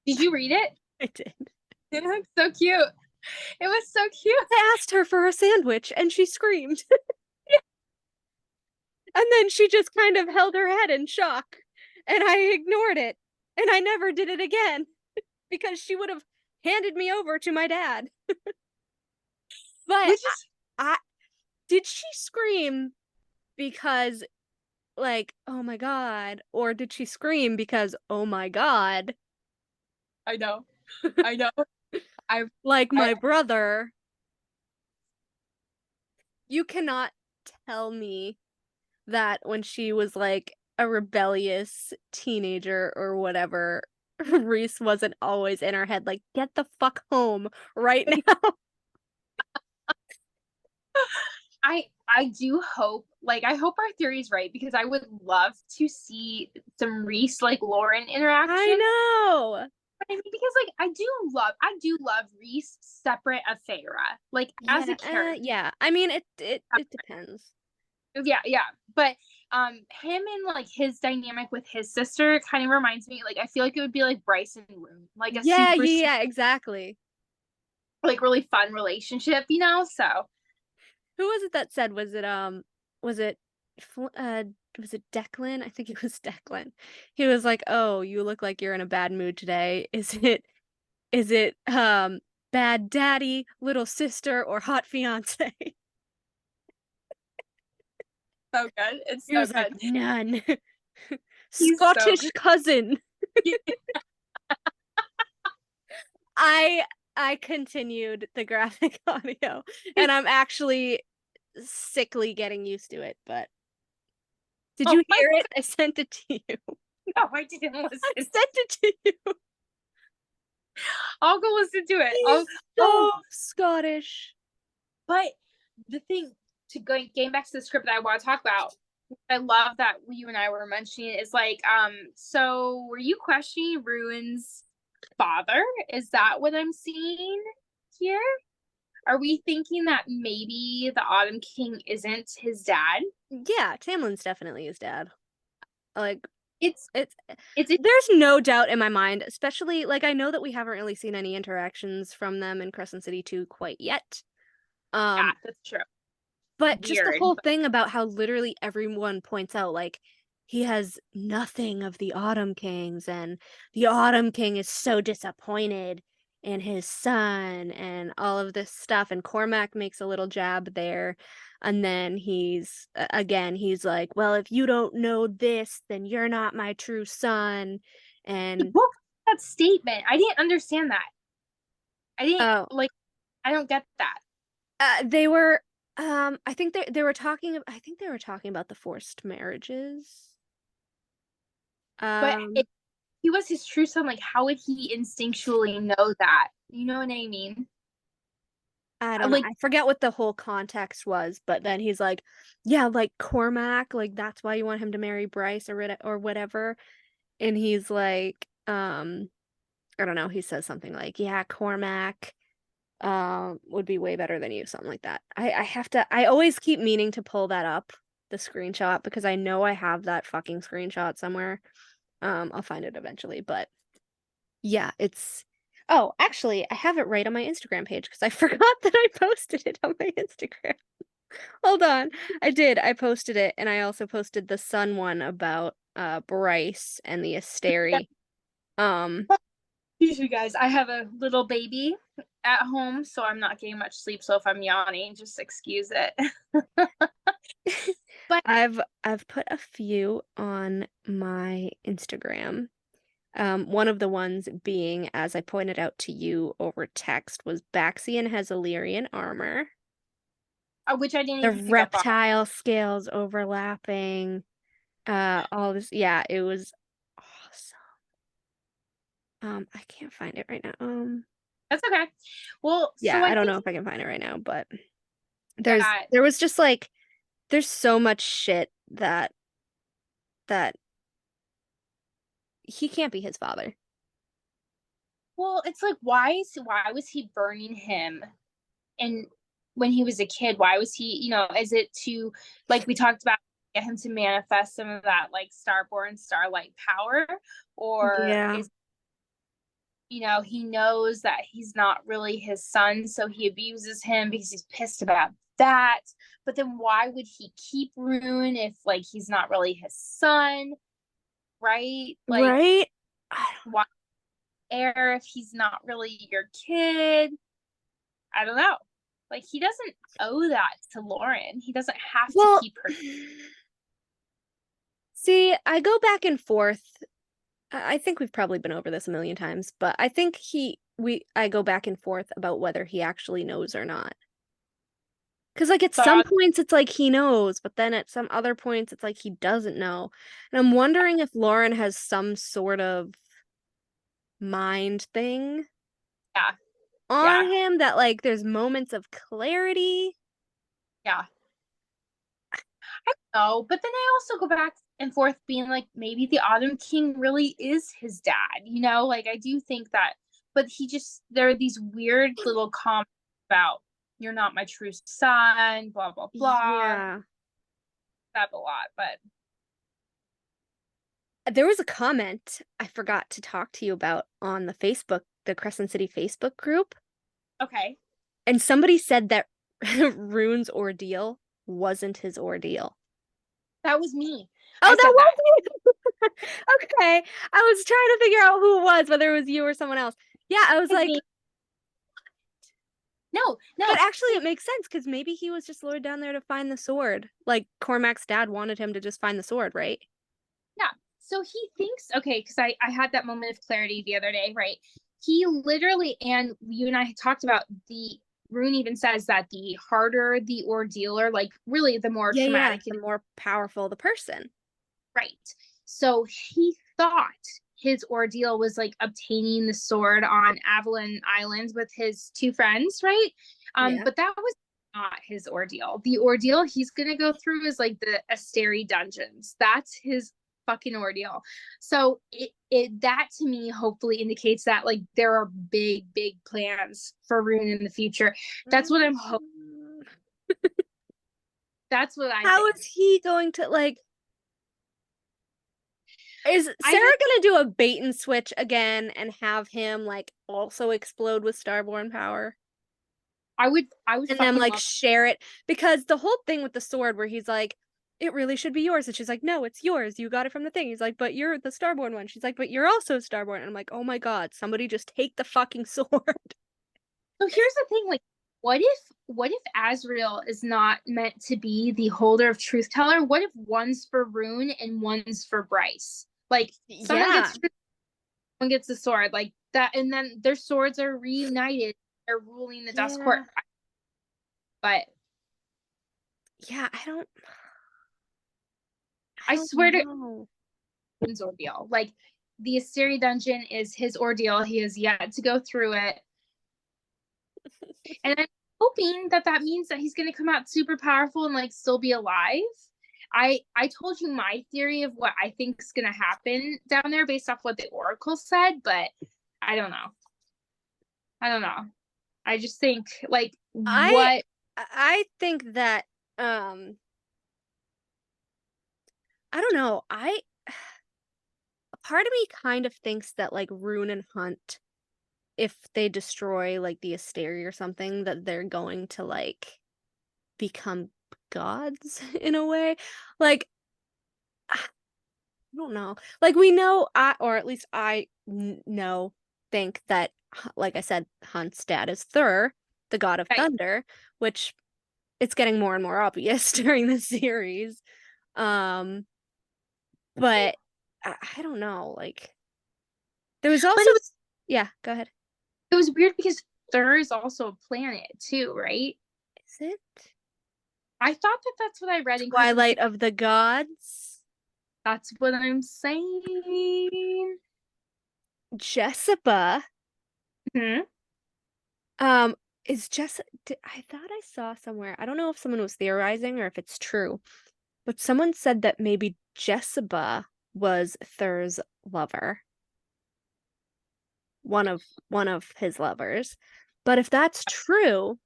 Did you read it? I did. It was so cute. It was so cute. I asked her for a sandwich and she screamed. And then she just kind of held her head in shock. And I ignored it. And I never did it again. Because she would have handed me over to my dad. But did she scream because, like, oh my god? Or did she scream because, oh my god? I know. I know. Like my brother. You cannot tell me that when she was like a rebellious teenager or whatever, Reese wasn't always in her head like, get the fuck home right now. I do hope, like, I hope our theory is right, because I would love to see some Reese, like, Lauren interaction. I know. I mean, because, like, I do love Reese separate of Feyre, like, as a character. Yeah. I mean, it depends. Yeah. But him and, like, his dynamic with his sister kind of reminds me, like, I feel like it would be like Bryce and Rune, like a yeah, exactly. Like, really fun relationship, you know? So who was it that said, was it Declan? I think it was Declan. He was like, "Oh, you look like you're in a bad mood today. Is it bad daddy, little sister, or hot fiance?" so good. It's He so was good. like, "None." He's Scottish so cousin. I continued the graphic audio, and I'm actually sickly getting used to it, but did you hear it? I sent it to you. No, I didn't listen. I sent it to you. I'll go listen to it. He's so Scottish. But the thing, getting back to the script that I want to talk about, I love that you and I were mentioning it, is like, so were you questioning Rune's father? Is that what I'm seeing here? Are we thinking that maybe the Autumn King isn't his dad? Yeah, Tamlin's definitely his dad. Like, it's there's no doubt in my mind, especially, like, I know that we haven't really seen any interactions from them in Crescent City 2 quite yet. Yeah, that's true. But just the whole thing about how literally everyone points out, like, he has nothing of the Autumn Kings, and the Autumn King is so disappointed in his son, and all of this stuff. And Cormac makes a little jab there. And then he's like, well, if you don't know this, then you're not my true son. And that statement, I didn't understand that. I don't get that. They were I think they were talking about the forced marriages. But if he was his true son, like, how would he instinctually know that? You know what I mean? I don't know. I forget what the whole context was, but then he's like, yeah, like Cormac, like that's why you want him to marry Bryce or whatever. And he's like, I don't know, he says something like, yeah, Cormac would be way better than you, something like that. I always keep meaning to pull that up, the screenshot, because I know I have that fucking screenshot somewhere. I'll find it eventually, but yeah, oh, actually, I have it right on my Instagram page because I forgot that I posted it on my Instagram. Hold on. I posted it, and I also posted the Sun one about Bryce and the Asteri. Excuse me, guys. I have a little baby at home, so I'm not getting much sleep. So if I'm yawning, just excuse it. But I've put a few on my Instagram. One of the ones being, as I pointed out to you over text, was Baxian has Illyrian armor. Which I didn't the even reptile scales overlapping. All this. Yeah, it was awesome. I can't find it right now. That's okay. Well, yeah, so I don't know if I can find it right now, but there was just like there's so much shit that he can't be his father. Well, it's like, why was he burning him? And when he was a kid, why was he, is it to, like we talked about, get him to manifest some of that like starborn starlight power? Or Yeah. is, he knows that he's not really his son, so he abuses him because he's pissed about that. But then why would he keep Rune if like he's not really his son? Right? Like, Right? why heir if he's not really your kid? I don't know. Like, he doesn't owe that to Lauren. He doesn't have to keep her. See, I go back and forth. I think we've probably been over this a million times, but I think I go back and forth about whether he actually knows or not. Because, like, at some points it's like he knows, but then at some other points it's like he doesn't know. And I'm wondering if Lauren has some sort of mind thing on him that, like, there's moments of clarity. Yeah. I know, but then I also go back and forth being like, maybe the Autumn King really is his dad, Like, I do think that, but there are these weird little comments about, you're not my true son, blah, blah, blah. Yeah. That a lot, but. There was a comment I forgot to talk to you about on the Crescent City Facebook group. Okay. And somebody said that Rune's ordeal wasn't his ordeal. That was me. Oh, that was me. Okay. I was trying to figure out who it was, whether it was you or someone else. Yeah, I was like, no. But actually it makes sense because maybe he was just lured down there to find the sword. Like Cormac's dad wanted him to just find the sword, right? Yeah. So he thinks, okay, because I had that moment of clarity the other day, right? He literally, and you and I talked about, the Rune even says that the harder the ordeal, or like really the more traumatic, the more powerful the person. Right. So he thought his ordeal was like obtaining the sword on Avalon Island with his two friends, right? But that was not his ordeal. The ordeal he's gonna go through is like the Asteri dungeons. That's his fucking ordeal. So it that to me hopefully indicates that like there are big plans for Rune in the future. That's what I'm hoping. That's what I How think. is he going to, like, is Sarah gonna do a bait and switch again and have him like also explode with starborn power? I would and then like share it, because the whole thing with the sword where he's like, it really should be yours, and she's like, no, it's yours, you got it from the thing. He's like, but you're the starborn one. She's like, but you're also starborn. And I'm like, oh my god, somebody just take the fucking sword. So here's the thing, like, what if Azriel is not meant to be the holder of truth teller? What if one's for Rune and one's for Bryce? Like, someone gets the sword, like that, and then their swords are reunited. They're ruling the Dusk Court. But yeah, I swear to Rune's ordeal. Like, the Asteri dungeon is his ordeal. He has yet to go through it. And I'm hoping that means that he's going to come out super powerful and like still be alive. I told you my theory of what I think is going to happen down there based off what the Oracle said, but I don't know. I just think like I think that I don't know. A part of me kind of thinks that like Rune and Hunt, if they destroy like the Asteri or something, that they're going to like become gods in a way. Like, I don't know. Like, we know, or at least I think that, like I said, Hunt's dad is Thur, the god of thunder, which it's getting more and more obvious during the series. But I don't know. Like, there was also, yeah, go ahead. It was weird because Thur is also a planet too, right? Is it? I thought that's what I read in Twilight of the Gods. That's what I'm saying. Jessica. Hmm. I thought I saw somewhere. I don't know if someone was theorizing or if it's true, but someone said that maybe Jessica was Thur's lover, one of his lovers. But if that's true,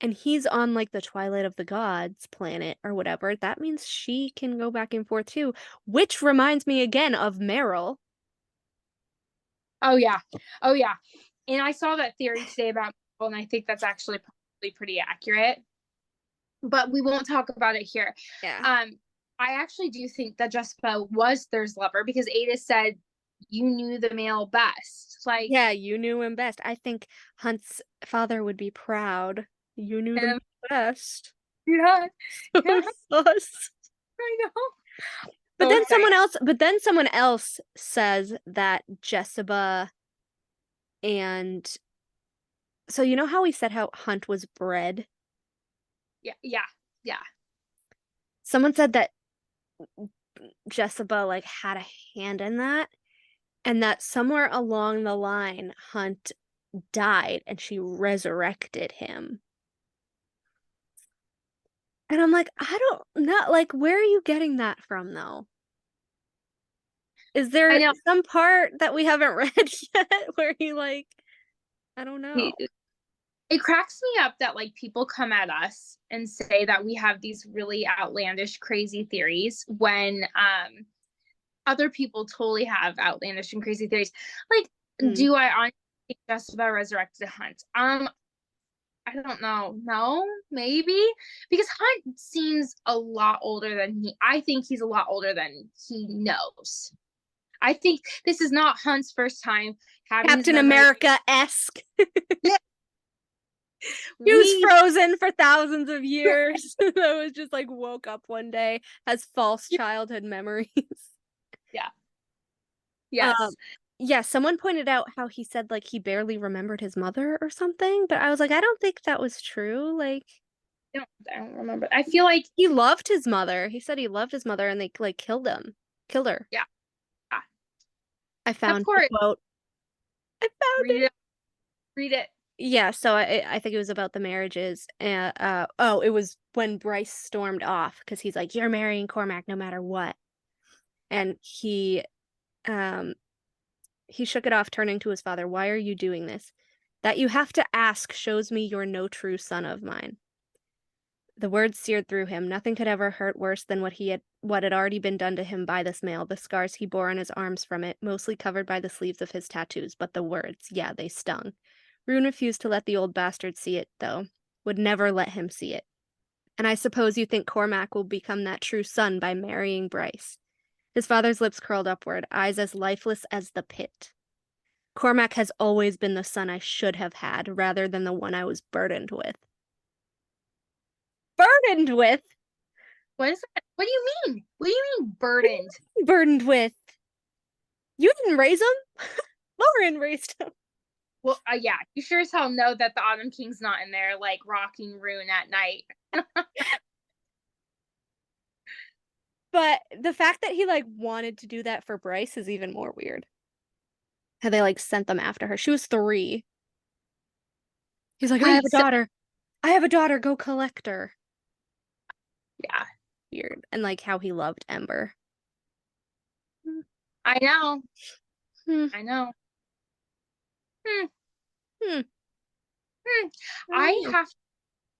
and he's on like the Twilight of the Gods planet or whatever, that means she can go back and forth too. Which reminds me again of Meryl. Oh yeah. Oh yeah. And I saw that theory today about Marvel, and I think that's actually probably pretty accurate. But we won't talk about it here. Yeah. I actually do think that Jessica was Thur's lover because Ada said you knew the male best. Like, Yeah, you knew him best. I think Hunt's father would be proud. You knew them best. yeah, So yeah, sus. I know. But So then excited. someone else says that Jessica and so you know how we said how Hunt was bred? Yeah, yeah, yeah. Someone said that Jessica like had a hand in that and that somewhere along the line Hunt died and she resurrected him. And I'm like, I don't know, like, where are you getting that from, though? Is I there know. some part that we haven't read yet where he, like, I don't know. It cracks me up that like people come at us and say that we have these really outlandish, crazy theories when other people totally have outlandish and crazy theories. Like, Mm. do I honestly think Jessica resurrected Hunt? I don't know. No, maybe because Hunt seems a lot older than I think he's a lot older than he knows. I think this is not Hunt's first time having his Captain memory. America-esque. Yeah. He was We frozen for thousands of years. That was just like woke up one day, has false childhood memories. yeah. Yes. Yeah, someone pointed out how he said like he barely remembered his mother or something, but I was like, I don't think that was true. Like I don't remember. I feel like he loved his mother. He said he loved his mother and they like killed her. yeah. I Of found the course. quote. I found Read it. it. Read it. Yeah, so I think it was about the marriages. And oh, it was when Bryce stormed off because he's like, "You're marrying Cormac no matter what," and um he shook it off, turning to his father. "Why are you doing this? That you have to ask shows me you're no true son of mine." The words seared through him. Nothing could ever hurt worse than what had already been done to him by this male, the scars he bore on his arms from it, mostly covered by the sleeves of his tattoos, but the words, yeah, they stung. Rune refused to let the old bastard see it, though. Would never let him see it. And I suppose you think Cormac will become that true son by marrying Bryce. His father's lips curled upward, eyes as lifeless as the pit. Cormac has always been the son I should have had, rather than the one I was burdened with. Burdened with? What is that? What do you mean? What do you mean burdened? Burdened with? You didn't raise him? Lauren raised him. Well, yeah, you sure as hell know that the Autumn King's not in there, like rocking Rune at night. But the fact that he like wanted to do that for Bryce is even more weird. How they like sent them after her. She was 3. He's like, I have Wait, a daughter. I have a daughter. Go collect her. yeah, Weird. And like how he loved Ember. I know. Hmm. I know. Hmm. Hmm. Hmm.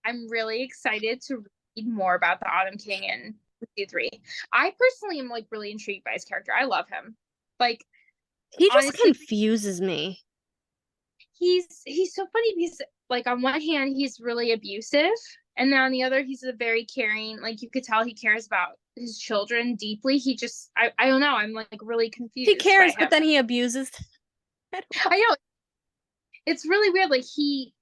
I'm really excited to read more about the Autumn King in season 3. I personally am like really intrigued by his character. I love him. Like He just honestly, confuses me. he's so funny because like on one hand he's really abusive, and then on the other he's a very caring. Like you could tell he cares about his children deeply. He just I don't know. I'm like really confused. He cares, by him. but then he abuses. I know it's really weird. Like he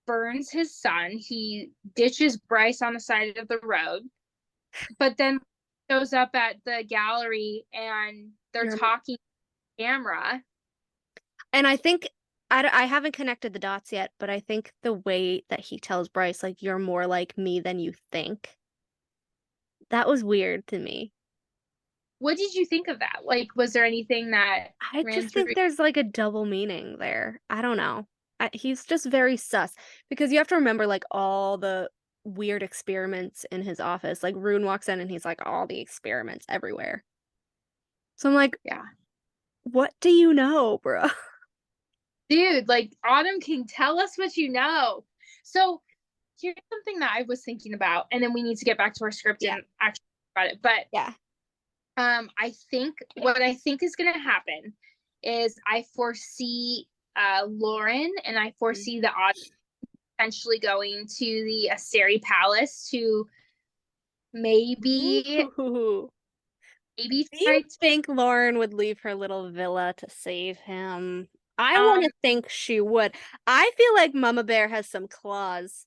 burns his son. He ditches Bryce on the side of the road, but then shows up at the gallery and they're talking camera. And I think I haven't connected the dots yet, but I think the way that he tells Bryce, like, you're more like me than you think, that was weird to me. What did you think of that? Like, was there anything that I ran just through? think there's like a double meaning there. I don't know. he's just very sus because you have to remember like all the weird experiments in his office. Like Rune walks in and he's like all the experiments everywhere. So I'm like, Yeah. what do you know, bro? Dude, like Autumn can tell us what you know. So here's something that I was thinking about, and then we need to get back to our script Yeah. and actually talk about it. But Yeah. I think what I think is gonna happen is I foresee Lauren and I foresee the audience potentially going to the Asteri Palace to maybe Ooh. maybe Do try you to think Lauren would leave her little villa to save him? I want to think she would. I feel like Mama Bear has some claws.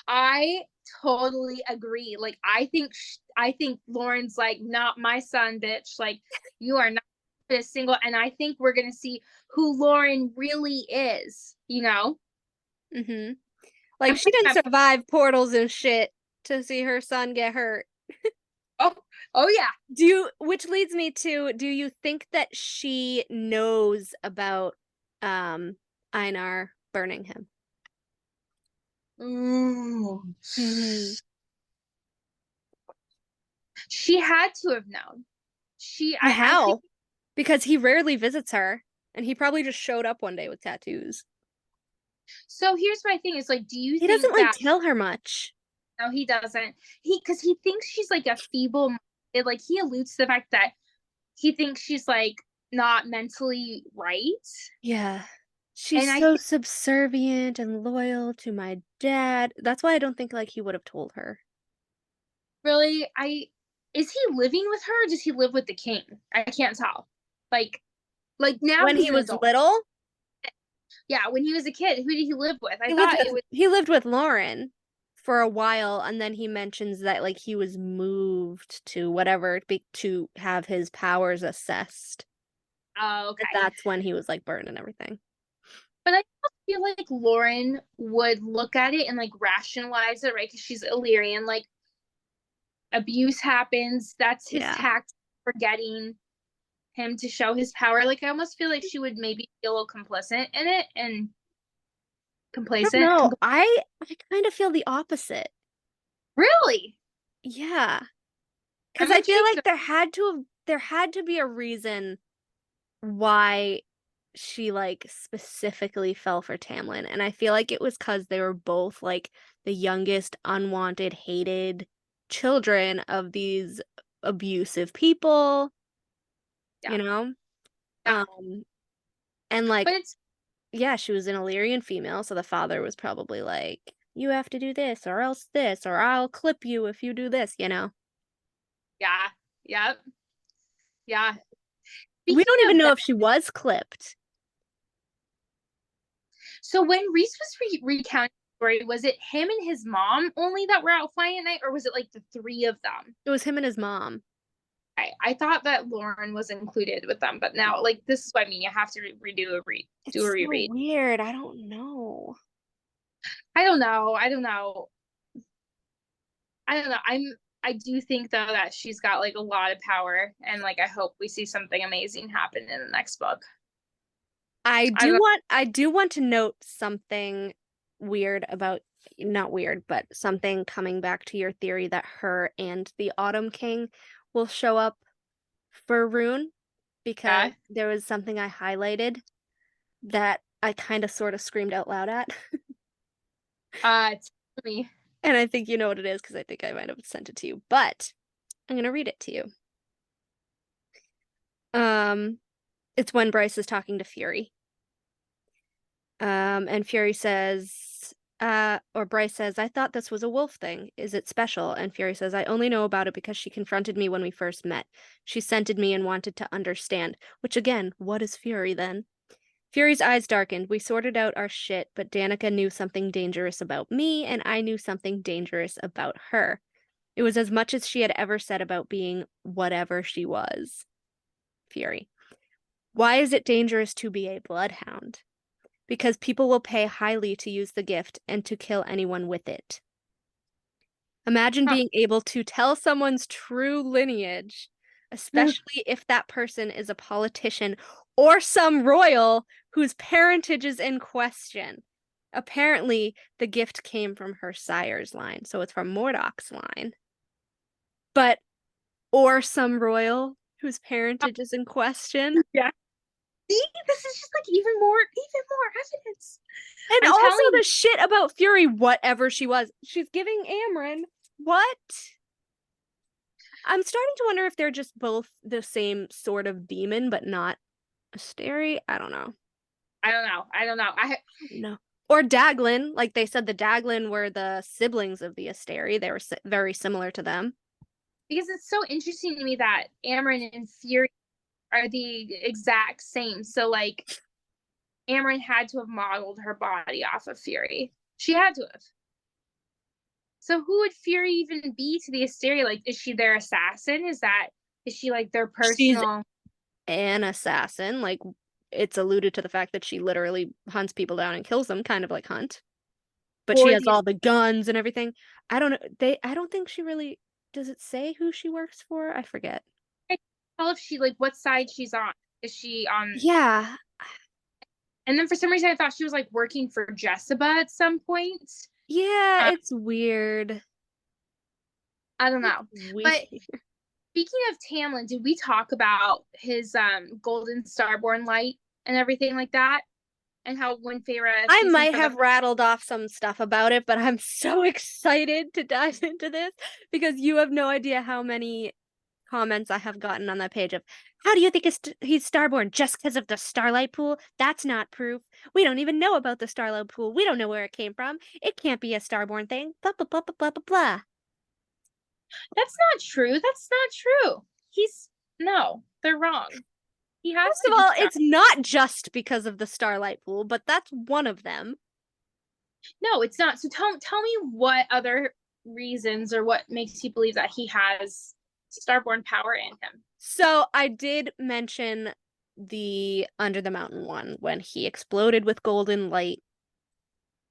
I totally agree. Like I think Lauren's like not my son, bitch. Like you are not a single, and I think we're gonna see who Lauren really is. You know, Mm-hmm. Like she didn't survive portals and shit to see her son get hurt. oh oh yeah. Which leads me to, do you think that she knows about Einar burning him? Ooh. Mm-hmm. She had to have known. I think How? Because he rarely visits her, and he probably just showed up one day with tattoos. so. Here's my thing: is like, do you He think doesn't like that? tell her much. No, he doesn't. Because he thinks she's like a feeble. Like he alludes to the fact that he thinks she's like not mentally right. Yeah. And She's I so think subservient and loyal to my dad. That's why I don't think like he would have told her. really, I is he living with her or does he live with the king? I can't tell. Like, now When he's he an was adult. little, Yeah, when he was a kid, who did he live with? I he lived thought it with was. he lived with Lauren for a while, and then he mentions that like he was moved to whatever to have his powers assessed. Oh, And okay. that's when he was like burned and everything. But I feel like Lauren would look at it and like rationalize it, right? Because she's Illyrian. Like abuse happens. That's his Yeah. tact for getting him to show his power. Like I almost feel like she would maybe feel a little complicit in it and I don't complacent. know. I kind of feel the opposite. Really? Yeah. Because I'm I feel intrigued. like there had to be a reason why she like specifically fell for Tamlin. And I feel like it was because they were both like the youngest, unwanted, hated children of these abusive people, Yeah. you know? Yeah. And like, But it's yeah, she was an Illyrian female, so the father was probably like, you have to do this, or I'll clip you if you do this, you know? yeah. Yeah. Yeah. We Speaking don't even of know that, if she was clipped. so when Reese was recounting the story, was it him and his mom only that were out flying at night, or was it like the three of them? It was him and his mom. I thought that Lauren was included with them, but now like this is what I mean. You have to It's do a so reread. weird. I don't know. I don't know. I don't know. I don't know. I do think though that she's got like a lot of power, and like I hope we see something amazing happen in the next book. I I do want to note something weird about, not weird, but something coming back to your theory that her and the Autumn King will show up for Rune, because yeah. there was something I highlighted that I kind of sort of screamed out loud at. It's me. And I think you know what it is because I think I might have sent it to you, but I'm gonna read it to you. It's when Bryce is talking to Fury. And Fury says, or Bryce says, I thought this was a wolf thing. Is it special? And Fury says, I only know about it because she confronted me when we first met. She scented me and wanted to understand. Which again, what is Fury then? Fury's eyes darkened. We sorted out our shit, but Danica knew something dangerous about me, and I knew something dangerous about her. It was as much as she had ever said about being whatever she was. Fury. Why is it dangerous to be a bloodhound? Because people will pay highly to use the gift and to kill anyone with it. Imagine being able to tell someone's true lineage, especially if that person is a politician or some royal whose parentage is in question. Apparently, the gift came from her sire's line, so it's from Mordok's line. But, or some royal whose parentage is in question. Yeah. See, this is just like even more evidence. And I'm also telling the shit about Fury, whatever she was. She's giving Amren. What? I'm starting to wonder if they're just both the same sort of demon, but not Asteri. I don't know. I don't know. No. Or Daglin. Like they said, the Daglin were the siblings of the Asteri. They were very similar to them. Because it's so interesting to me that Amren and Fury are the exact same. So like Amren had to have modeled her body off of Fury. She had to have. So who would Fury even be to the Asteri? Like, is she their assassin? Is she like their personal? She's an assassin. Like, it's alluded to the fact that she literally hunts people down and kills them, kind of like Hunt. But she has all the guns and everything. I don't know. I don't think she really. Does it say who she works for? I forget. I can't tell if she like what side she's on. Is she on? Yeah. And then for some reason I thought she was like working for Jessica at some point. Yeah, it's weird. I don't know. But speaking of Tamlin, did we talk about his golden starborn light and everything like that? And how when Feyre I might have rattled off some stuff about it, but I'm so excited to dive into this because you have no idea how many comments I have gotten on that page of, how do you think he's starborn? Just because of the Starlight Pool? That's not proof. We don't even know about the Starlight Pool. We don't know where it came from. It can't be a starborn thing. Blah, blah, blah, blah, blah, blah, blah. That's not true. That's not true. No, they're wrong. He has First of all, it's not just because of the Starlight Pool, but that's one of them. No, it's not. So tell me what other reasons or what makes you believe that he has starborn power in him. So I did mention the Under the Mountain one when he exploded with golden light,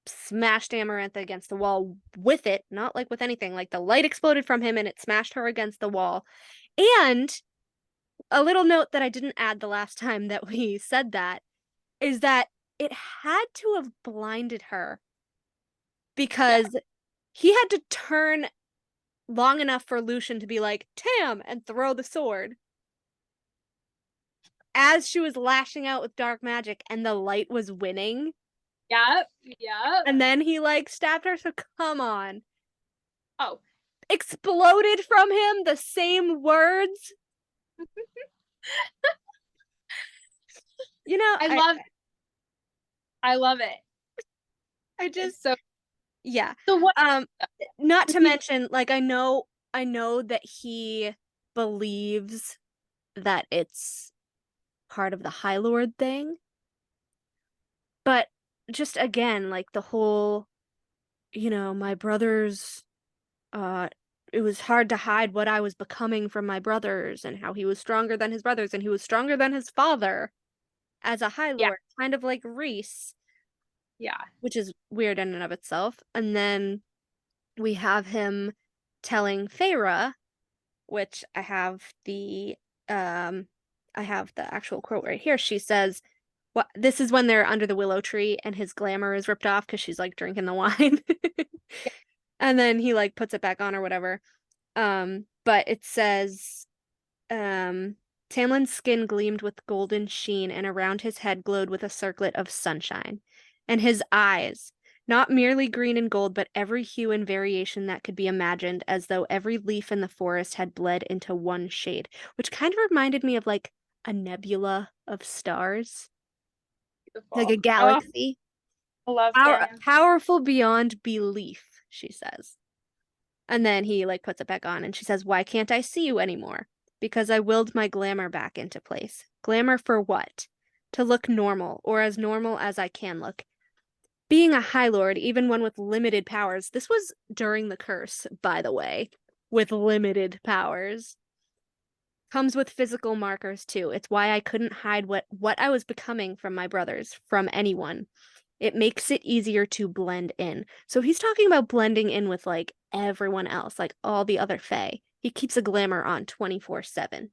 smashed Amarantha against the wall with it, not like with anything, like the light exploded from him and it smashed her against the wall. And a little note that I didn't add the last time that we said that is that it had to have blinded her because he had to turn long enough for Lucien to be like, Tam, and throw the sword as she was lashing out with dark magic and the light was winning. Yep. And then he like stabbed her, so come on. Oh. Exploded from him the same words. You know, I love it. I just it's so yeah. So what not to mention, like I know that he believes that it's part of the High Lord thing. But just again, like the whole, my brothers, it was hard to hide what I was becoming from my brothers and how he was stronger than his brothers and he was stronger than his father as a High Lord, kind of like Rhys. Yeah. Which is weird in and of itself. And then we have him telling Feyre, which I have the actual quote right here. She says, "What? This is when they're under the willow tree and his glamour is ripped off because she's like drinking the wine." And then he like puts it back on or whatever. But it says, Tamlin's skin gleamed with golden sheen, and around his head glowed with a circlet of sunshine. And his eyes, not merely green and gold, but every hue and variation that could be imagined, as though every leaf in the forest had bled into one shade, which kind of reminded me of like a nebula of stars. Beautiful. Like a galaxy. I love powerful beyond belief, she says. And then he like puts it back on and she says, "Why can't I see you anymore? Because I willed my glamour back into place. Glamour for what? To look normal, or as normal as I can look. Being a High Lord, even one with limited powers," this was during the curse, by the way, with limited powers, "comes with physical markers too. It's why I couldn't hide what I was becoming from my brothers, from anyone. It makes it easier to blend in." So he's talking about blending in with like everyone else, like all the other Fae. He keeps a glamour on 24/7.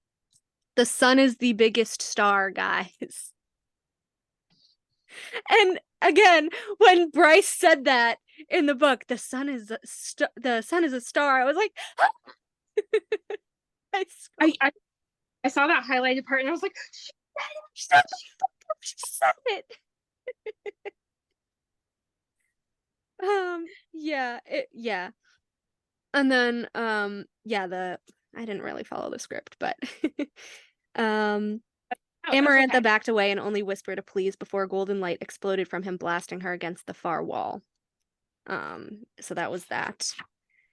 The sun is the biggest star, guys. And again, when Bryce said that in the book, the sun is a star. I was like, I saw that highlighted part and I was like, she said it. Yeah. And then I didn't really follow the script, but oh, Amarantha okay. backed away and only whispered a please before a golden light exploded from him, blasting her against the far wall. So that was that.